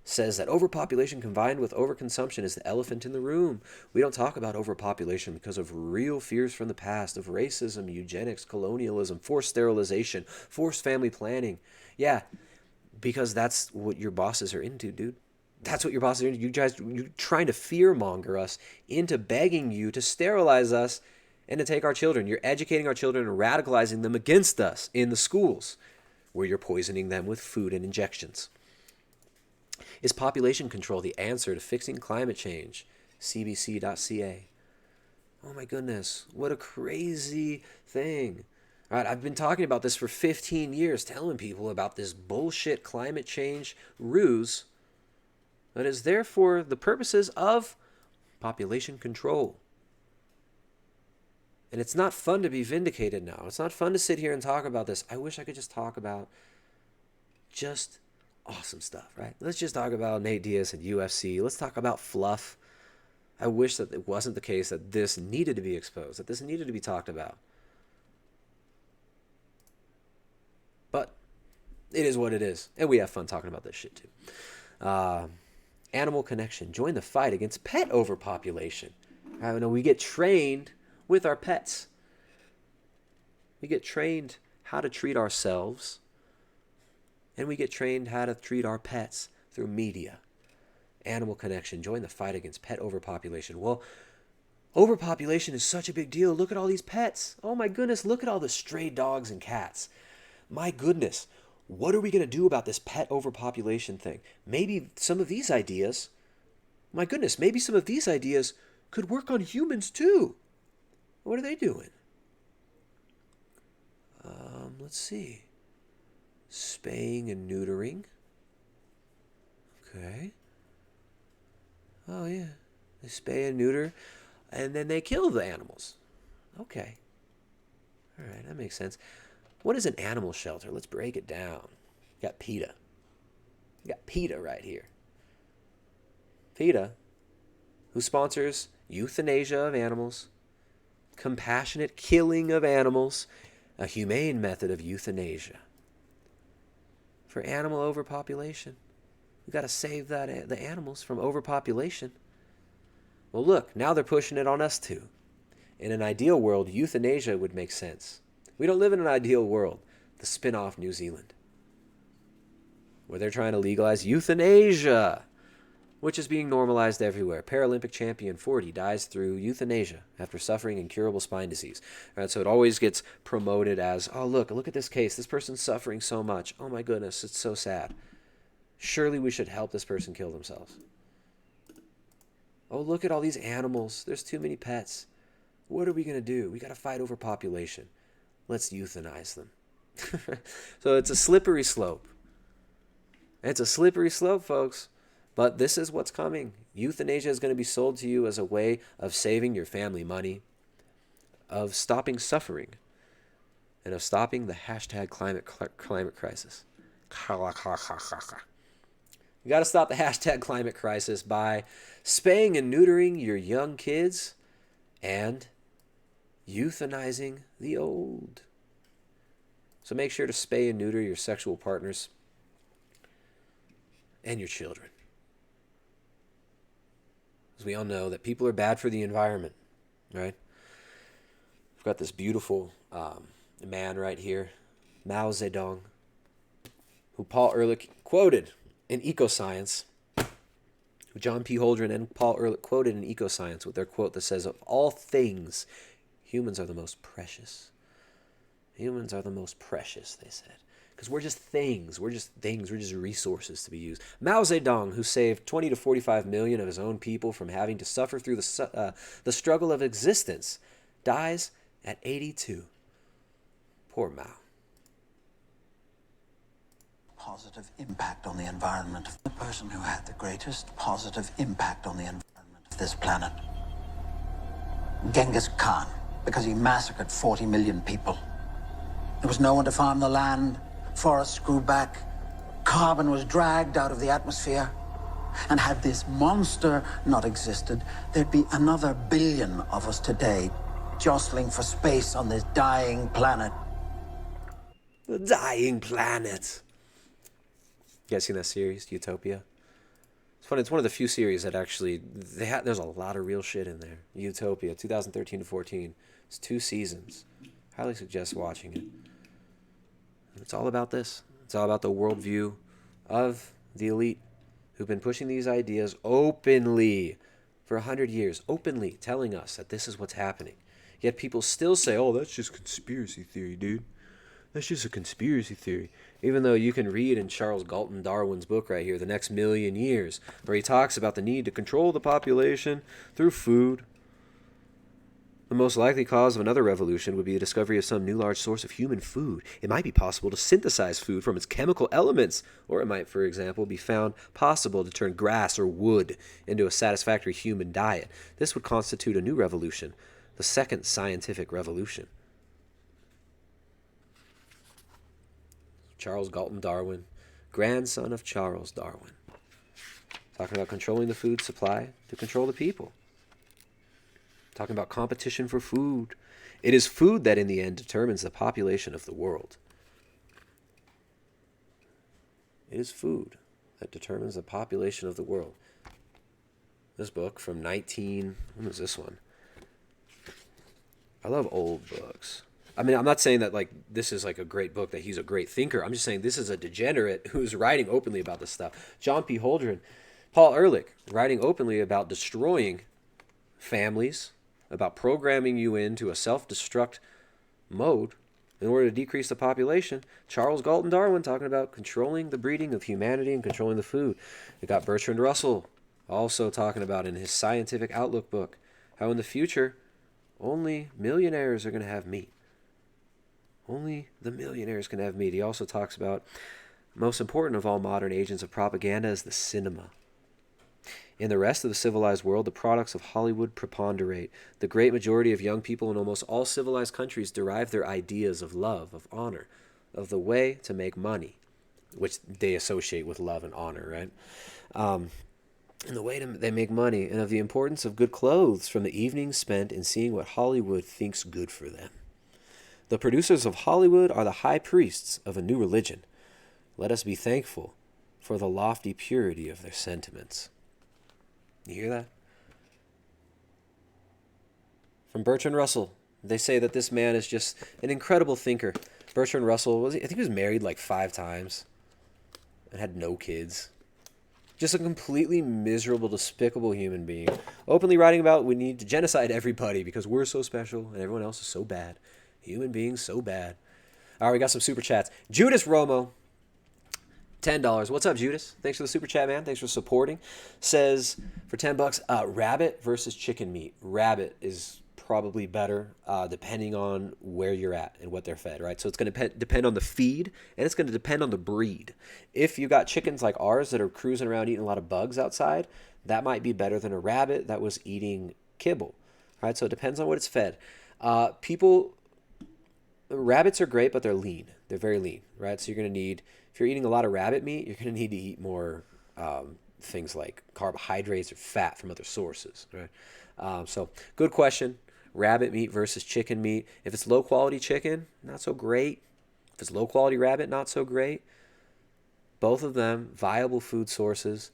says that overpopulation combined with overconsumption is the elephant in the room. We don't talk about overpopulation because of real fears from the past of racism, eugenics, colonialism, forced sterilization, forced family planning. Yeah, because that's what your bosses are into, dude. That's what your bosses are into. You guys, you're trying to fear-monger us into begging you to sterilize us and to take our children. You're educating our children and radicalizing them against us in the schools, where you're poisoning them with food and injections. Is population control the answer to fixing climate change? CBC.ca. Oh my goodness, what a crazy thing. All right, I've been talking about this for 15 years, telling people about this bullshit climate change ruse that is there for the purposes of population control. And it's not fun to be vindicated now. It's not fun to sit here and talk about this. I wish I could just talk about just awesome stuff, right? Let's just talk about Nate Diaz and UFC. Let's talk about fluff. I wish that it wasn't the case that this needed to be exposed, that this needed to be talked about. But it is what it is. And we have fun talking about this shit too. Animal connection. Join the fight against pet overpopulation. I know we get trained with our pets. We get trained how to treat ourselves. And we get trained how to treat our pets through media. Animal connection. Join the fight against pet overpopulation. Well, overpopulation is such a big deal. Look at all these pets. Oh my goodness, look at all the stray dogs and cats. My goodness, what are we going to do about this pet overpopulation thing? Maybe some of these ideas, my goodness, maybe some of these ideas could work on humans too. What are they doing? Let's see. Spaying and neutering. Okay. Oh, yeah. They spay and neuter, and then they kill the animals. Okay. All right, that makes sense. What is an animal shelter? Let's break it down. You got PETA. You got PETA right here. PETA, who sponsors euthanasia of animals, compassionate killing of animals, a humane method of euthanasia. For animal overpopulation. We've got to save the animals from overpopulation. Well, look, now they're pushing it on us too. In an ideal world, euthanasia would make sense. We don't live in an ideal world. The spin-off New Zealand, where they're trying to legalize euthanasia, which is being normalized everywhere. Paralympic champion 40 dies through euthanasia after suffering incurable spine disease. All right, so it always gets promoted as, oh, look at this case. This person's suffering so much. Oh, my goodness, it's so sad. Surely we should help this person kill themselves. Oh, look at all these animals. There's too many pets. What are we going to do? We got to fight overpopulation. Let's euthanize them. So it's a slippery slope. It's a slippery slope, folks. But this is what's coming. Euthanasia is going to be sold to you as a way of saving your family money, of stopping suffering, and of stopping the hashtag climate crisis. You got to stop the hashtag climate crisis by spaying and neutering your young kids and euthanizing the old. So make sure to spay and neuter your sexual partners and your children. As we all know that people are bad for the environment, right? We've got this beautiful man right here, Mao Zedong, who Paul Ehrlich quoted in Ecoscience, who John P. Holdren and Paul Ehrlich quoted in Ecoscience with their quote that says, of all things, humans are the most precious. Humans are the most precious, they said. Because we're just things. We're just things. We're just resources to be used. Mao Zedong, who saved 20 to 45 million of his own people from having to suffer through the struggle of existence, dies at 82. Poor Mao. Positive impact on the environment. The person who had the greatest positive impact on the environment of this planet. Genghis Khan, because he massacred 40 million people. There was no one to farm the land. Forests grew back. Carbon was dragged out of the atmosphere. And had this monster not existed, there'd be another billion of us today, jostling for space on this dying planet. The dying planet. You guys seen that series, Utopia? It's funny. It's one of the few series that actually there's a lot of real shit in there. Utopia, 2013 to 14. It's 2 seasons. Highly suggest watching it. It's all about this. It's all about the worldview of the elite who've been pushing these ideas openly for 100 years, openly telling us that this is what's happening. Yet people still say, oh, that's just conspiracy theory, dude. That's just a conspiracy theory. Even though you can read in Charles Galton Darwin's book right here, The Next Million Years, where he talks about the need to control the population through food. The most likely cause of another revolution would be the discovery of some new large source of human food. It might be possible to synthesize food from its chemical elements, or it might, for example, be found possible to turn grass or wood into a satisfactory human diet. This would constitute a new revolution, the second scientific revolution. Charles Galton Darwin, grandson of Charles Darwin, talking about controlling the food supply to control the people. Talking about competition for food. It is food that in the end determines the population of the world. It is food that determines the population of the world. This book from when was this one? I love old books. I mean, I'm not saying that like this is like a great book, that he's a great thinker. I'm just saying this is a degenerate who's writing openly about this stuff. John P. Holdren, Paul Ehrlich, writing openly about destroying families, about programming you into a self-destruct mode in order to decrease the population. Charles Galton Darwin talking about controlling the breeding of humanity and controlling the food. We got Bertrand Russell also talking about in his Scientific Outlook book how in the future only millionaires are going to have meat. Only the millionaires can have meat. He also talks about most important of all modern agents of propaganda is the cinema. In the rest of the civilized world, the products of Hollywood preponderate. The great majority of young people in almost all civilized countries derive their ideas of love, of honor, of the way to make money, which they associate with love and honor, right? And the way they make money, and of the importance of good clothes from the evenings spent in seeing what Hollywood thinks good for them. The producers of Hollywood are the high priests of a new religion. Let us be thankful for the lofty purity of their sentiments. You hear that? From Bertrand Russell, they say that this man is just an incredible thinker. Bertrand Russell, I think he was married like 5 times and had no kids. Just a completely miserable, despicable human being. Openly writing about we need to genocide everybody because we're so special and everyone else is so bad. Human beings so bad. All right, we got some super chats. Judas Romo, $10. What's up, Judas? Thanks for the super chat, man. Thanks for supporting. Says for $10, rabbit versus chicken meat. Rabbit is probably better depending on where you're at and what they're fed, right? So it's going to depend on the feed, and it's going to depend on the breed. If you got chickens like ours that are cruising around eating a lot of bugs outside, that might be better than a rabbit that was eating kibble, right? So it depends on what it's fed. Rabbits are great, but they're lean. They're very lean, right? So you're going to need, if you're eating a lot of rabbit meat, you're going to need to eat more things like carbohydrates or fat from other sources, right? So good question. Rabbit meat versus chicken meat. If it's low quality chicken, not so great. If it's low quality rabbit, not so great. Both of them viable food sources.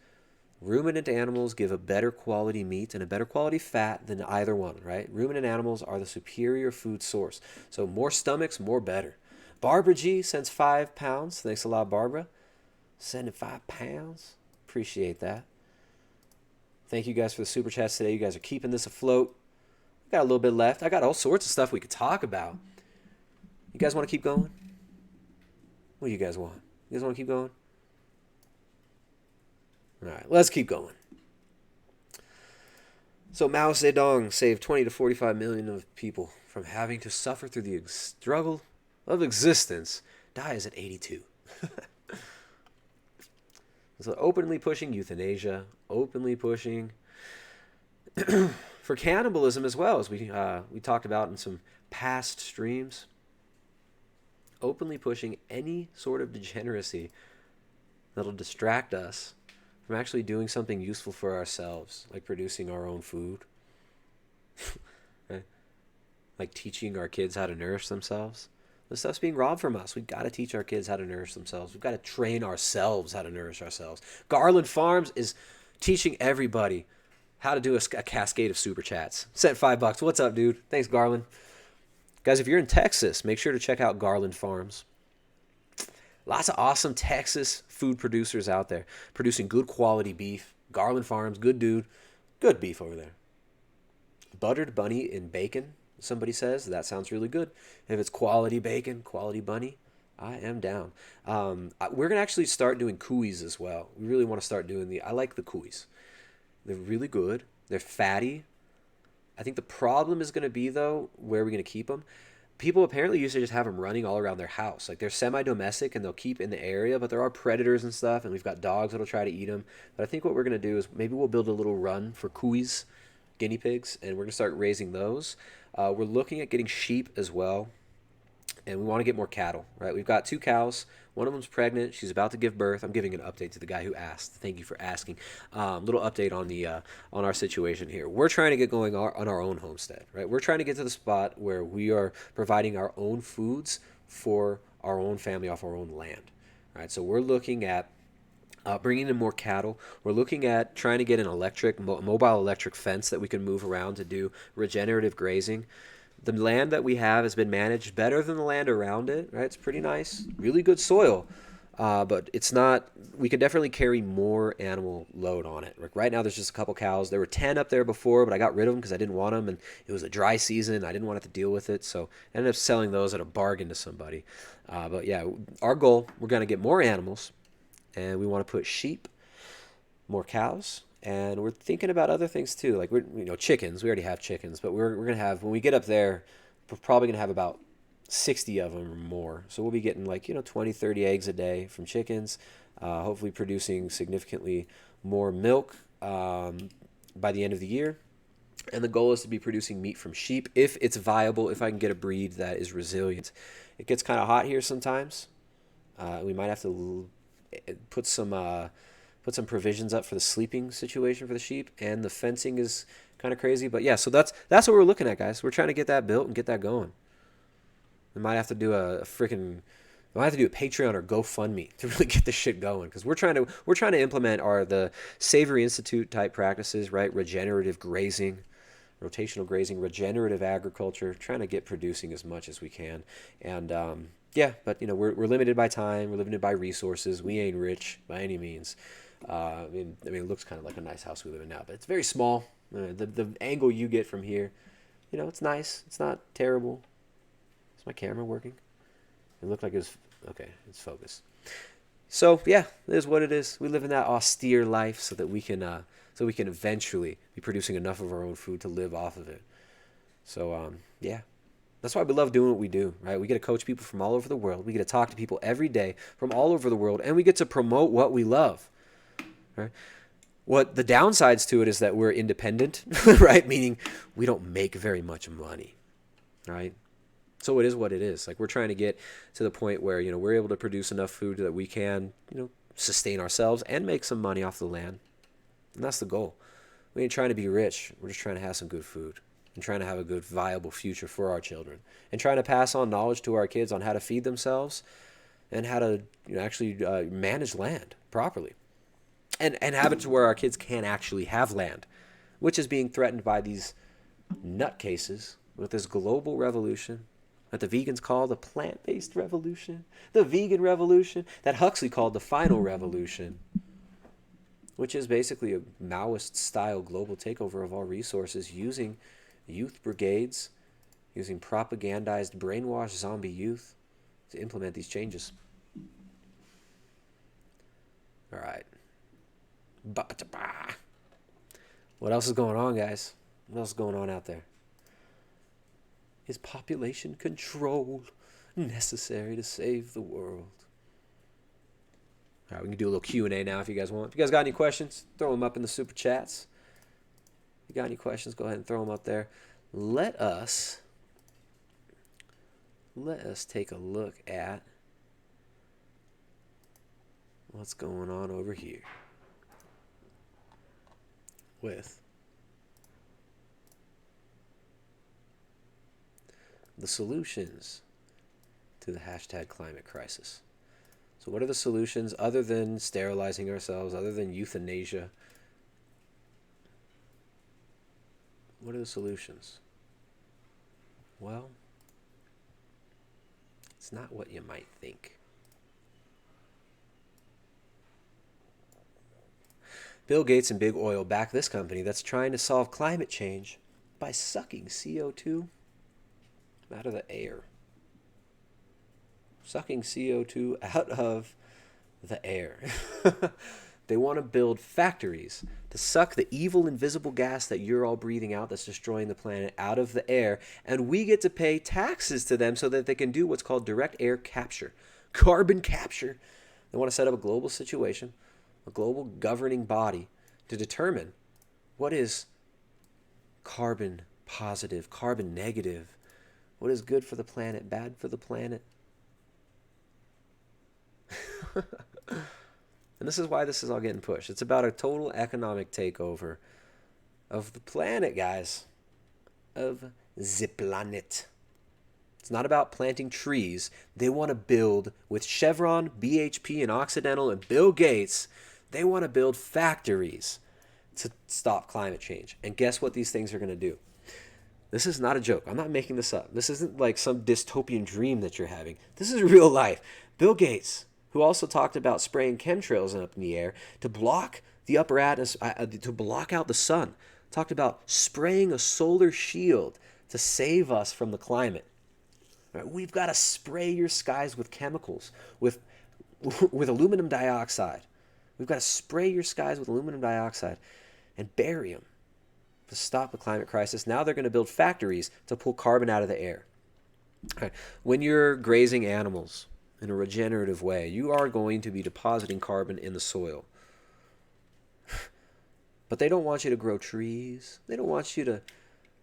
Ruminant animals give a better quality meat and a better quality fat than either one, right? Ruminant animals are the superior food source. So more stomachs, more better. Barbara G sends £5. Thanks a lot, Barbara. Sending £5. Appreciate that. Thank you guys for the super chats today. You guys are keeping this afloat. We got a little bit left. I got all sorts of stuff we could talk about. You guys want to keep going? What do you guys want? You guys want to keep going? All right, let's keep going. So Mao Zedong saved 20 to 45 million of people from having to suffer through the struggle of existence. Diaz at 82. So openly pushing euthanasia, openly pushing for cannibalism as well, as we talked about in some past streams. openly pushing any sort of degeneracy that'll distract us from actually doing something useful for ourselves, like producing our own food, right? Like teaching our kids how to nourish themselves. This stuff's being robbed from us. We've got to teach our kids how to nourish themselves. We've got to train ourselves how to nourish ourselves. Garland Farms is teaching everybody how to do a cascade of super chats. Sent $5. What's up, dude? Thanks, Garland. Guys, if you're in Texas, make sure to check out Garland Farms. Lots of awesome Texas food producers out there producing good quality beef. Garland Farms, good dude. Good beef over there. Buttered bunny and bacon, somebody says. That sounds really good. If it's quality bacon, quality bunny, I am down. We're going to actually start doing cuis as well. We really want to start doing I like the cuis. They're really good. They're fatty. I think the problem is going to be, though, where we're going to keep them. People apparently used to just have them running all around their house. Like, they're semi-domestic and they'll keep in the area, but there are predators and stuff, and we've got dogs that'll try to eat them. But I think what we're going to do is maybe we'll build a little run for cuis, guinea pigs, and we're going to start raising those. We're looking at getting sheep as well, and we want to get more cattle, right? We've got 2 cows. One of them's pregnant. She's about to give birth. I'm giving an update to the guy who asked. Thank you for asking. Little update on our situation here. We're trying to get going on our own homestead, right? We're trying to get to the spot where we are providing our own foods for our own family off our own land, right? So we're looking at bringing in more cattle. We're looking at trying to get an mobile electric fence that we can move around to do regenerative grazing. The land that we have has been managed better than the land around it, right? It's pretty nice, really good soil, but it's not, we could definitely carry more animal load on it. Right now there's just a couple cows. There were 10 up there before, but I got rid of them because I didn't want them, and it was a dry season. I didn't want to have to deal with it, so I ended up selling those at a bargain to somebody. But yeah, our goal, we're going to get more animals, and we want to put sheep, more cows, and we're thinking about other things too, like chickens. We already have chickens, but we're gonna have, when we get up there, we're probably gonna have about 60 of them or more. So we'll be getting 20, 30 eggs a day from chickens. Hopefully producing significantly more milk by the end of the year. And the goal is to be producing meat from sheep if it's viable. If I can get a breed that is resilient. It gets kind of hot here sometimes. We might have to put some provisions up for the sleeping situation for the sheep, and the fencing is kind of crazy. But yeah, so that's what we're looking at, guys. We're trying to get that built and get that going. We might have to do a Patreon or GoFundMe to really get this shit going, because we're trying to implement the Savory Institute type practices, right? Regenerative grazing, rotational grazing, regenerative agriculture, trying to get producing as much as we can. And yeah, but we're limited by time, we're limited by resources. We ain't rich by any means. I mean, it looks kind of like a nice house we live in now, but it's very small. The angle you get from here, it's nice. It's not terrible. Is my camera working? It looked like it was okay. It's focused. So yeah, it is what it is. We live in that austere life so that we can eventually be producing enough of our own food to live off of it. So yeah. That's why we love doing what we do, right? We get to coach people from all over the world. We get to talk to people every day from all over the world, and we get to promote what we love, right? What the downsides to it is that we're independent, right? Meaning we don't make very much money, right? So it is what it is. Like, we're trying to get to the point where, we're able to produce enough food that we can, sustain ourselves and make some money off the land. And that's the goal. We ain't trying to be rich. We're just trying to have some good food. And trying to have a good, viable future for our children, and trying to pass on knowledge to our kids on how to feed themselves and how to actually manage land properly, and have it to where our kids can actually have land, which is being threatened by these nutcases with this global revolution that the vegans call the plant-based revolution, the vegan revolution that Huxley called the final revolution, which is basically a Maoist-style global takeover of all resources using youth brigades, using propagandized, brainwashed zombie youth to implement these changes. All right. What else is going on, guys? What else is going on out there? Is population control necessary to save the world? All right, we can do a little Q&A now if you guys want. If you guys got any questions, throw them up in the super chats. If you got any questions, go ahead and throw them up there. Let us let us take a look at what's going on over here with the solutions to the hashtag climate crisis. So what are the solutions other than sterilizing ourselves, other than euthanasia? What are the solutions? Well, it's not what you might think. Bill Gates and Big Oil back this company that's trying to solve climate change by sucking CO2 out of the air. Sucking CO2 out of the air. They want to build factories to suck the evil, invisible gas that you're all breathing out that's destroying the planet out of the air, and we get to pay taxes to them so that they can do what's called direct air capture, carbon capture. They want to set up a global situation, a global governing body to determine what is carbon positive, carbon negative, what is good for the planet, bad for the planet. And this is why this is all getting pushed. It's about a total economic takeover of the planet, guys. Of the planet. It's not about planting trees. They want to build, with Chevron, BHP, and Occidental, and Bill Gates, they want to build factories to stop climate change. And guess what these things are going to do? This is not a joke. I'm not making this up. This isn't like some dystopian dream that you're having. This is real life. Bill Gates, who also talked about spraying chemtrails up in the air to block the upper atmosphere, to block out the sun. Talked about spraying a solar shield to save us from the climate. Right? We've got to spray your skies with chemicals, with aluminum dioxide. We've got to spray your skies with aluminum dioxide and bury them to stop the climate crisis. Now they're going to build factories to pull carbon out of the air. Right. When you're grazing animals in a regenerative way, you are going to be depositing carbon in the soil. But they don't want you to grow trees. They don't want you to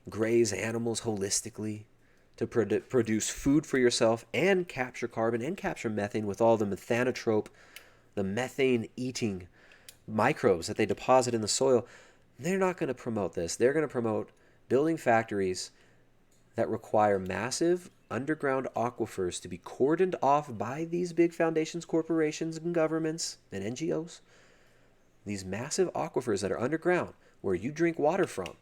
graze animals holistically, to produce food for yourself and capture carbon and capture methane with all the methanotrope, the methane-eating microbes that they deposit in the soil. They're not going to promote this. They're going to promote building factories that require massive underground aquifers to be cordoned off by these big foundations, corporations, and governments and NGOs. These massive aquifers that are underground, where you drink water from,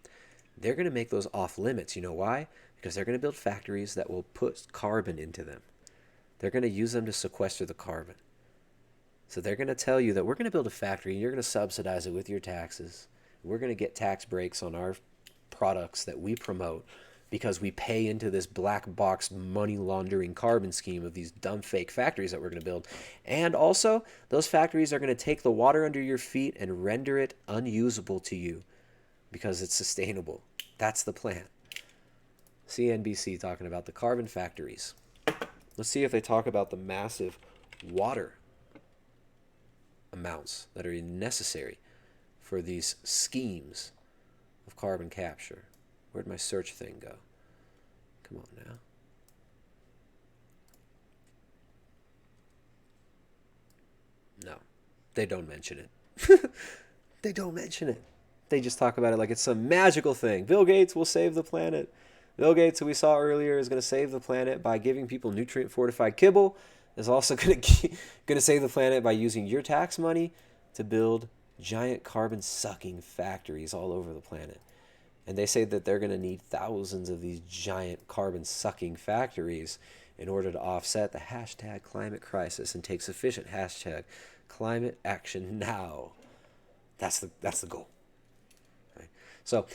they're going to make those off limits. You know why? Because they're going to build factories that will put carbon into them. They're going to use them to sequester the carbon. So they're going to tell you that we're going to build a factory and you're going to subsidize it with your taxes. We're going to get tax breaks on our products that we promote because we pay into this black box money laundering carbon scheme of these dumb fake factories that we're going to build. And also, those factories are going to take the water under your feet and render it unusable to you because it's sustainable. That's the plan. CNBC talking about the carbon factories. Let's see if they talk about the massive water amounts that are necessary for these schemes of carbon capture. Where'd my search thing go? Come on now. No, they don't mention it. They don't mention it. They just talk about it like it's some magical thing. Bill Gates will save the planet. Bill Gates, who we saw earlier, is going to save the planet by giving people nutrient-fortified kibble. Is also going to save the planet by using your tax money to build giant carbon-sucking factories all over the planet. And they say that they're going to need thousands of these giant carbon-sucking factories in order to offset the hashtag climate crisis and take sufficient hashtag climate action now. That's the goal. Right? So,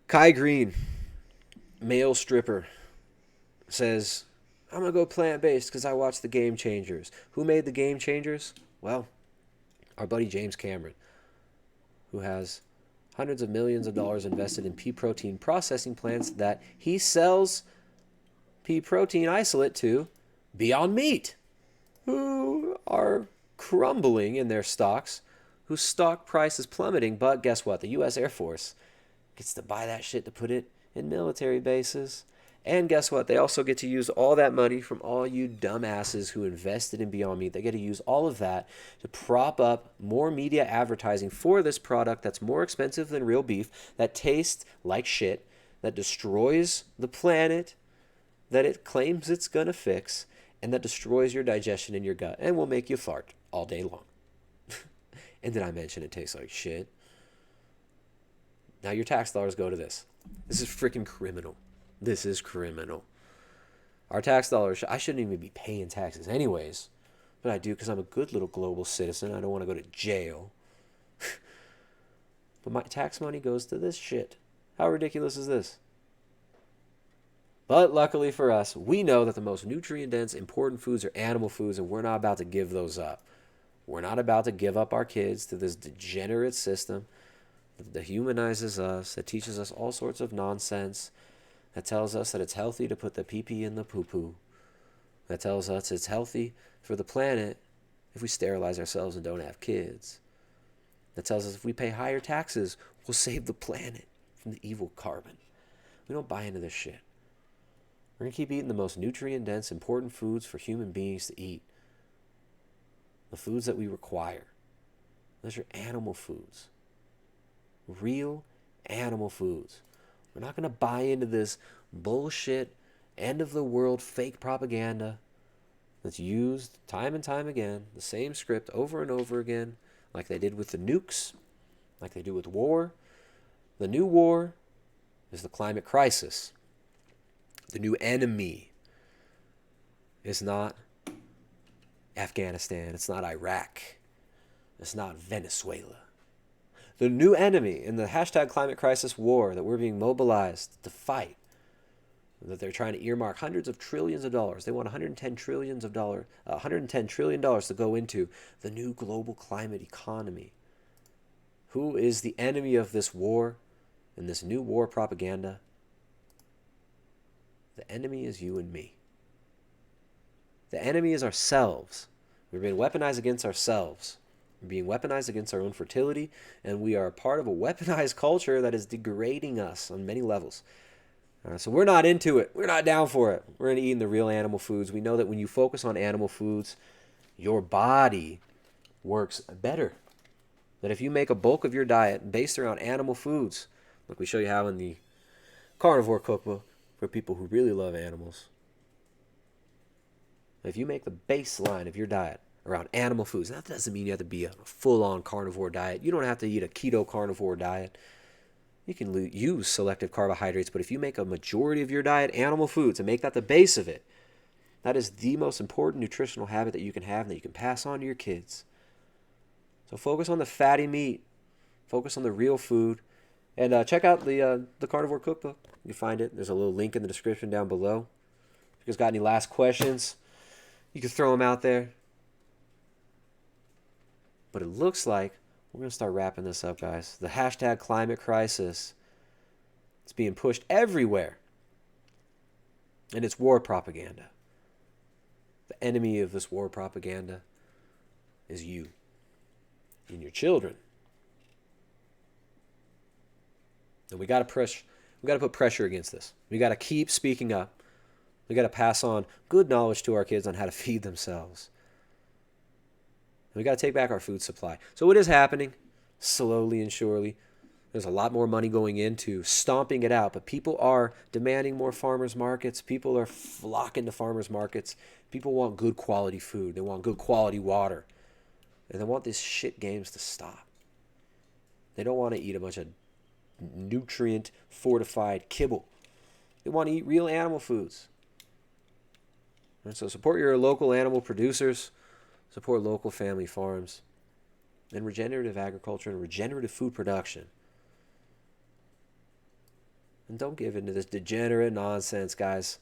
Kai Greene, male stripper, says, I'm going to go plant-based because I watched the Game Changers. Who made the Game Changers? Well, our buddy James Cameron, who has hundreds of millions of dollars invested in pea protein processing plants that he sells pea protein isolate to Beyond Meat, who are crumbling in their stocks, whose stock price is plummeting. But guess what? The U.S. Air Force gets to buy that shit to put it in military bases. And guess what? They also get to use all that money from all you dumbasses who invested in Beyond Meat. They get to use all of that to prop up more media advertising for this product that's more expensive than real beef, that tastes like shit, that destroys the planet that it claims it's going to fix, and that destroys your digestion in your gut and will make you fart all day long. And did I mention it tastes like shit? Now your tax dollars go to this. This is freaking criminal. This is criminal. Our tax dollars, I shouldn't even be paying taxes anyways, but I do because I'm a good little global citizen. I don't want to go to jail. But my tax money goes to this shit. How ridiculous is this? But luckily for us, we know that the most nutrient-dense, important foods are animal foods, and we're not about to give those up. We're not about to give up our kids to this degenerate system that dehumanizes us, that teaches us all sorts of nonsense, that tells us that it's healthy to put the pee-pee in the poo-poo, that tells us it's healthy for the planet if we sterilize ourselves and don't have kids, that tells us if we pay higher taxes, we'll save the planet from the evil carbon. We don't buy into this shit. We're going to keep eating the most nutrient-dense, important foods for human beings to eat. The foods that we require. Those are animal foods. Real animal foods. We're not going to buy into this bullshit, end-of-the-world fake propaganda that's used time and time again, the same script over and over again, like they did with the nukes, like they do with war. The new war is the climate crisis. The new enemy is not Afghanistan. It's not Iraq. It's not Venezuela. The new enemy in the hashtag climate crisis war that we're being mobilized to fight, that they're trying to earmark hundreds of trillions of dollars. They want $110 trillion to go into the new global climate economy. Who is the enemy of this war and this new war propaganda? The enemy is you and me. The enemy is ourselves. We're being weaponized against ourselves. We're being weaponized against our own fertility, and we are a part of a weaponized culture that is degrading us on many levels. So we're not into it. We're not down for it. We're going to eat the real animal foods. We know that when you focus on animal foods, your body works better. That if you make a bulk of your diet based around animal foods, like we show you how in the carnivore cookbook for people who really love animals, if you make the baseline of your diet around animal foods, that doesn't mean you have to be a full-on carnivore diet. You don't have to eat a keto carnivore diet. You can use selective carbohydrates, but if you make a majority of your diet animal foods and make that the base of it, that is the most important nutritional habit that you can have and that you can pass on to your kids. So focus on the fatty meat. Focus on the real food. And check out the carnivore cookbook. You can find it. There's a little link in the description down below. If you guys got any last questions, you can throw them out there. But it looks like we're going to start wrapping this up, guys. The hashtag climate crisis, it's being pushed everywhere. And it's war propaganda. The enemy of this war propaganda is you and your children. And we got to put pressure against this. We got to keep speaking up. We got to pass on good knowledge to our kids on how to feed themselves. And we got to take back our food supply. So it is happening, slowly and surely. There's a lot more money going into stomping it out, but people are demanding more farmers markets. People are flocking to farmers markets. People want good quality food. They want good quality water. And they want these shit games to stop. They don't want to eat a bunch of nutrient fortified kibble. They want to eat real animal foods. And so support your local animal producers. Support local family farms and regenerative agriculture and regenerative food production. And don't give in to this degenerate nonsense, guys.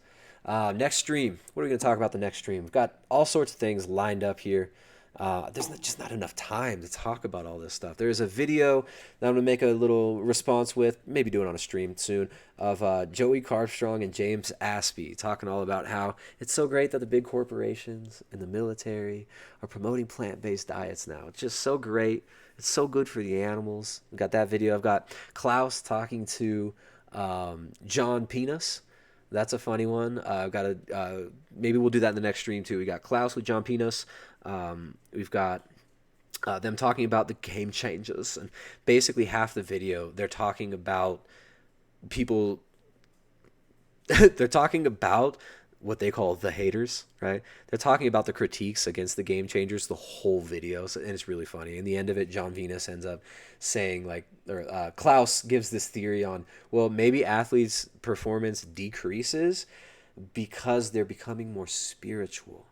Next stream. What are we going to talk about the next stream? We've got all sorts of things lined up here. There's just not enough time to talk about all this stuff. There's a video that I'm going to make a little response with, maybe do it on a stream soon, of Joey Carbstrong and James Aspie talking all about how it's so great that the big corporations and the military are promoting plant-based diets now. It's just so great. It's so good for the animals. We've got that video. I've got Klaus talking to John Penis That's a funny one. Maybe we'll do that in the next stream too. We got Klaus with John Pinos. We've got them talking about the game changes, and basically half the video they're talking about people. They're talking about what they call the haters, right? They're talking about the critiques against the game changers the whole video, and it's really funny. In the end of it, John Venus ends up saying, Klaus gives this theory on, well, maybe athletes' performance decreases because they're becoming more spiritual.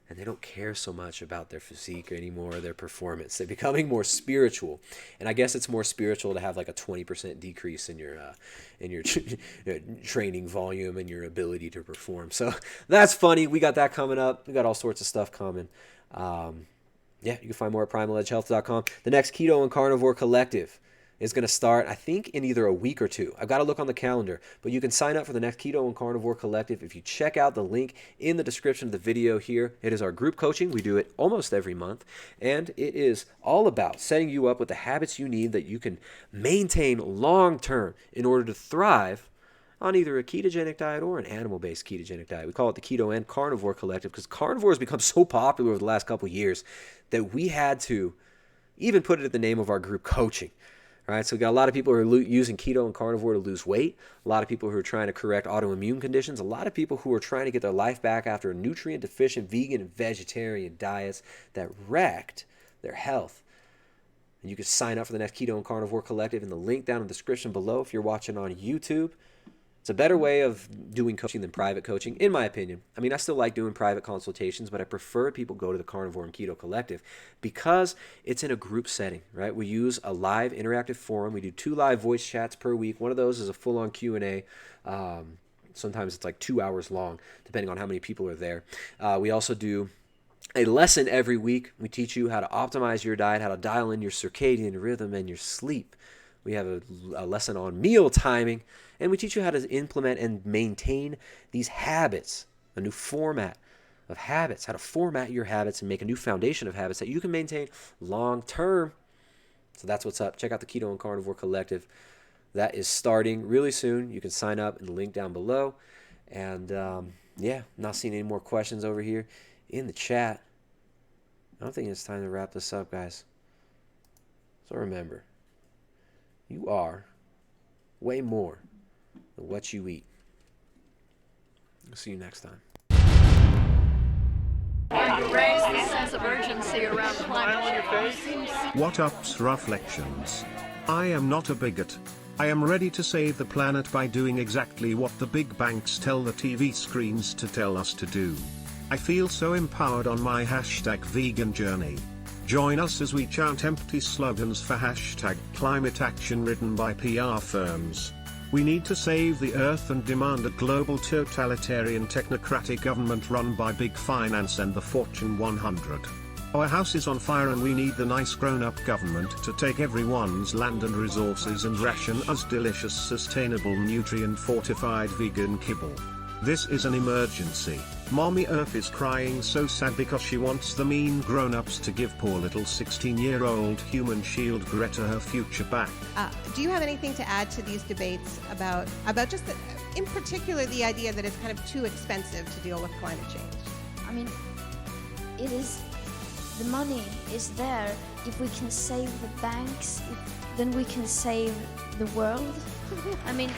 And they don't care so much about their physique anymore, their performance. They're becoming more spiritual. And I guess it's more spiritual to have like a 20% decrease in your training volume and your ability to perform. So that's funny. We got that coming up. We got all sorts of stuff coming. You can find more at primaledgehealth.com. The next Keto and Carnivore Collective is going to start, I think, in either a week or two. I've got to look on the calendar, but you can sign up for the next Keto and Carnivore Collective if you check out the link in the description of the video here. It is our group coaching. We do it almost every month, and it is all about setting you up with the habits you need that you can maintain long-term in order to thrive on either a ketogenic diet or an animal-based ketogenic diet. We call it the Keto and Carnivore Collective because carnivore has become so popular over the last couple of years that we had to even put it at the name of our group coaching. All right, so we got a lot of people who are using keto and carnivore to lose weight, a lot of people who are trying to correct autoimmune conditions, a lot of people who are trying to get their life back after nutrient-deficient vegan and vegetarian diets that wrecked their health. And you can sign up for the next Keto and Carnivore Collective in the link down in the description below if you're watching on YouTube. It's a better way of doing coaching than private coaching, in my opinion. I mean, I still like doing private consultations, but I prefer people go to the Carnivore and Keto Collective because it's in a group setting, right? We use a live interactive forum. We do 2 live voice chats per week. One of those is a full-on Q&A. Sometimes it's like 2 hours long, depending on how many people are there. We also do a lesson every week. We teach you how to optimize your diet, how to dial in your circadian rhythm and your sleep. We have a lesson on meal timing, and we teach you how to implement and maintain these habits, a new format of habits, how to format your habits and make a new foundation of habits that you can maintain long term. So that's what's up. Check out the Keto and Carnivore Collective. That is starting really soon. You can sign up in the link down below. And not seeing any more questions over here in the chat. I don't think it's time to wrap this up, guys. So remember, you are way more than what you eat. I'll see you next time. Raise the sense of urgency around climate change. What up's reflections? I am not a bigot. I am ready to save the planet by doing exactly what the big banks tell the TV screens to tell us to do. I feel so empowered on my #vegan journey. Join us as we chant empty slogans for #climate action written by PR firms. We need to save the earth and demand a global totalitarian technocratic government run by big finance and the Fortune 100. Our house is on fire and we need the nice grown-up government to take everyone's land and resources and ration us delicious, sustainable, nutrient-fortified vegan kibble. This is an emergency. Mommy Earth is crying so sad because she wants the mean grown-ups to give poor little 16-year-old human shield Greta her future back. Do you have anything to add to these debates about just, in particular, the idea that it's kind of too expensive to deal with climate change? I mean, it is, the money is there. If we can save the banks, then we can save the world. I mean...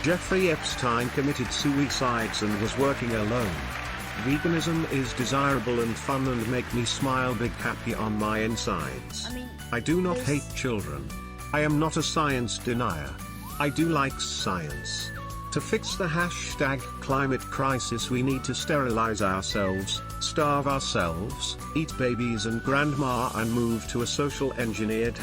Jeffrey Epstein committed suicides and was working alone. Veganism is desirable and fun and make me smile big happy on my insides. I do not hate children. I am not a science denier. I do like science. To fix the #climate crisis we need to sterilize ourselves, starve ourselves, eat babies and grandma and move to a social engineered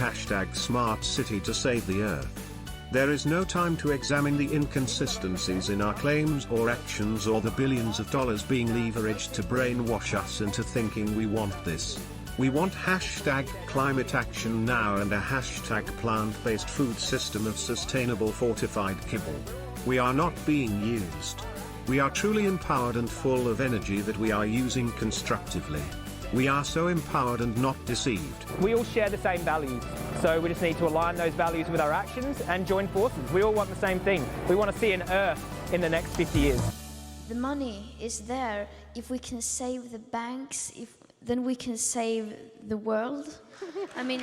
#smart city to save the earth. There is no time to examine the inconsistencies in our claims or actions or the billions of dollars being leveraged to brainwash us into thinking we want this. We want #climate action now and a #plant-based food system of sustainable fortified kibble. We are not being used. We are truly empowered and full of energy that we are using constructively. We are so empowered and not deceived. We all share the same values, so we just need to align those values with our actions and join forces. We all want the same thing. We want to see an Earth in the next 50 years. The money is there. If we can save the banks, then we can save the world. I mean...